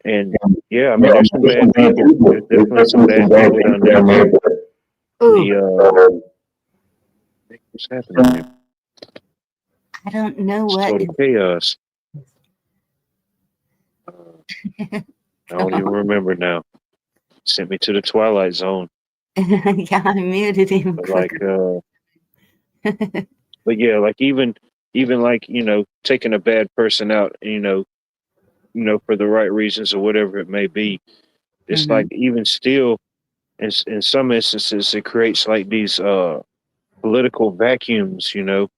and yeah, I mean, there's some bad people. There's definitely some bad people down there. Ooh, What's happening here? I don't know It's what. total chaos. I don't even remember now. Sent me to the Twilight Zone. Yeah, I muted him. But like, but yeah, like even like, you know, taking a bad person out, you know, for the right reasons or whatever it may be. It's like even still, in some instances, it creates like these political vacuums, you know,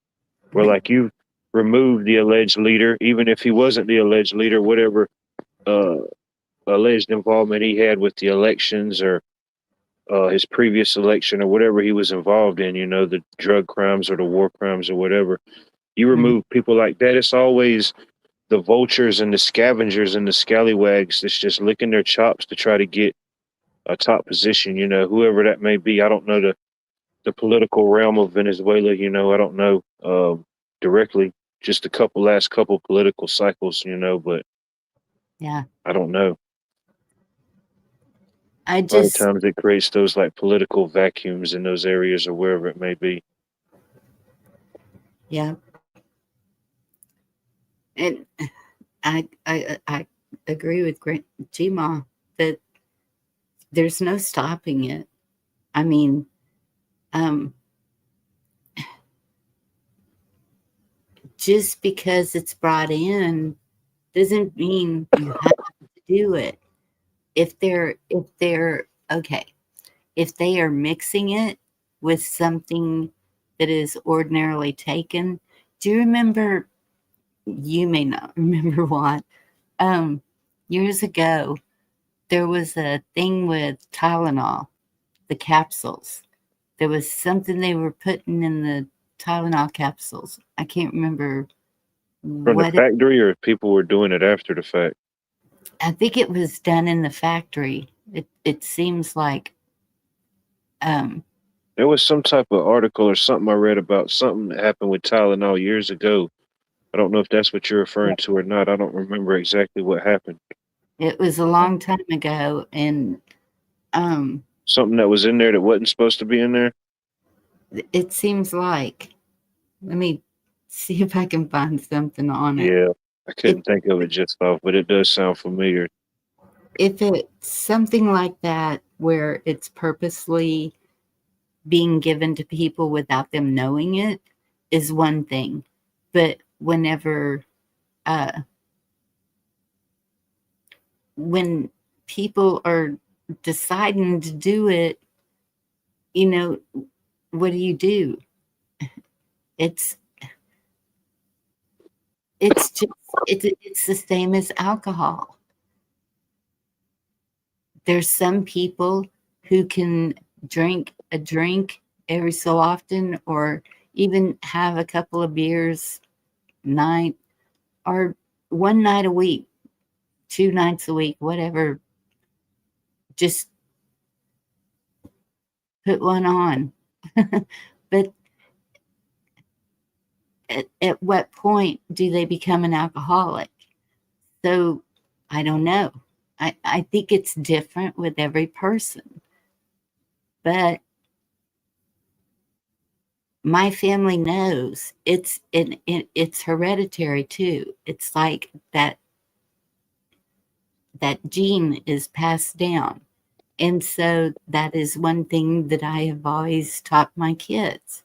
where like you remove the alleged leader, even if he wasn't the alleged leader, whatever alleged involvement he had with the elections or his previous election or whatever he was involved in, you know, the drug crimes or the war crimes or whatever. You remove people like that, it's always the vultures and the scavengers and the scallywags that's just licking their chops to try to get a top position, you know, whoever that may be. I don't know the political realm of Venezuela, you know, I don't know directly, just last couple political cycles, you know, but Yeah, I don't know. I A lot of just, times it creates those like political vacuums in those areas or wherever it may be. yeah. And I agree with Gma that there's no stopping it. I mean, just because it's brought in doesn't mean you have to do it. If they're okay, if they are mixing it with something that is ordinarily taken. Do you remember? You may not remember what. Years ago, there was a thing with Tylenol, the capsules. There was something they were putting in the Tylenol capsules. I can't remember From the what. factory, or people were doing it after the fact? I think it was done in the factory. It seems like. There was some type of article or something I read about something that happened with Tylenol years ago. I don't know if that's what you're referring to or not. I don't remember exactly what happened. It was a long time ago, and Something that was in there that wasn't supposed to be in there. it seems like. Let me see if I can find something on it. Yeah, I couldn't think of it just off, but it does sound familiar. If it's something like that, where it's purposely being given to people without them knowing it, is one thing. But whenever, when people are deciding to do it, you know, what do? It's just, it's the same as alcohol. There's some people who can drink a drink every so often, or even have a couple of beers night, or one night a week, 2 nights a week, whatever just put one on. But at what point do they become an alcoholic? So I don't know. I think it's different with every person. But my family knows it's hereditary too. It's like that gene is passed down. And so that is one thing that I have always taught my kids.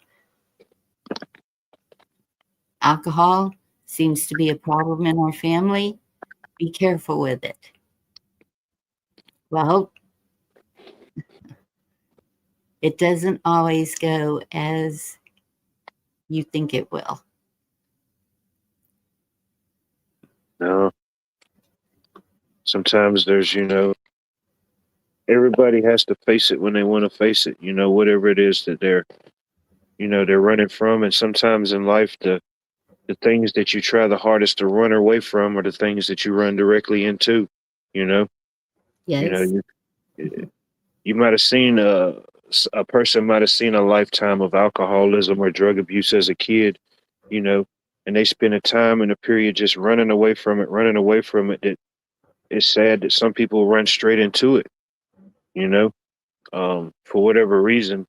Alcohol seems to be a problem in our family. Be careful with it. Well, it doesn't always go as you think it will. No. Sometimes there's, everybody has to face it when they want to face it, whatever it is that they're running from. And sometimes in life, the things that you try the hardest to run away from are the things that you run directly into, Yes. You might have seen a person might have seen a lifetime of alcoholism or drug abuse as a kid, and they spend a time and a period just running away from it. That it's sad that some people run straight into it, for whatever reason.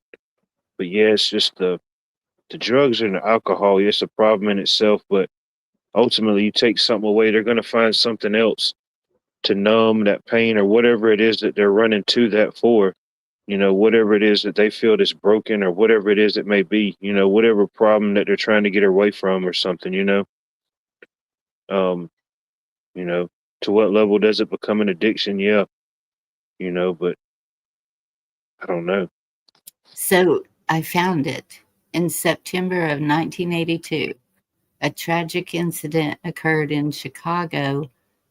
But yeah, it's just the drugs and the alcohol. It's a problem in itself, but ultimately you take something away, they're going to find something else to numb that pain or whatever it is that they're running to that for. Whatever it is that they feel is broken or whatever it is it may be, whatever problem that they're trying to get away from or something, to what level does it become an addiction? Yeah. But I don't know. So I found it in September of 1982. A tragic incident occurred in Chicago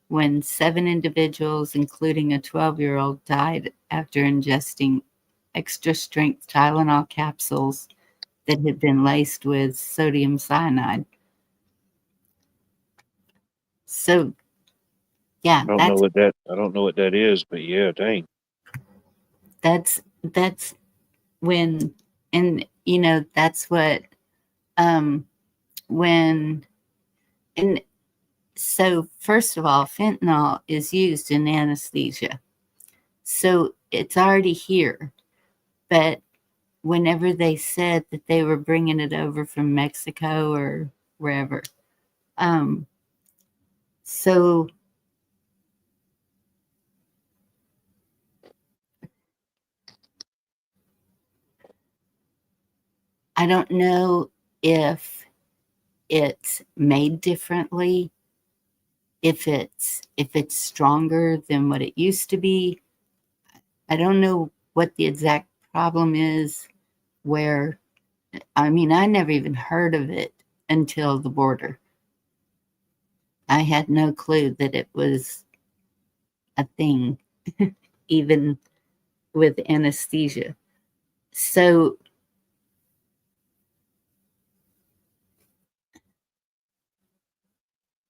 when 7 individuals, including a 12-year-old, died after ingesting extra-strength Tylenol capsules that had been laced with sodium cyanide. So, yeah, I don't know what that is, but yeah, dang. that's when, and that's what when, and so first of all, fentanyl is used in anesthesia, so it's already here. But whenever they said that they were bringing it over from Mexico or wherever, so I don't know if it's made differently, if it's stronger than what it used to be. I don't know what the exact problem is, where, I mean, I never even heard of it until the border. I had no clue that it was a thing, even with anesthesia. So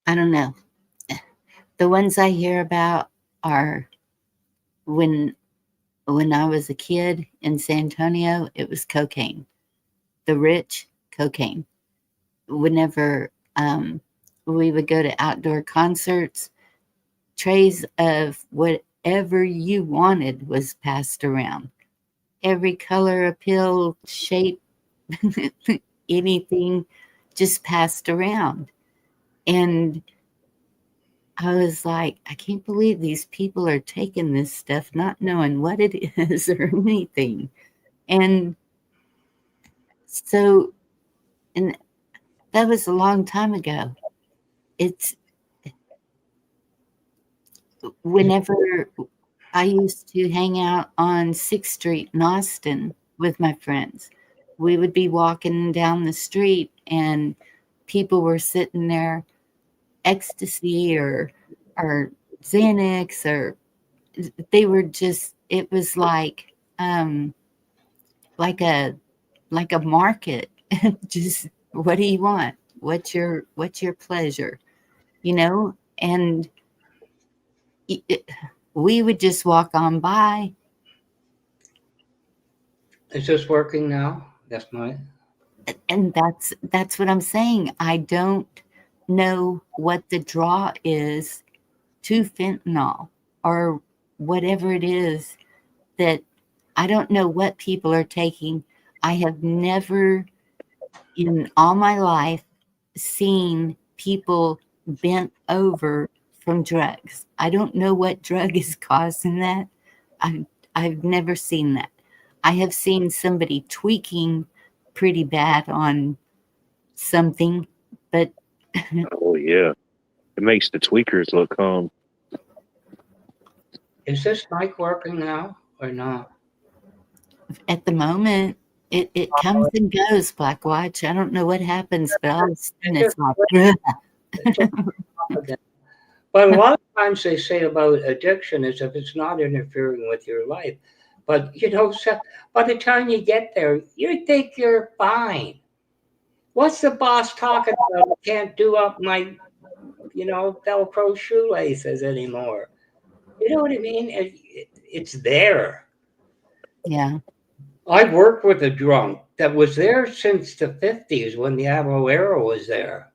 I don't know. The ones I hear about are when I was a kid in San Antonio, it was cocaine. The rich, cocaine. Whenever we would go to outdoor concerts, trays of whatever you wanted was passed around. Every color, appeal, shape, anything just passed around. And I was like, I can't believe these people are taking this stuff, not knowing what it is or anything. And so, and that was a long time ago. It's whenever I used to hang out on 6th Street in Austin with my friends, we would be walking down the street and people were sitting there, ecstasy or Xanax, or they were just, it was like a market. Just, what do you want? What's your pleasure? And we would just walk on by. Is this working now? That's my. And that's what I'm saying. I don't know what the draw is to fentanyl or whatever it is that I don't know what people are taking. I have never in all my life seen people bent over from drugs. I don't know what drug is causing that. I've never seen that. I have seen somebody tweaking pretty bad on something, but Oh yeah, it makes the tweakers look calm. Is this mic working now or not? at the moment it comes and goes, Black Watch. I don't know what happens, but all of a sudden it's like But a lot of times they say about addiction is if it's not interfering with your life. But so by the time you get there, you think you're fine. What's the boss talking about? I can't do up my, Velcro shoelaces anymore. You know what I mean? It's there. yeah. I worked with a drunk that was there since the 50s when the Avalero was there.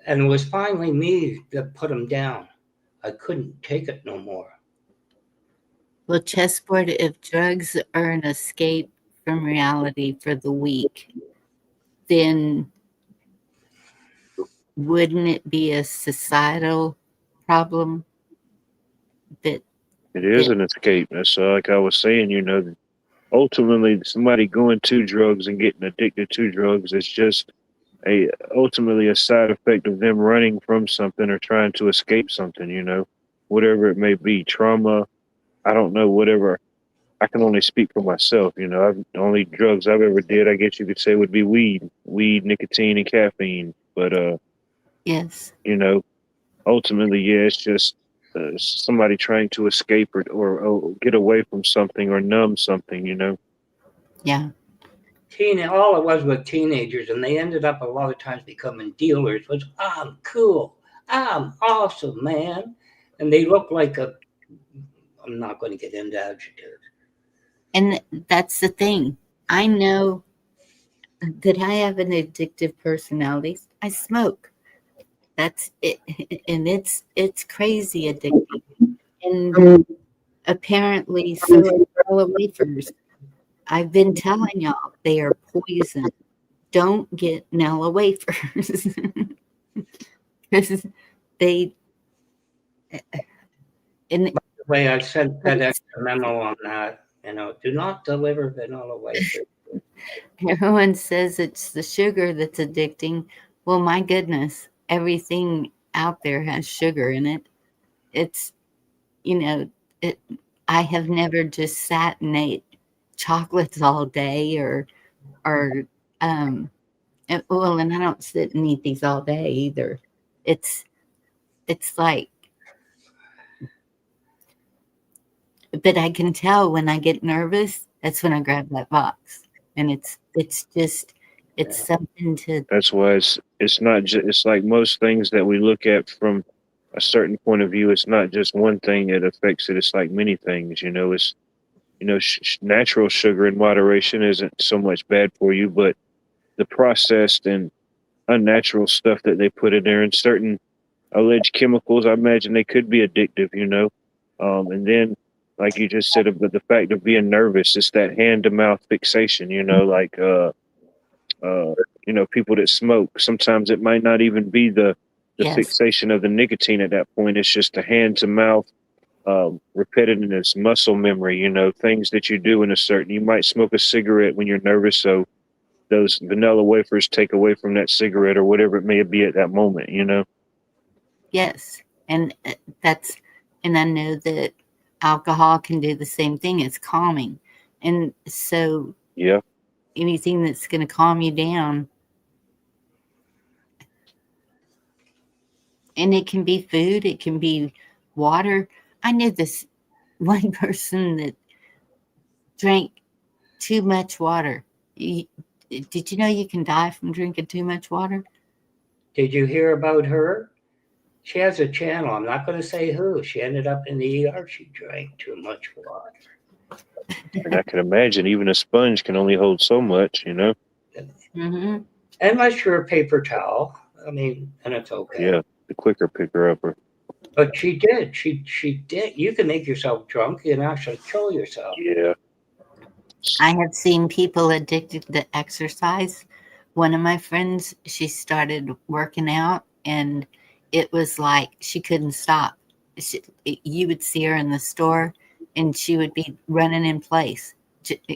And it was finally me that put him down. I couldn't take it no more. Well, Chessboard, if drugs are an escape from reality for the weak, then wouldn't it be a societal problem that It is an escape. That's like I was saying. Ultimately, somebody going to drugs and getting addicted to drugs is just ultimately a side effect of them running from something or trying to escape something. Whatever it may be, trauma. I don't know, whatever. I can only speak for myself. The only drugs I've ever did, I guess you could say, would be weed, nicotine, and caffeine. But yes. Ultimately, yeah, it's just somebody trying to escape or get away from something or numb something. Yeah. All it was with teenagers, and they ended up a lot of times becoming dealers, was I'm cool, I'm awesome, man. And they look like I'm not going to get into adjectives. And that's the thing. I know that I have an addictive personality. I smoke. That's it. And it's crazy addictive. And apparently so are Nella wafers. I've been telling y'all they are poison. Don't get Nella wafers. Because they and By the way, I sent that extra memo on that. Do not deliver vanilla wafers. everyone says it's the sugar that's addicting. Well, my goodness, everything out there has sugar in it. It's, I have never just sat and ate chocolates all day and I don't sit and eat these all day either. It's like, but I can tell when I get nervous, that's when I grab that box. And it's something to. That's why it's not just, it's like most things that we look at from a certain point of view. It's not just one thing that affects it. It's like many things. It's natural sugar in moderation isn't so much bad for you, but the processed and unnatural stuff that they put in there and certain alleged chemicals, I imagine they could be addictive. And then, like you just said, about the fact of being nervous, it's that hand to mouth fixation. People that smoke, sometimes it might not even be the Yes. fixation of the nicotine at that point. It's just the hand to mouth, repetitiveness, muscle memory, things that you do you might smoke a cigarette when you're nervous. So those vanilla wafers take away from that cigarette or whatever it may be at that moment, Yes. And and I know that alcohol can do the same thing. It's calming. And so Yeah. anything that's going to calm you down. And it can be food, it can be water. I knew this one person that drank too much water. Did you know you can die from drinking too much water? Did you hear about her? She has a channel. I'm not going to say who. She ended up in the ER. She drank too much water. And I can imagine even a sponge can only hold so much, you know? Hmm. Unless you're a paper towel. I mean, and it's okay. Yeah, the quicker picker upper. But she did. She did. You can make yourself drunk and actually kill yourself. Yeah. I have seen people addicted to exercise. One of my friends, she started working out, and it was like she couldn't stop. You would see her in the store, and she would be running in place,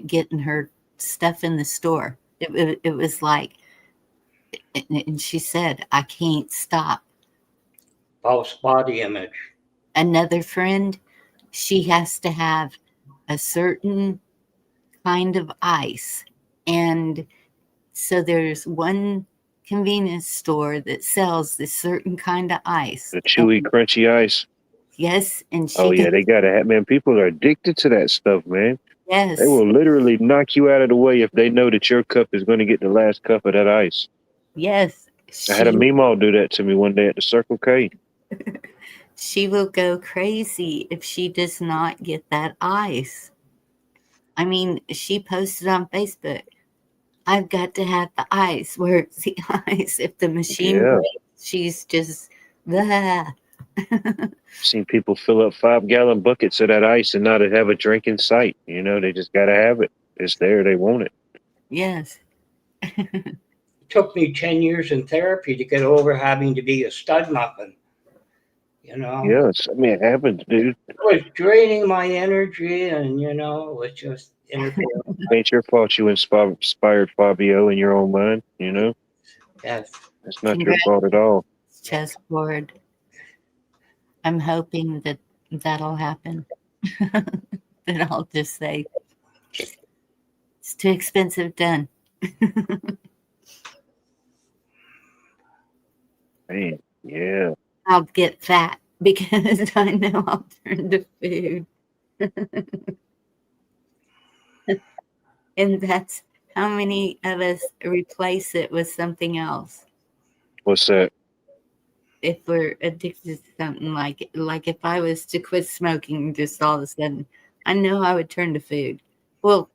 getting her stuff in the store. It was like, and she said, I can't stop. False body image. Another friend, she has to have a certain kind of ice. And so there's one convenience store that sells this certain kind of ice. The chewy, And crunchy ice. yes, and she Oh, yeah, does, they got to have, man, people are addicted to that stuff, man. yes, They will literally knock you out of the way if they know that your cup is going to get the last cup of that ice. yes. I had a Meemaw do that to me one day at the Circle K. She will go crazy if she does not get that ice. I mean, she posted on Facebook, I've got to have the ice. Where's the ice? If the machine Yeah. breaks, she's just blah. Seen people fill up 5-gallon buckets of that ice and not have a drink in sight. You know, they just got to have it. It's there. They want it. Yes. It took me 10 years in therapy to get over having to be a stud muffin. You know, Yeah, I mean, it happens, dude. it was draining my energy, and it was just interfering. Ain't your fault you inspired Fabio in your own mind, you know? Yes. It's not your fault at all. Chessboard. I'm hoping that that'll happen. That I'll just say, it's too expensive, done. Man, yeah. I'll get fat because I know I'll turn to food. And that's how many of us replace it with something else. What's that? If we're addicted to something like if I was to quit smoking just all of a sudden, I know I would turn to food. Well,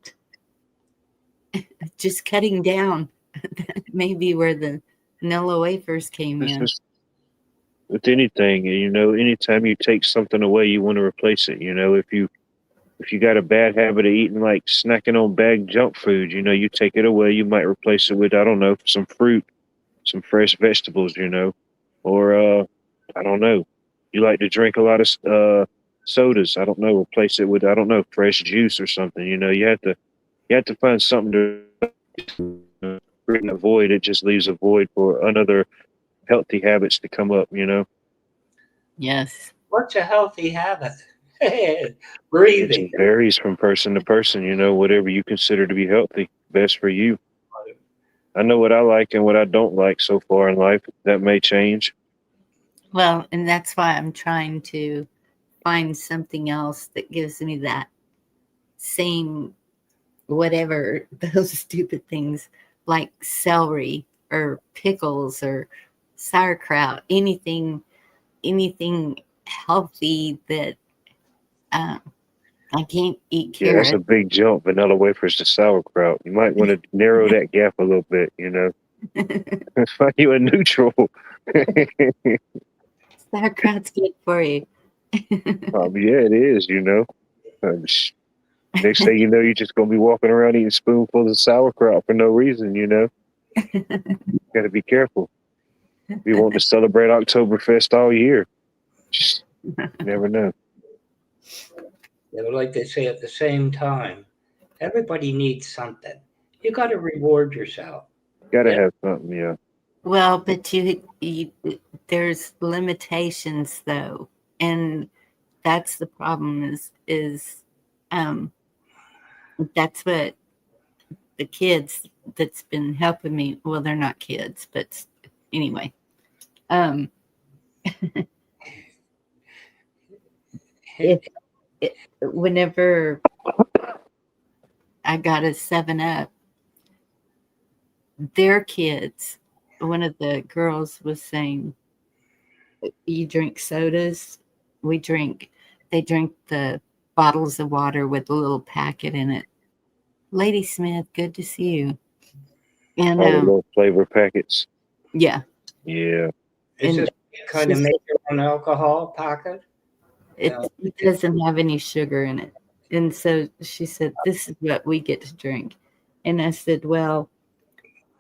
just cutting down, that may be where the vanilla wafers came It's in. just with anything, you know, anytime you take something away, you want to replace it. You know, if you got a bad habit of eating, like snacking on bagged junk food, you know, you take it away, you might replace it with, I don't know, some fruit, some fresh vegetables, you know, or I don't know, you like to drink a lot of sodas, I don't know, replace it with, I don't know, fresh juice or something. You know, you have to find something to bring a void. It just leaves a void for another healthy habits to come up, you know. Yes. What's a healthy habit? It Breathing. just varies from person to person, you know, whatever you consider to be healthy, best for you. I know what I like and what I don't like so far in life. That may change. Well, and that's why I'm trying to find something else that gives me that same whatever, those stupid things like celery or pickles or sauerkraut, anything healthy that I can't eat Yeah, that's carrots. a big jump. Vanilla wafers to sauerkraut. You might want to narrow that gap a little bit, you know. Find you a neutral. Sauerkraut's good for you. Yeah, it is, you know. Next thing you know, you're just going to be walking around eating spoonfuls of sauerkraut for no reason, you know. Got to be careful. We want to celebrate Oktoberfest all year. Just never know. Yeah, but like they say at the same time, everybody needs something. You got to reward yourself. Got to Yeah. have something, yeah. Well, but you there's limitations though, and that's the problem. Is that's what the kids that's been helping me. Well, they're not kids, but anyway, whenever I got a 7-Up, their kids, one of the girls was saying, you drink sodas. They drink the bottles of water with a little packet in it. Lady Smith, good to see you. And All the little flavor packets. yeah, Yeah. Is and this kind of she's- make your own alcohol packet? it, Yeah. it doesn't have any sugar in it. And so she said, "This is what we get to drink." And I said, "Well,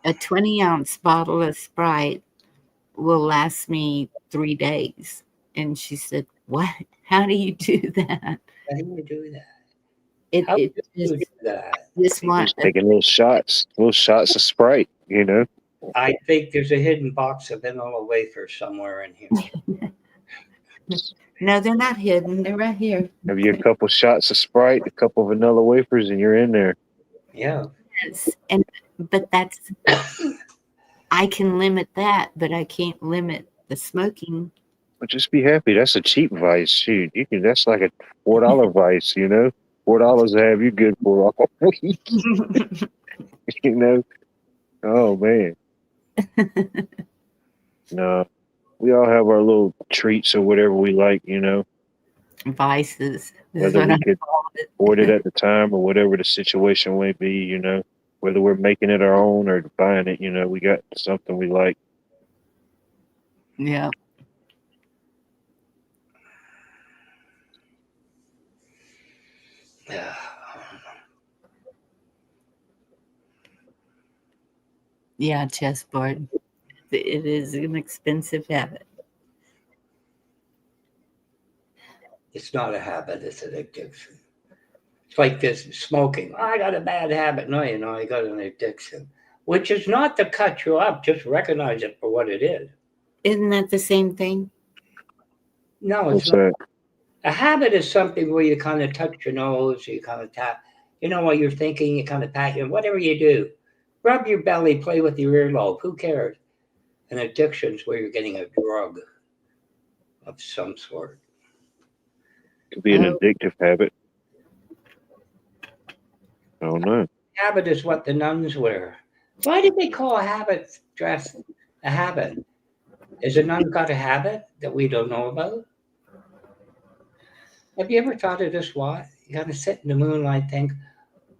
a 20-ounce bottle of Sprite will last me 3 days." And she said, "What? How do you do that?" How do you do that? It How do it you just do that? this one. Just taking little shots of Sprite, you know. I think there's a hidden box of vanilla wafers somewhere in here. No, they're not hidden. They're right here. Have you a couple shots of Sprite, a couple vanilla wafers, and you're in there. Yeah. Yes. But that's I can limit that, but I can't limit the smoking. But just be happy. That's a cheap vice. Shoot, you can. That's like a $4 vice. You know, $4 to have you good for a week. You know. Oh man. No, we all have our little treats or whatever we like. You know, Vices. Is whether what we I could call it. afford it at the time or whatever the situation may be. You know, whether we're making it our own or buying it. You know, we got something we like. Yeah. Yeah. Yeah, chessboard. It is an expensive habit. It's not a habit, it's an addiction. It's like this smoking. I got a bad habit. No, you know, I got an addiction, which is not to cut you up, just recognize it for what it is. Isn't that the same thing? No, it's What's not. that? A habit is something where you kind of touch your nose, you kind of tap, you know, while you're thinking, you kind of pat your, whatever you do. Rub your belly, play with your earlobe. Who cares? An addiction is where you're getting a drug of some sort. Could be an Oh. addictive habit. I don't know. Habit is what the nuns wear. Why did they call a habit dress a habit? Is a nun got a habit that we don't know about? Have you ever thought of this? Why? You gotta sit in the moonlight and think,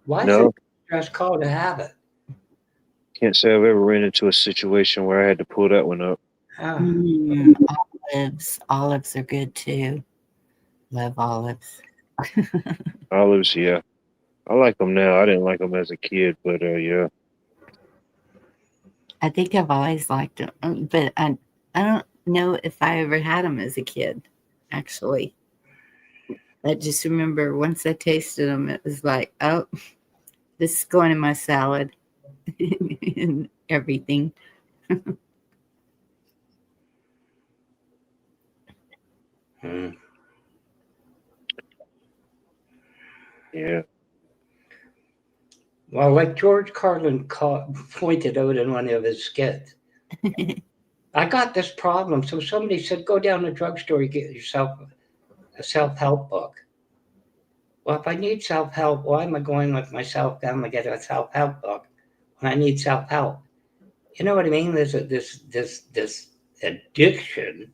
why is No. a dress called a habit? Can't say I've ever ran into a situation where I had to pull that one up. Ah, Olives. Olives are good too. Love olives. Olives, yeah. I like them now. I didn't like them as a kid, but yeah. I think I've always liked them, but I don't know if I ever had them as a kid. Actually, I just remember once I tasted them, it was like, oh, this is going in my salad and everything. hmm. Yeah. Well, like George Carlin pointed out in one of his skits, I got this problem. So somebody said, go down to the drugstore, get yourself a self-help book. Well, if I need self-help, why am I going with myself down to get a self-help book when I need self-help? You know what I mean? There's this addiction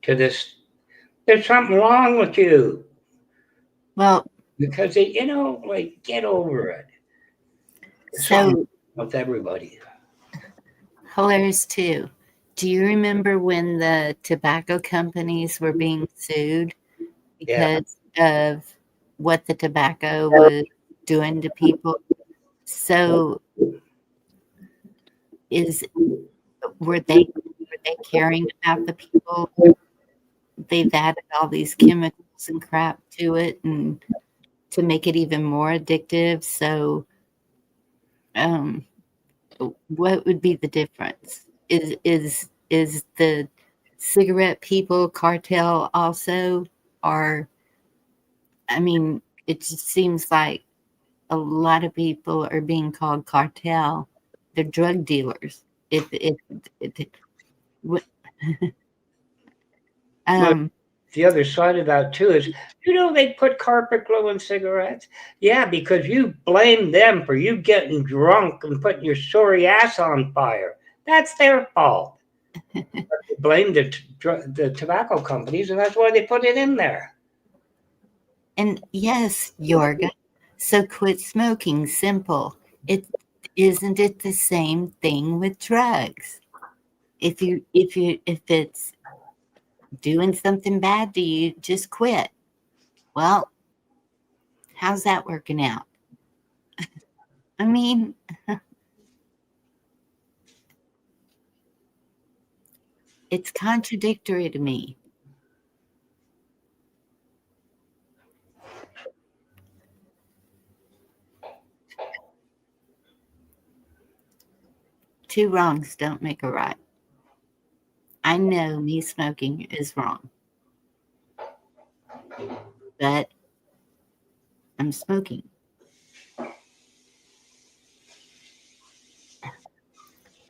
to this. There's something wrong with you Well, because you know, like, get over it. so With everybody. hilarious too. Do you remember when the tobacco companies were being sued Yeah. because of what the tobacco was doing to people? So were they caring about the people? They've added all these chemicals and crap to it and to make it even more addictive. So what would be the difference? Is the cigarette people cartel also? Or I mean, it just seems like a lot of people are being called cartel. They're drug dealers. The other side of that too is, you know, they put carpet glue in cigarettes. Yeah, because you blame them for you getting drunk and putting your sorry ass on fire. That's their fault. Blame the tobacco companies, and that's why they put it in there. And yes, Yorga. So quit smoking. Simple. It isn't it the same thing with drugs? If it's doing something bad to you, just quit. Well, how's that working out? I mean, it's contradictory to me. Two wrongs don't make a right. I know me smoking is wrong, but I'm smoking.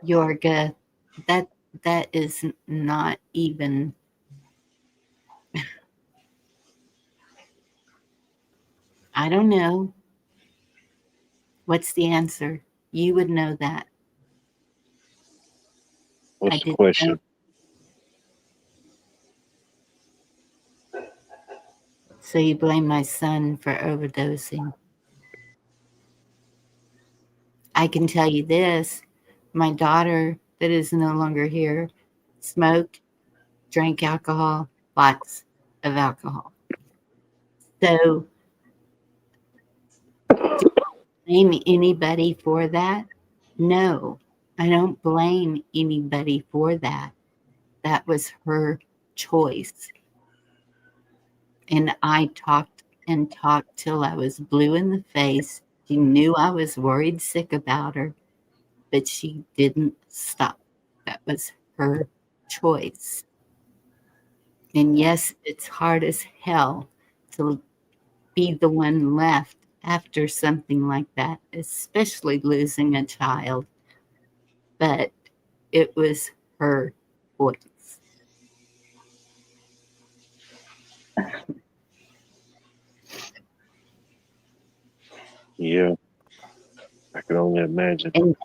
Yorga, that is not even. I don't know. What's the answer? You would know that. What's I the didn't question? So you blame my son for overdosing. I can tell you this. My daughter, that is no longer here, smoked, drank alcohol, lots of alcohol. So do I blame anybody for that? No, I don't blame anybody for that. That was her choice. And I talked and talked till I was blue in the face. She knew I was worried sick about her, but she didn't stop. That was her choice. And yes, it's hard as hell to be the one left after something like that, especially losing a child. But it was her choice. Yeah, I can only imagine. And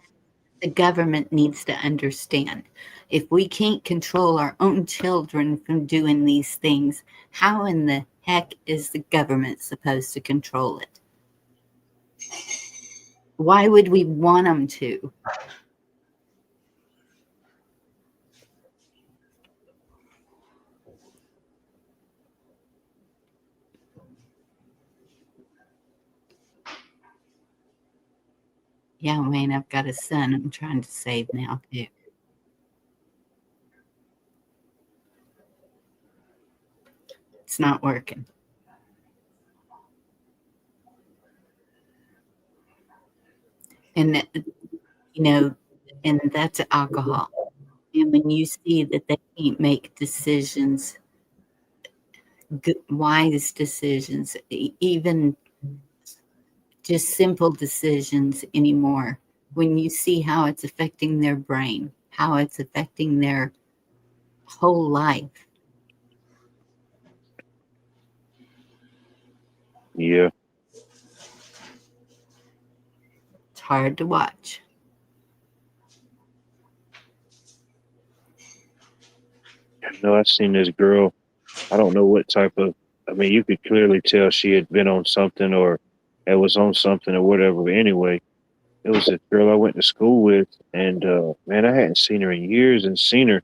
the government needs to understand. If we can't control our own children from doing these things, how in the heck is the government supposed to control it? Why would we want them to? Yeah, Wayne, I've got a son I'm trying to save now, too. It's not working. And, you know, and that's alcohol. And when you see that they can't make decisions, wise decisions, even just simple decisions anymore, when you see how it's affecting their brain, how it's affecting their whole life, Yeah, it's hard to watch. no, I've seen this girl. I don't know what type of. I mean, you could clearly tell she had been on something or it was on something or whatever. But anyway, it was a girl I went to school with, and man, I hadn't seen her in years and seen her.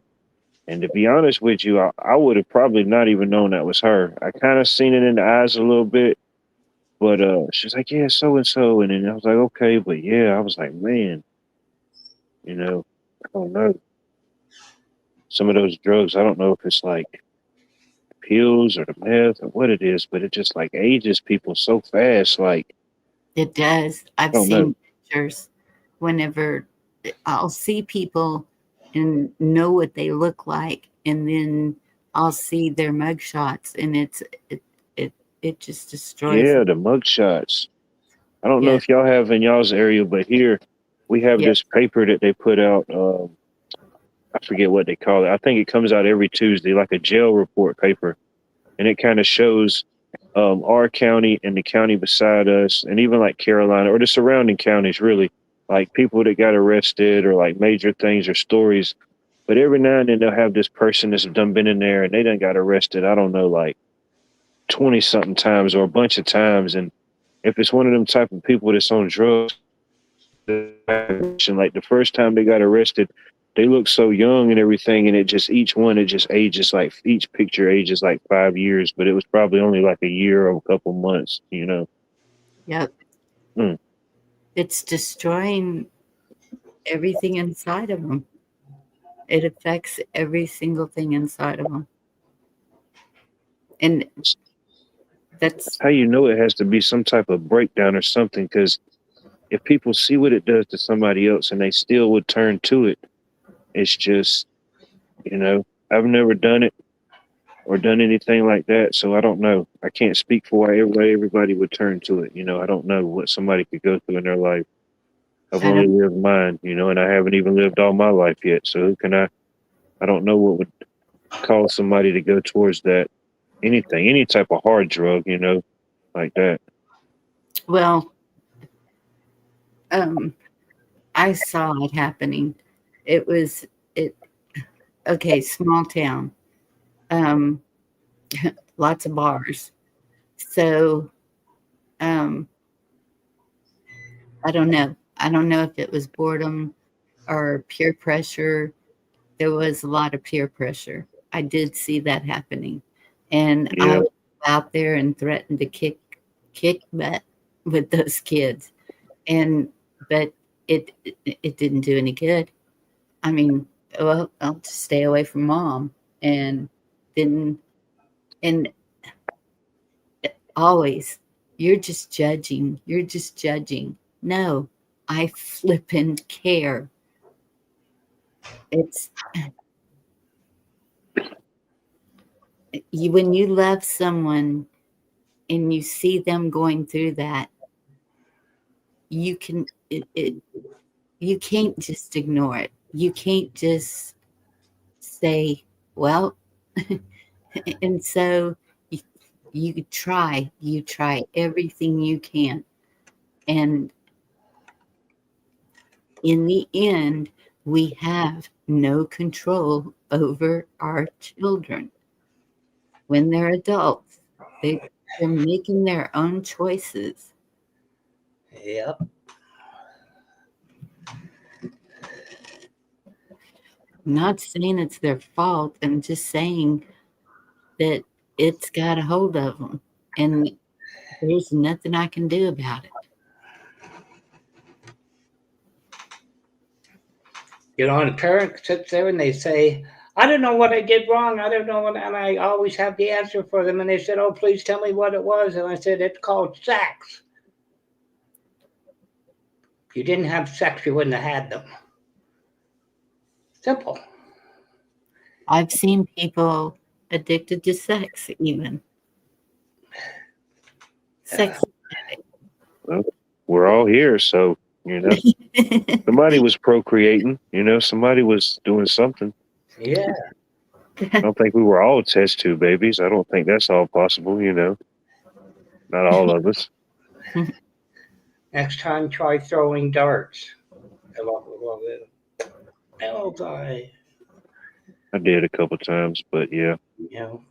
And to be honest with you, I would have probably not even known that was her. I kind of seen it in the eyes a little bit, but she's like, yeah, so and so. And then I was like, okay, but yeah, I was like, man, you know, I don't know. Some of those drugs, I don't know if it's like pills or the meth or what it is, but it just like ages people so fast. Like, It does. I I've don't know. seen pictures whenever I'll see people and know what they look like, and then I'll see their mugshots, and it just destroys Yeah, them. the mug shots. I don't know Yeah, if y'all have in y'all's area, but here we have yeah, this paper that they put out. I forget what they call it. I think it comes out every Tuesday, like a jail report paper, and it kind of shows our county and the county beside us, and even like Carolina or the surrounding counties, really, like people that got arrested or like major things or stories. But every now and then they'll have this person that's done been in there and they done got arrested, I don't know, like 20 something times or a bunch of times. And if it's one of them type of people that's on drugs, like the first time they got arrested, they look so young and everything, and it just ages like each picture ages like 5 years, but it was probably only like a year or a couple months, you know. Yep. Mm. It's destroying everything inside of them. It affects every single thing inside of them. And that's How you know it has to be some type of breakdown or something, because if people see what it does to somebody else and they still would turn to it, it's just, you know, I've never done it or done anything like that, so I don't know. I can't speak for why everybody would turn to it. You know, I don't know what somebody could go through in their life. I've I only don't- lived mine, you know, and I haven't even lived all my life yet. So who can I don't know what would cause somebody to go towards that. Anything, any type of hard drug, you know, like that. well, I saw it happening. It was okay, small town. Lots of bars. So I don't know. I don't know if it was boredom or peer pressure. There was a lot of peer pressure. I did see that happening. And I Yeah. was out there and threatened to kick butt with those kids. But it didn't do any good. I mean, well, I'll just stay away from mom and didn't and always you're just judging. You're just judging. No, I flippin' care. It's when you love someone and you see them going through that, you can you can't just ignore it. You can't just say, well, and so you try everything you can. And in the end, we have no control over our children. When they're adults, they're making their own choices. Yep. I'm not saying it's their fault. I'm just saying that it's got a hold of them, and there's nothing I can do about it. You know, and a parent sits there and they say, I don't know what I did wrong. I don't know what, and I always have the answer for them. And they said, oh, please tell me what it was. And I said, it's called sex. If you didn't have sex, you wouldn't have had them. Simple. I've seen people addicted to sex, even. Sex. We're all here, so you know, somebody was procreating, you know, somebody was doing something. Yeah. I don't think we were all test tube babies. I don't think that's all possible, you know. Not all of us. Next time, try throwing darts. Oh, boy. I did a couple times, but yeah. You know.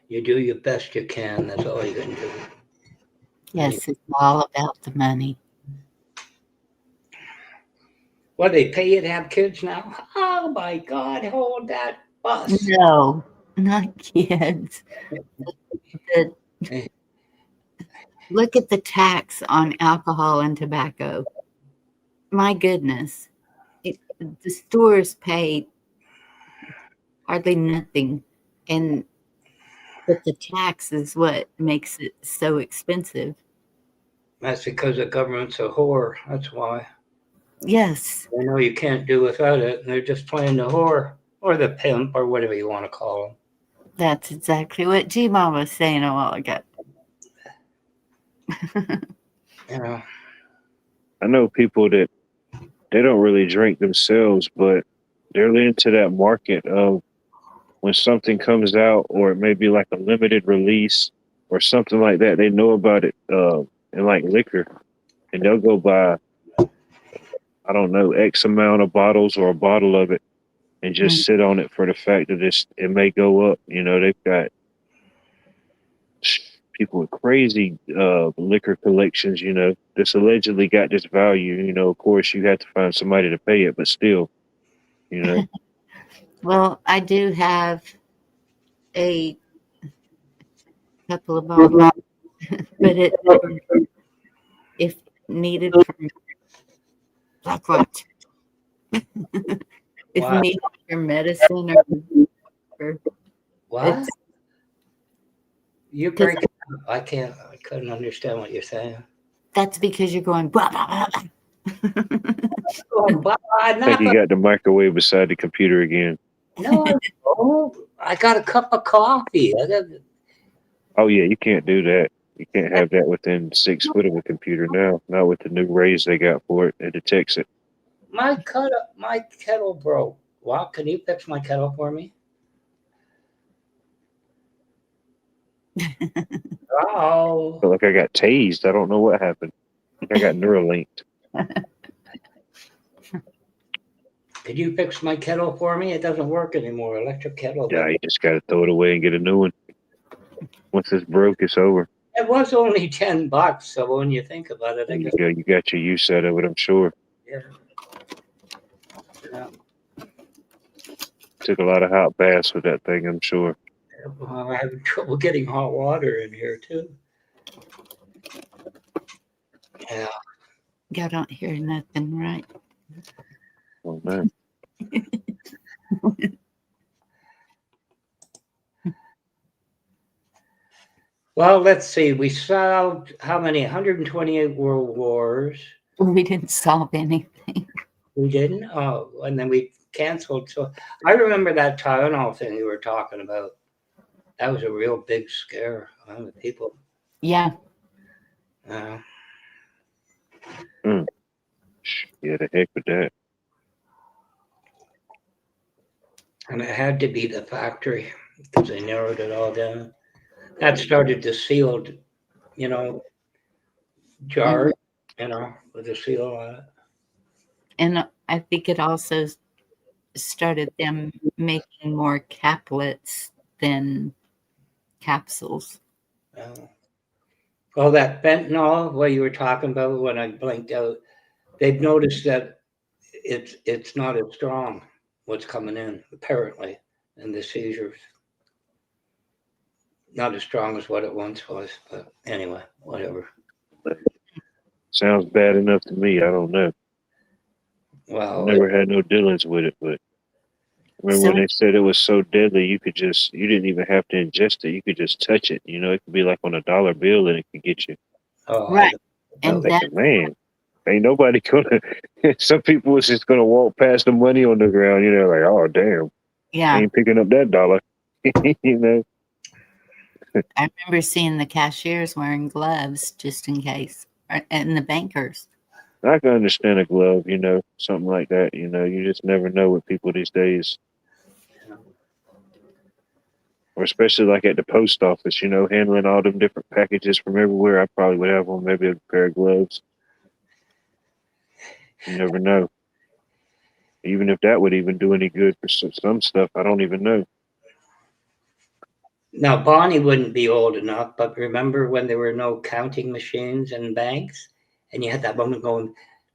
You do your best you can. That's all you can do. Yes, it's all about the money. What, they pay you to have kids now? Oh, my God. Hold that bus. No, not kids. Look at the tax on alcohol and tobacco. My goodness. The stores pay hardly nothing. But the tax is what makes it so expensive. That's because the government's a whore. That's why. Yes. They know you can't do without it, and they're just playing the whore or the pimp or whatever you want to call them. That's exactly what G-Mom was saying a while ago. You know. I know people that they don't really drink themselves, but they're into that market of when something comes out, or it may be like a limited release or something like that. They know about it in like liquor, and they'll go buy I don't know, X amount of bottles or a bottle of it and just sit on it for the fact that it may go up. You know, they've got people with crazy liquor collections, you know, that's allegedly got this value. You know, of course, you have to find somebody to pay it, but still, you know. Well, I do have a couple of bottles, but it if needed for black watch. If Wow. needed for medicine or What? it's You're 'cause- breaking up. I couldn't understand what you're saying. that's because you're going blah blah blah. Oh, but I think you got the microwave beside the computer again. no, I got a cup of coffee. Oh yeah, you can't do that. You can't have that within 6 foot of a computer now. Not with the new rays they got for it. It detects it. My kettle broke. Wow, can you fix my kettle for me? Oh, Felt like I got tased. I don't know what happened. I got Neuralinked. could you fix my kettle for me? It doesn't work anymore. Electric kettle. Yeah, you just got to throw it away and get a new one. Once it's broke, it's over. It was only $10, so when you think about it, I There you guess. go. You got your use out of it, I'm sure. Yeah. Yeah. Took a lot of hot baths with that thing, I'm sure. Well, I'm having trouble getting hot water in here too. Yeah. I don't hear nothing right. Oh man. Well, let's see. We solved how many? 128 world wars. We didn't solve anything. We didn't. Oh, and then we canceled. So I remember that Tylenol thing you were talking about. That was a real big scare on the people. Yeah. Yeah, the heck with that. And it had to be the factory because they narrowed it all down. That started the sealed, jar, with a seal on it. And I think it also started them making more caplets than capsules. Well, that fentanyl, what you were talking about when I blinked out, they've noticed that it's not as strong what's coming in, apparently, in the seizures. Not as strong as what it once was, but anyway, whatever. Sounds bad enough to me. I don't know. Well, Never had no dealings with it, but remember when they said it was so deadly, you didn't even have to ingest it. You could just touch it. You know, it could be like on a dollar bill and it could get you. Right. And man, ain't nobody gonna, some people was just gonna walk past the money on the ground, like, oh, damn. Yeah. I ain't picking up that dollar, I remember seeing the cashiers wearing gloves just in case, and the bankers. I can understand a glove, something like that. You just never know with people these days. Or especially like at the post office, handling all them different packages from everywhere. I probably would have on maybe a pair of gloves. You never know. Even if that would even do any good for some stuff, I don't even know. Now, Bonnie wouldn't be old enough, but remember when there were no counting machines in banks? And you had that woman going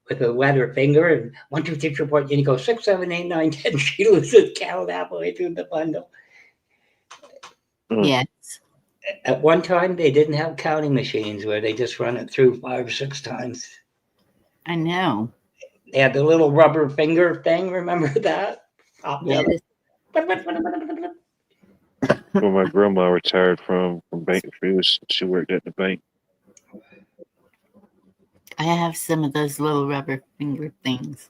with a letter finger and 1, 2, 3, 4, 4, and you go 6, 7, 8, 9, 10. She loses count halfway through the bundle. Yes. At one time, they didn't have counting machines where they just run it through 5 or 6 times. I know. They had the little rubber finger thing. Remember that? Yes. Where my grandma retired from Bank she worked at the bank. I have some of those little rubber finger things.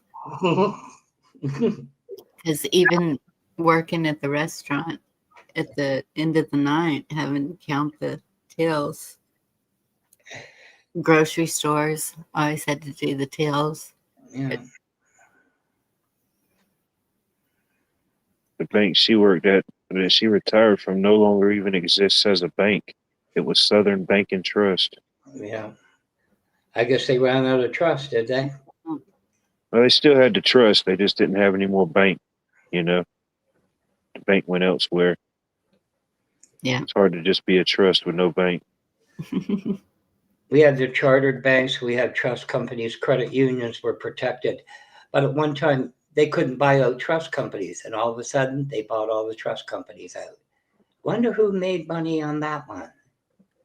Because even working at the restaurant at the end of the night, having to count the tills. Grocery stores always had to do the tills. Yeah. The bank she worked at, that she retired from, no longer even exists as a bank. It was Southern Bank and Trust. Yeah. I guess they ran out of trust, did they? Well, they still had the trust. They just didn't have any more bank. You know, the bank went elsewhere. Yeah. It's hard to just be a trust with no bank. We had the chartered banks, we had trust companies, credit unions were protected. But at one time, they couldn't buy out trust companies. And all of a sudden, they bought all the trust companies out. Wonder who made money on that one.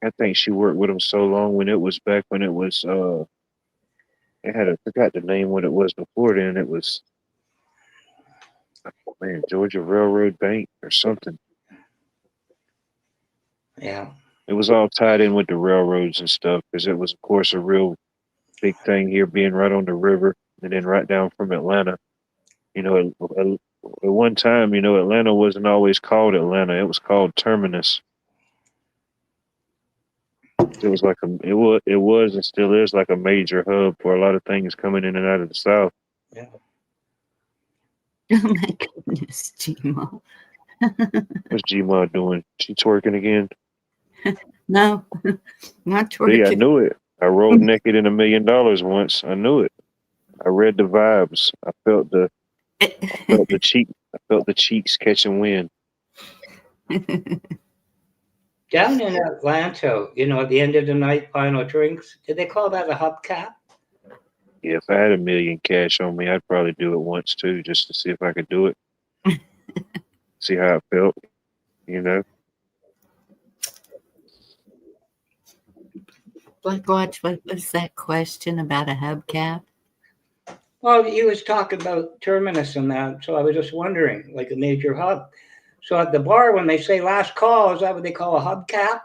I think she worked with them so long when it was back when it was it had I forgot the name what it was before then. It was Georgia Railroad Bank or something. Yeah. It was all tied in with the railroads and stuff because it was of course a real big thing here being right on the river and then right down from Atlanta. You know, at one time, you know, Atlanta wasn't always called Atlanta. It was called Terminus. It was like it was and still is like a major hub for a lot of things coming in and out of the South. Yeah. Oh my goodness, Gmo. What's Gma doing? She twerking again? No, not See, I twerking. knew it. I rolled naked in $1 million once. I knew it. I read the vibes. I felt the cheeks catching wind. Down in Atlanta, you know, at the end of the night, final drinks, did they call that a hubcap? Yeah, if I had $1 million cash on me, I'd probably do it once too, just to see if I could do it. See how it felt, you know. Black Watch, what was that question about a hubcap? Well, he was talking about Terminus and that, so I was just wondering, like a major hub. So at the bar, when they say last call, is that what they call a hubcap?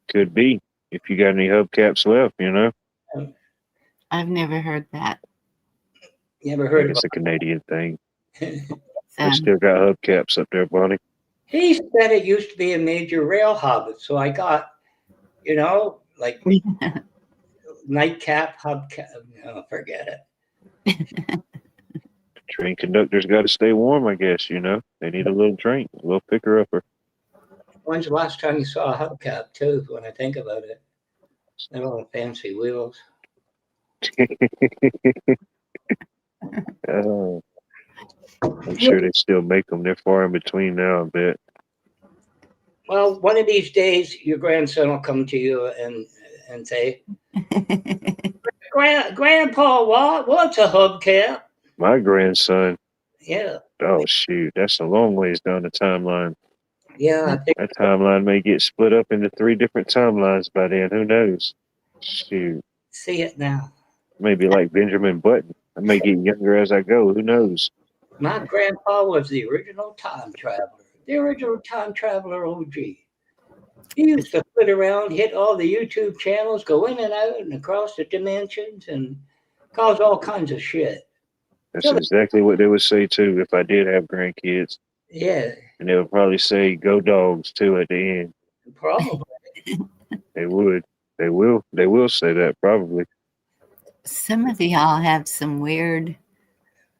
Could be if you got any hubcaps left, you know. I've never heard that. You ever I heard think of it's a Canadian thing. it? They still got hubcaps up there, Bonnie. He said it used to be a major rail hub, so I got, you know, like nightcap, hubcap. No, forget it. Train conductors got to stay warm, I guess, you know. They need a little drink, a little picker-upper. When's the last time you saw a hubcap, too, when I think about it? They're all fancy wheels. I'm sure they still make them. They're far in between now, I bet. Well, one of these days, your grandson will come to you and say, Grandpa, what's a hubcap? My grandson, Yeah. oh, shoot, that's a long ways down the timeline. Yeah, I think That timeline may get split up into 3 different timelines by then. Who knows? Shoot. see it now. Maybe like Benjamin Button. I may get younger as I go. Who knows? My grandpa was the original time traveler. The original time traveler OG. He used to flit around, hit all the YouTube channels, go in and out and across the dimensions and cause all kinds of shit. That's exactly what they would say too if I did have grandkids. Yeah, And they would probably say "Go Dogs" too at the end. probably. They would. They will. They will say that probably. Some of y'all have some weird,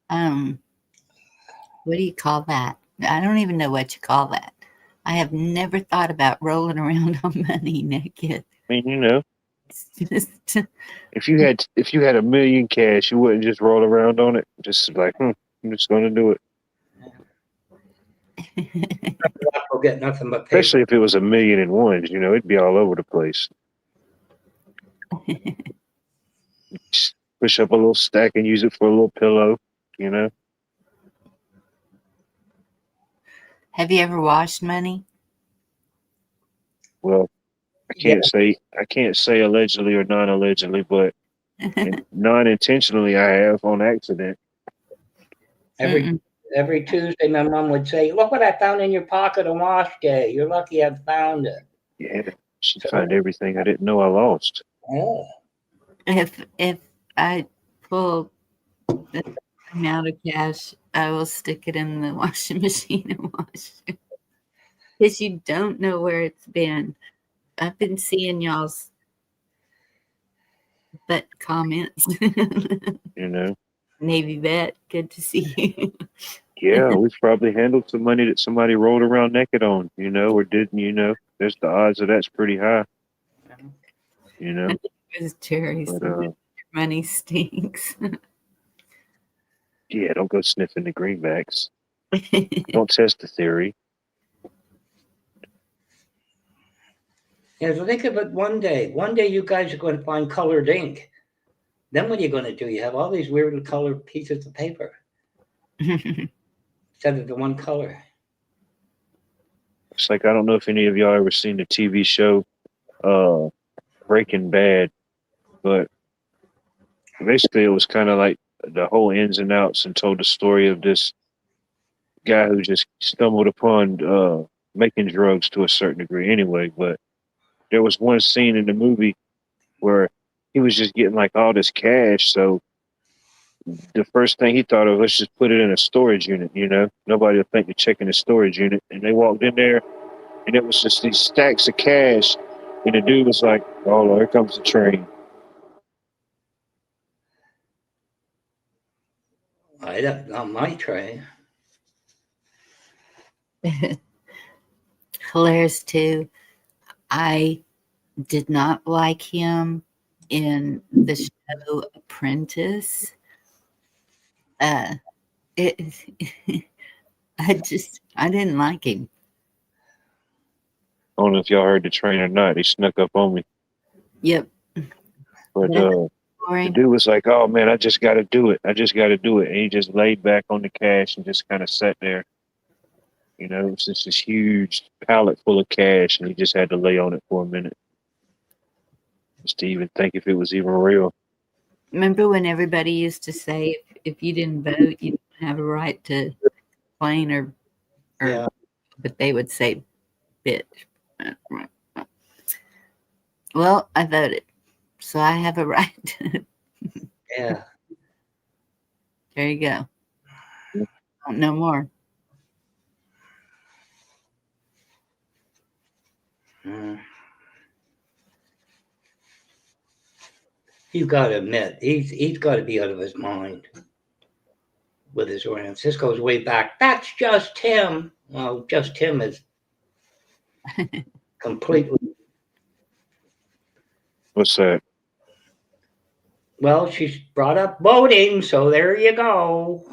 what do you call that? I don't even know what you call that. I have never thought about rolling around on money naked. I mean, you know, It's just, if you had $1 million cash, you wouldn't just roll around on it. Just like, I'm just going to do it. We'll get nothing but paper. Especially if it was $1 million in ones, you know, it'd be all over the place. Just push up a little stack and use it for a little pillow, you know. Have you ever washed money? Well, I can't say allegedly or non-allegedly, but non-intentionally I have on accident. Every Tuesday, my mom would say, "Look what I found in your pocket on wash day. You're lucky I found it." Yeah, she'd find everything I didn't know I lost. Oh. If I pull the amount of cash, I will stick it in the washing machine and wash it. Because you don't know where it's been. I've been seeing y'all's butt comments. You know. Navy vet, good to see you. Yeah, we've probably handled some money that somebody rolled around naked on, you know, or didn't, you know. There's the odds of that's pretty high. You know. It was Jerry's. But, money stinks. Yeah, don't go sniffing the greenbacks. Don't test the theory. Yeah, so think of it one day. One day you guys are going to find colored ink. Then what are you going to do? You have all these weird colored pieces of paper instead of the one color. It's like, I don't know if any of y'all ever seen the TV show Breaking Bad, but basically it was kind of like the whole ins and outs and told the story of this guy who just stumbled upon making drugs to a certain degree anyway. But there was one scene in the movie where he was just getting like all this cash. So the first thing he thought of, let's just put it in a storage unit, you know? Nobody would think to check in the storage unit. And they walked in there and it was just these stacks of cash. And the dude was like, oh, here comes the train. I don't, not my tray. Hilarious too. I did not like him in the show Apprentice. It I didn't like him. I don't know if y'all heard the train or not. He snuck up on me. Yep. But Yeah. the Boring. dude was like, oh man, I just got to do it. I just got to do it. And he just laid back on the cash and just kind of sat there. You know, it was just this huge pallet full of cash and he just had to lay on it for a minute. Just to even think if it was even real. Remember when everybody used to say if you didn't vote, you didn't have a right to complain or Yeah. but they would say bitch. Well, I voted, so I have a right. Yeah. There you go. No more. Mm. You've got to admit, he's got to be out of his mind with his rants. This goes way back. That's just him. Well, just him is completely. What's that? Well, she's brought up voting, so there you go.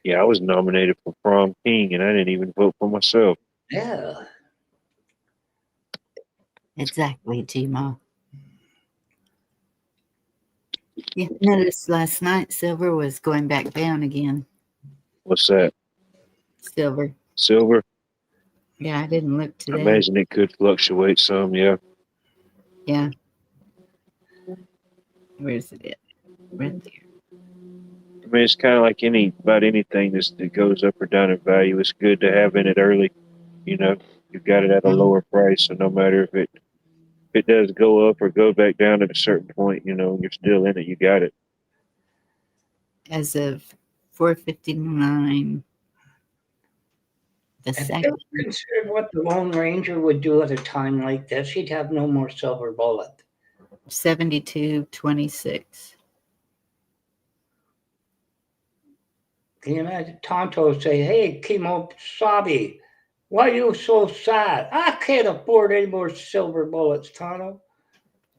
Yeah, I was nominated for prom king and I didn't even vote for myself. Yeah. Exactly, G-Ma. Yeah, noticed last night silver was going back down again. What's that? Silver. Silver? Yeah, I didn't look I today. imagine it could fluctuate some, yeah. Yeah. Where's it at? Right there. I mean, it's kind of like about anything that goes up or down in value. It's good to have in it early. You know, you've got it at a lower price, so no matter if it does go up or go back down at a certain point, you know, you're still in it. You got it. As of 4:59, the Have you second. ever considered what the Lone Ranger would do at a time like this? He'd have no more silver bullet. 72.26. Can you imagine Tonto say, hey, Kimosabe, why are you so sad? I can't afford any more silver bullets, Tonto.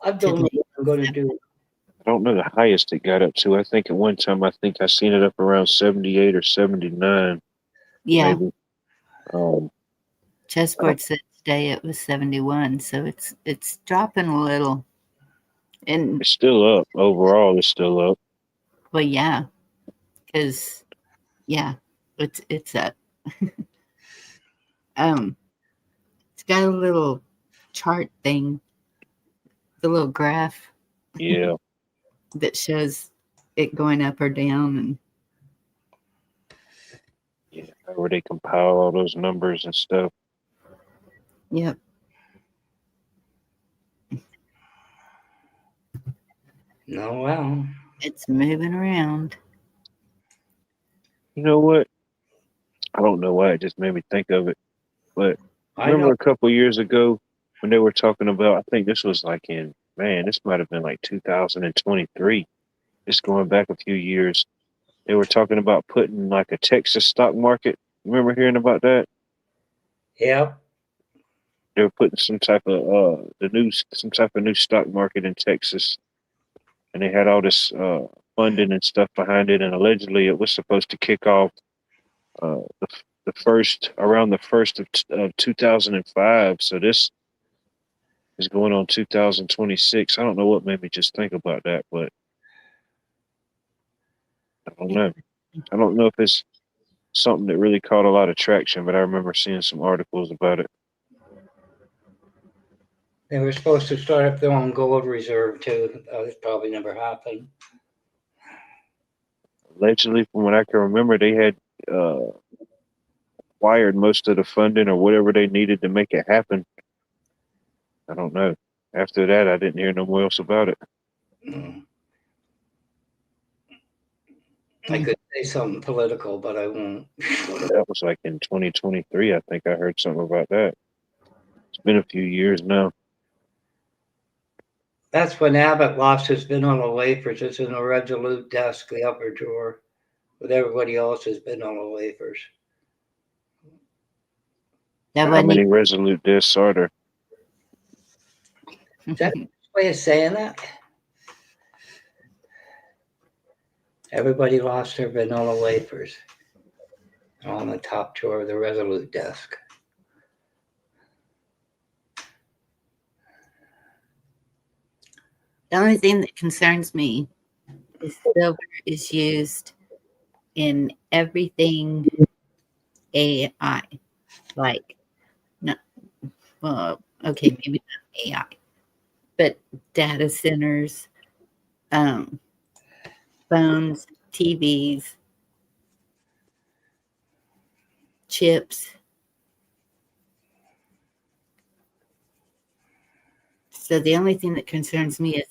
I don't know what I'm going to do. I don't know the highest it got up to. I think at one time, I seen it up around 78 or 79. Yeah, Maybe. Chessboard said today it was 71, so it's dropping a little. And It's still up. Overall, it's still up. well, yeah, because yeah, it's up. It's got a little chart thing, the little graph Yeah. that shows it going up or down, and Yeah. Where they compile all those numbers and stuff. yep. No, well, It's moving around. You know what? I don't know why it just made me think of it. But I remember know. a couple years ago when they were talking about, I think this was like this might have been like 2023. It's going back a few years. They were talking about putting like a Texas stock market. Remember hearing about that? Yep. they were putting some type of new stock market in Texas, and they had all this funding and stuff behind it, and allegedly it was supposed to kick off the first around the first of 2005. So this is going on 2026. I don't know what made me just think about that, but I don't know. I don't know if it's something that really caught a lot of traction, but I remember seeing some articles about it. They were supposed to start up their own gold reserve too. That's probably never happened. Allegedly, from what I can remember, they had acquired most of the funding or whatever they needed to make it happen. I don't know. After that, I didn't hear no more else about it. Mm. I could say something political, but I won't. That was like in 2023. I think I heard something about that. It's been a few years now. That's when Abbott lost his vanilla wafers. It's in a Resolute desk, the upper drawer, with everybody else's vanilla wafers. That How wasn't many even- Resolute discs are there? Is that a way of saying that? Everybody lost their vanilla wafers on the top drawer of the Resolute desk. The only thing that concerns me is silver is used in everything AI. Like, no, well, okay, maybe not AI, but data centers, phones, TVs, chips. So the only thing that concerns me is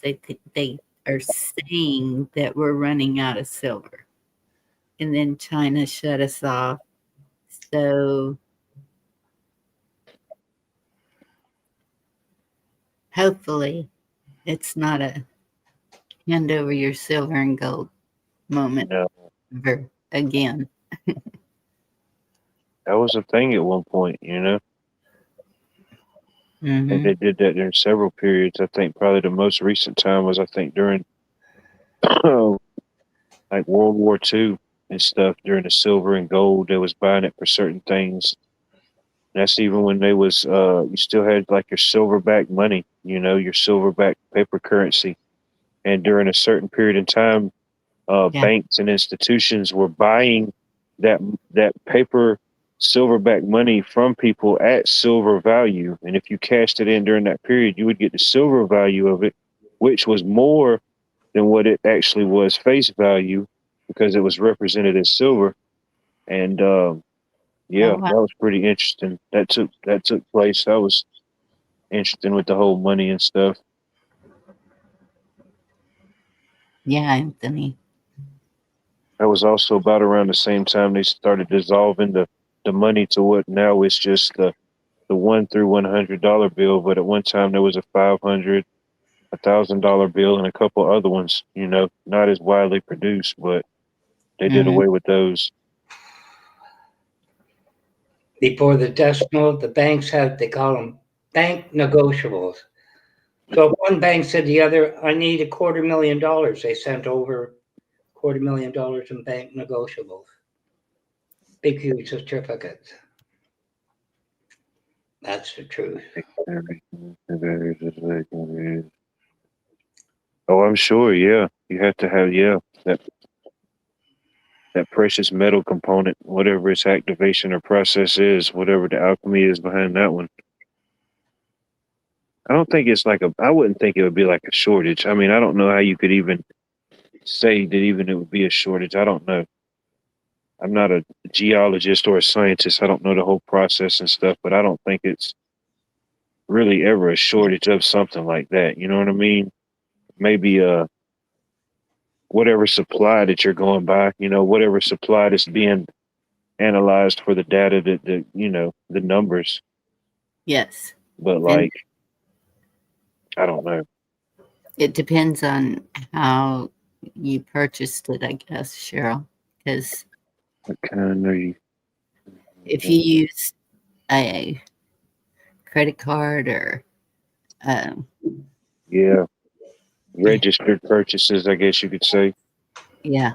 they are saying that we're running out of silver, and then China shut us off. So hopefully it's not a hand over your silver and gold moment No, ever again. that was a thing at one point, you know. And Mhm. they did that during several periods. I think probably the most recent time was I think during like World War II and stuff. During the silver and gold, they was buying it for certain things. That's even when they was you still had like your silverback money, you know, your silverback paper currency. And during a certain period in time, Yeah. banks and institutions were buying that paper silverback money from people at silver value. And if you cashed it in during that period, you would get the silver value of it, which was more than what it actually was face value because it was represented as silver. And yeah, Oh, wow. that was pretty interesting. That took place. That was interesting with the whole money and stuff. Yeah, Anthony. That was also about around the same time they started dissolving the money to what now is just the $1 through $100 bill. But at one time there was a $500, $1,000 bill, and a couple other ones. You know, not as widely produced, but they did Mhm. away with those. Before the decimal, the banks had, they call them bank negotiables. So if one bank said to the other, I need $250,000, they sent over $250,000 in bank negotiables. Big, huge certificates. That's the truth. Oh, I'm sure. Yeah, you have to have that precious metal component, whatever its activation or process is, whatever the alchemy is behind that one. I don't think it's like I wouldn't think it would be like a shortage. I mean, I don't know how you could even say that even it would be a shortage. I don't know. I'm not a geologist or a scientist. I don't know the whole process and stuff, but I don't think it's really ever a shortage of something like that. You know what I mean? Maybe whatever supply that you're going by, you know, whatever supply that's being analyzed for the data that you know, the numbers. Yes. But like I don't know. It depends on how you purchased it, I guess, Cheryl. Because What kind are you? if you use a credit card or Yeah. Registered purchases, I guess you could say. yeah.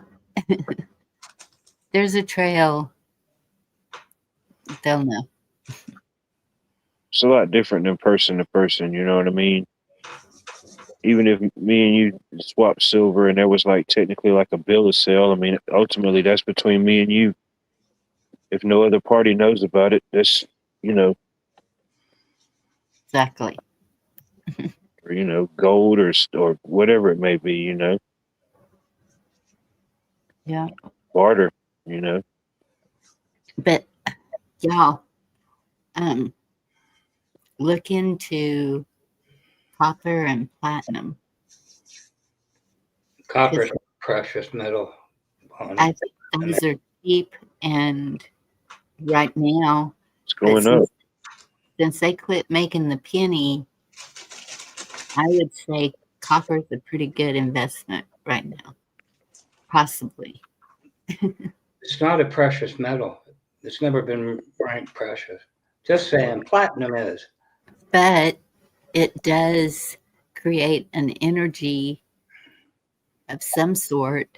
There's a trail. They'll know. It's a lot different than person to person, you know what I mean? Even if me and you swap silver and there was like technically like a bill of sale, I mean, ultimately that's between me and you. If no other party knows about it, that's, you know, Exactly. or, you know, gold or whatever it may be, you know, Yeah. barter, you know. But y'all, look into copper and platinum. Copper's a precious metal. I think those are cheap, and right now, It's going up. since they quit making the penny, I would say copper's a pretty good investment right now. Possibly. It's not a precious metal. It's never been ranked precious. Just saying, platinum is. But it does create an energy of some sort,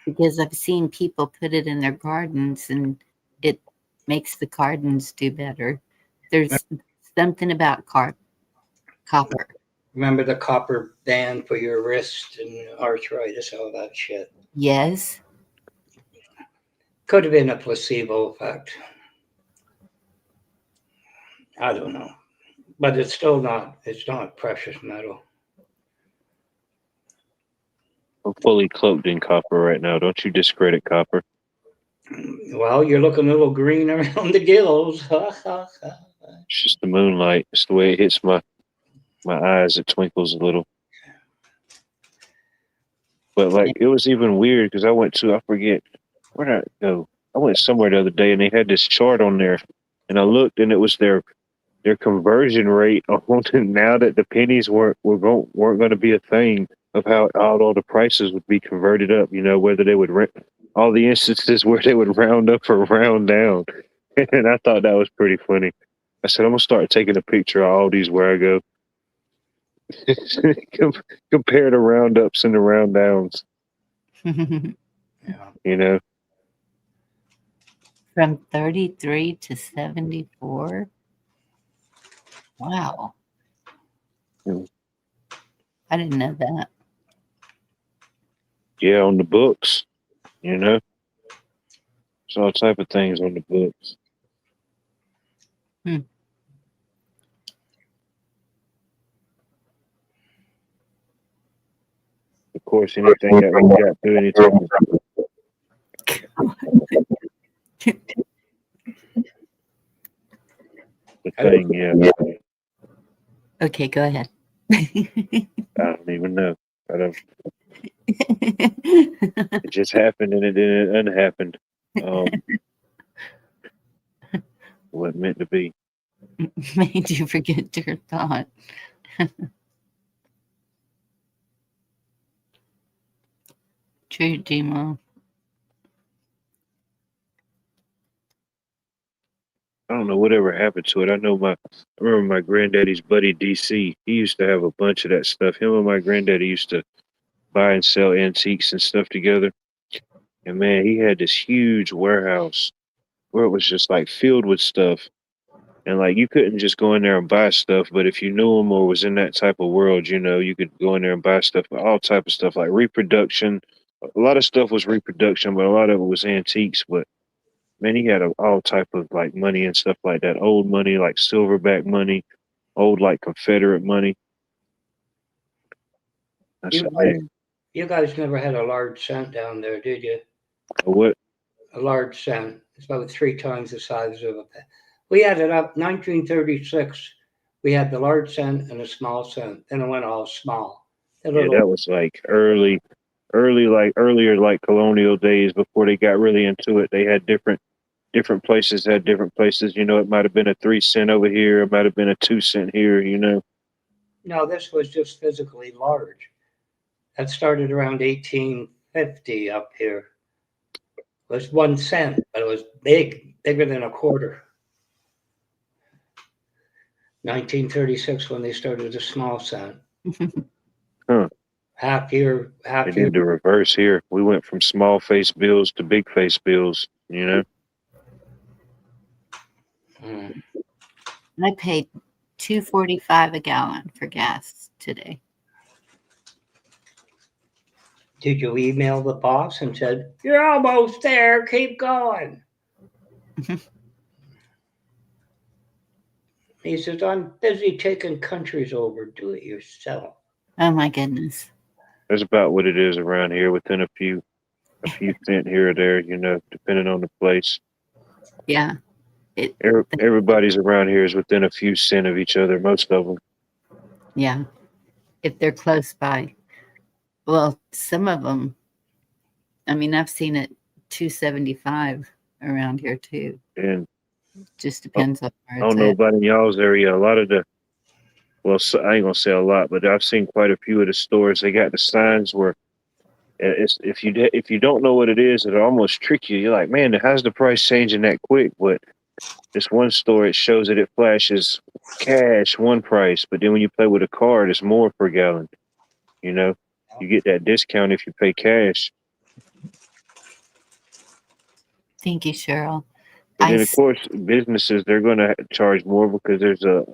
because I've seen people put it in their gardens and it makes the gardens do better. There's something about copper. Remember the copper band for your wrist and arthritis, all that shit. Yes. Could have been a placebo effect. I don't know. But it's still not, it's not precious metal. I'm fully cloaked in copper right now. Don't you discredit copper. Well, you're looking a little green around the gills. It's just the moonlight. It's the way it hits my eyes. It twinkles a little. But like, it was even weird because I forget, where did I go? I went somewhere the other day and they had this chart on there, and I looked and it was their conversion rate on now that the pennies weren't going to be a thing, of how all the prices would be converted up. You know, whether they would all the instances where they would round up or round down, and I thought that was pretty funny. I said, I'm gonna start taking a picture of all these where I go. Compare the roundups and the round downs. Yeah. You know, From 33 to 74. Wow. Hmm. I didn't know that. yeah, on the books. You know, there's all type of things on the books. Hmm. Of course, anything that we got through any type of thing, yeah. Okay, go ahead. I don't even know. It just happened and it didn't unhappened. What it meant to be. Made you forget your thought. True, Demo. I don't know whatever happened to it. I remember my granddaddy's buddy DC. He used to have a bunch of that stuff. Him and my granddaddy used to buy and sell antiques and stuff together. And man, he had this huge warehouse where it was just like filled with stuff. And like you couldn't just go in there and buy stuff, but if you knew him or was in that type of world, you know, you could go in there and buy stuff, all type of stuff like reproduction. A lot of stuff was reproduction, but a lot of it was antiques. But man, he had all type of like money and stuff like that. Old money, like silverback money, old like Confederate money. I said, man, You guys never had a large cent down there, did you? what? A large cent. It's about 3 times the size of a pen. We had it up 1936. We had the large cent and a small cent. Then it went all small. Yeah, that was like earlier like colonial days before they got really into it. They had different places had different places. You know, it might have been a 3 cent over here. It might have been a 2 cent here. You know. No, this was just physically large. That started around 1850 up here. It was 1 cent, but it was bigger than a quarter. 1936 when they started the small cent. Huh. Half year. They did the reverse here. We went from small face bills to big face bills, you know? Mm. I paid $2.45 a gallon for gas today. Did you email the boss and said, "You're almost there, keep going"? He says, "I'm busy taking countries over, do it yourself." Oh my goodness. That's about what it is around here, within a few cent here or there, you know, depending on the place. Yeah. Everybody's around here is within a few cent of each other, most of them. Yeah. If they're close by. Well, some of them, I mean, I've seen it $2.75 around here too. And Just depends on I where don't it's know at. about in y'all's area, a lot of the, well, so I ain't gonna say a lot, but I've seen quite a few of the stores. They got the signs where it's, if you don't know what it is, it'll almost trick you. You're like, man, how's the price changing that quick? But this one store, it shows that it flashes cash one price, but then when you play with a card, it's more per gallon. You know, you get that discount if you pay cash. Thank you, Cheryl. And then, of course, businesses, they're going to charge more because there's a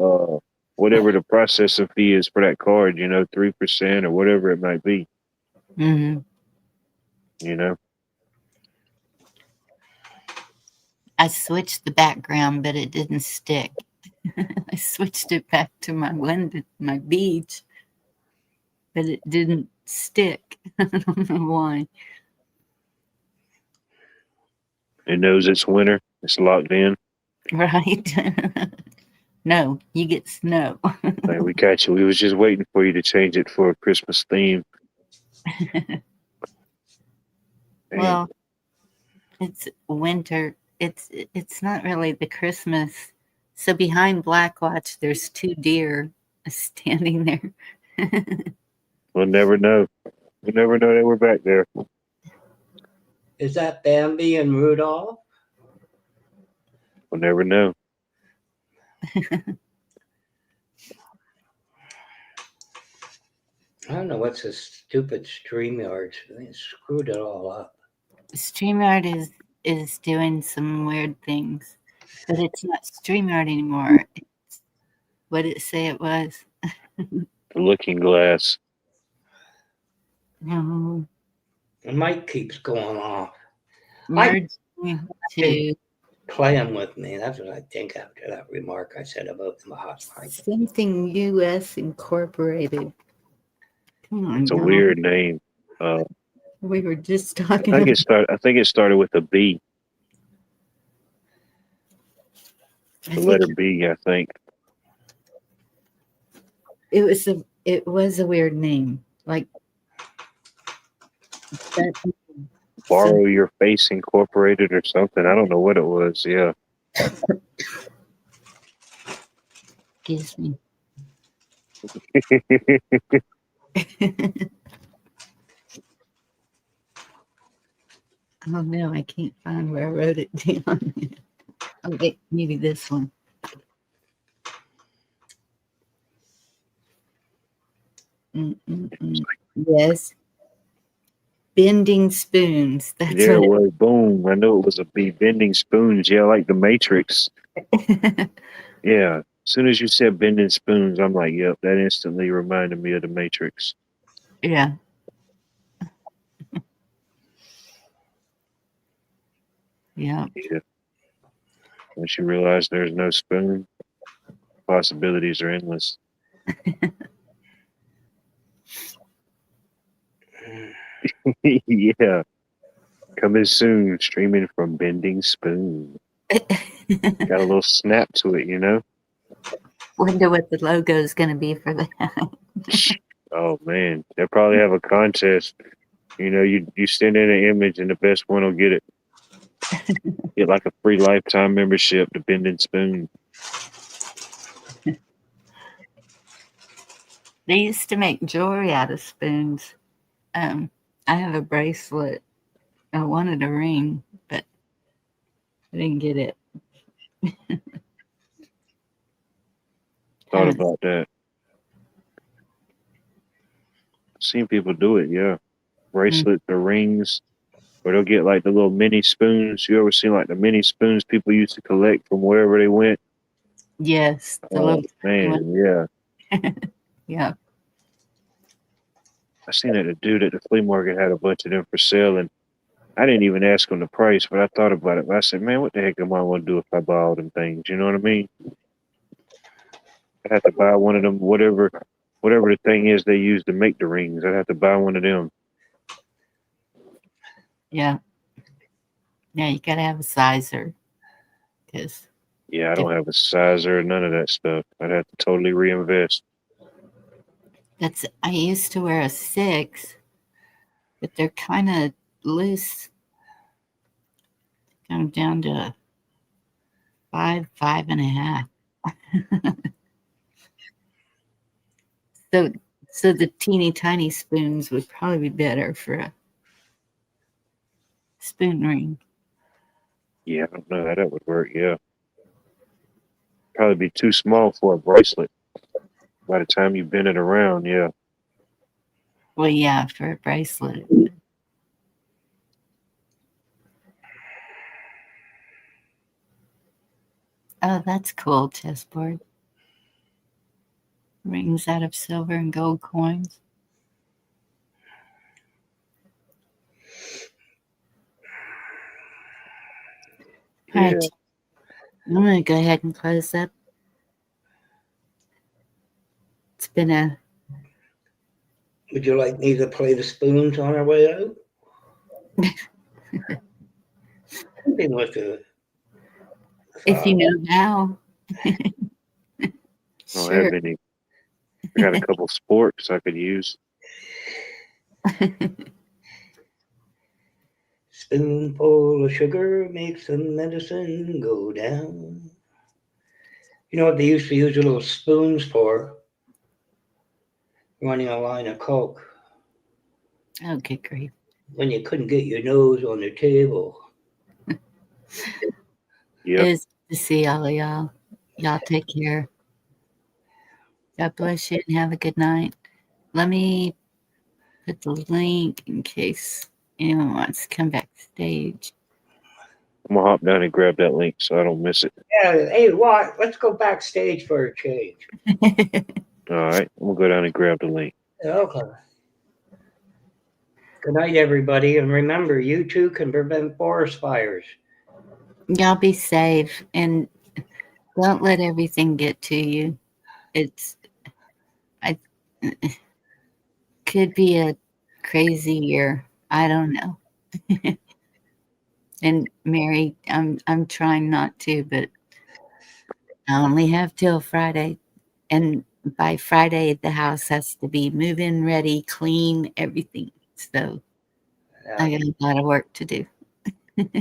whatever the processing fee is for that card, you know, 3% or whatever it might be. Mm-hmm. You know, I switched the background, but it didn't stick. I switched it back to my window, my beach, but it didn't stick. I don't know why. it knows it's winter. It's locked in. Right? No, you get snow. Like, we got you. We was just waiting for you to change it for a Christmas theme. Well, it's winter. It's not really the Christmas. So behind Blackwatch, there's 2 deer standing there. We'll never know. We'll never know they were back there. Is that Bambi and Rudolph? We'll never know. I don't know what's this stupid StreamYard. They screwed it all up. StreamYard is doing some weird things, but it's not StreamYard anymore. It's, what did it say it was? The Looking Glass. No, The mic keeps going off. merging to Playing with me. That's what I think after that remark I said about the hot mic. something US Incorporated. Come on, It's a y'all. weird name. We were just I talking think about I think it started with a B. I The think letter B, I think. it was a weird name. Like that, Borrow Your Face Incorporated or something. I don't know what it was. Yeah. excuse me. Oh no, I can't find where I wrote it down. Oh wait, maybe this one. Yes. Bending spoons. That's There it what was. Boom. I knew it was a B. Bending spoons. Yeah, like the Matrix. Yeah. As soon as you said bending spoons, I'm like, yep, that instantly reminded me of the Matrix. Yeah. Yeah. Yeah. Once you realize there's no spoon, possibilities are endless. Yeah. Coming soon, streaming from Bending Spoon. Got a little snap to it, you know? Wonder what the logo is going to be for that. Oh man, they'll probably have a contest. You know, you send in an image and the best one will get it. Get like a free lifetime membership to Bending Spoon. They used to make jewelry out of spoons. I have a bracelet. I wanted a ring, but I didn't get it. Thought Haven't- about that. Seen people do it, yeah. Bracelets or rings, or they'll get like the little mini spoons. You ever seen like the mini spoons people used to collect from wherever they went? Yes, the Oh little man, yeah. yeah. I seen that a dude at the flea market had a bunch of them for sale, and I didn't even ask him the price, but I thought about it. But I said, man, what the heck am I going to do if I buy all them things? You know what I mean? I'd have to buy one of them, whatever the thing is they use to make the rings. I'd have to buy one of them. Yeah. Yeah, you gotta have a sizer. Because Yeah, I don't have a sizer or none of that stuff. I'd have to totally reinvest. I used to wear a 6, but they're kind of loose. Kind of down to a 5, 5.5. So the teeny tiny spoons would probably be better for a spoon ring. Yeah, I don't know how that would work. Yeah. Probably be too small for a bracelet by the time you bend it around. Yeah. Well, yeah, for a bracelet. Oh, that's cool, chessboard. Rings out of silver and gold coins. All right, Yeah. I'm going to go ahead and close up. It's been a Would you like me to play the spoons on our way out? Something with the if you know how. I don't Sure. have any. I got a couple sports I could use. spoonful of sugar makes the medicine go down. You know what they used to use the little spoons for? Running a line of Coke Oh, good grief. when you couldn't get your nose on the table. Yep. It's good to see all of y'all. Y'all take care. God bless you and have a good night. Let me put the link in case anyone wants to come backstage. I'm gonna hop down and grab that link so I don't miss it. Yeah, hey, what? Let's go backstage for a change. All right, I'm gonna go down and grab the link. Okay. Good night, everybody. And remember, you too can prevent forest fires. Y'all be safe and don't let everything get to you. I could be a crazy year. I don't know. And Mary, I'm trying not to, but I only have till Friday. And by Friday the house has to be move-in ready, clean, everything. So I got a lot of work to do. And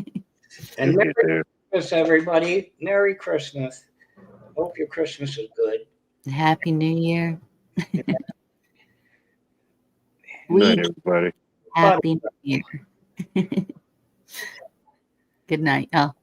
You'll Merry get there. Christmas, everybody. Merry Christmas. Hope your Christmas is good. Happy New Year. Good We night, everybody. Happy New Year. Good night, y'all.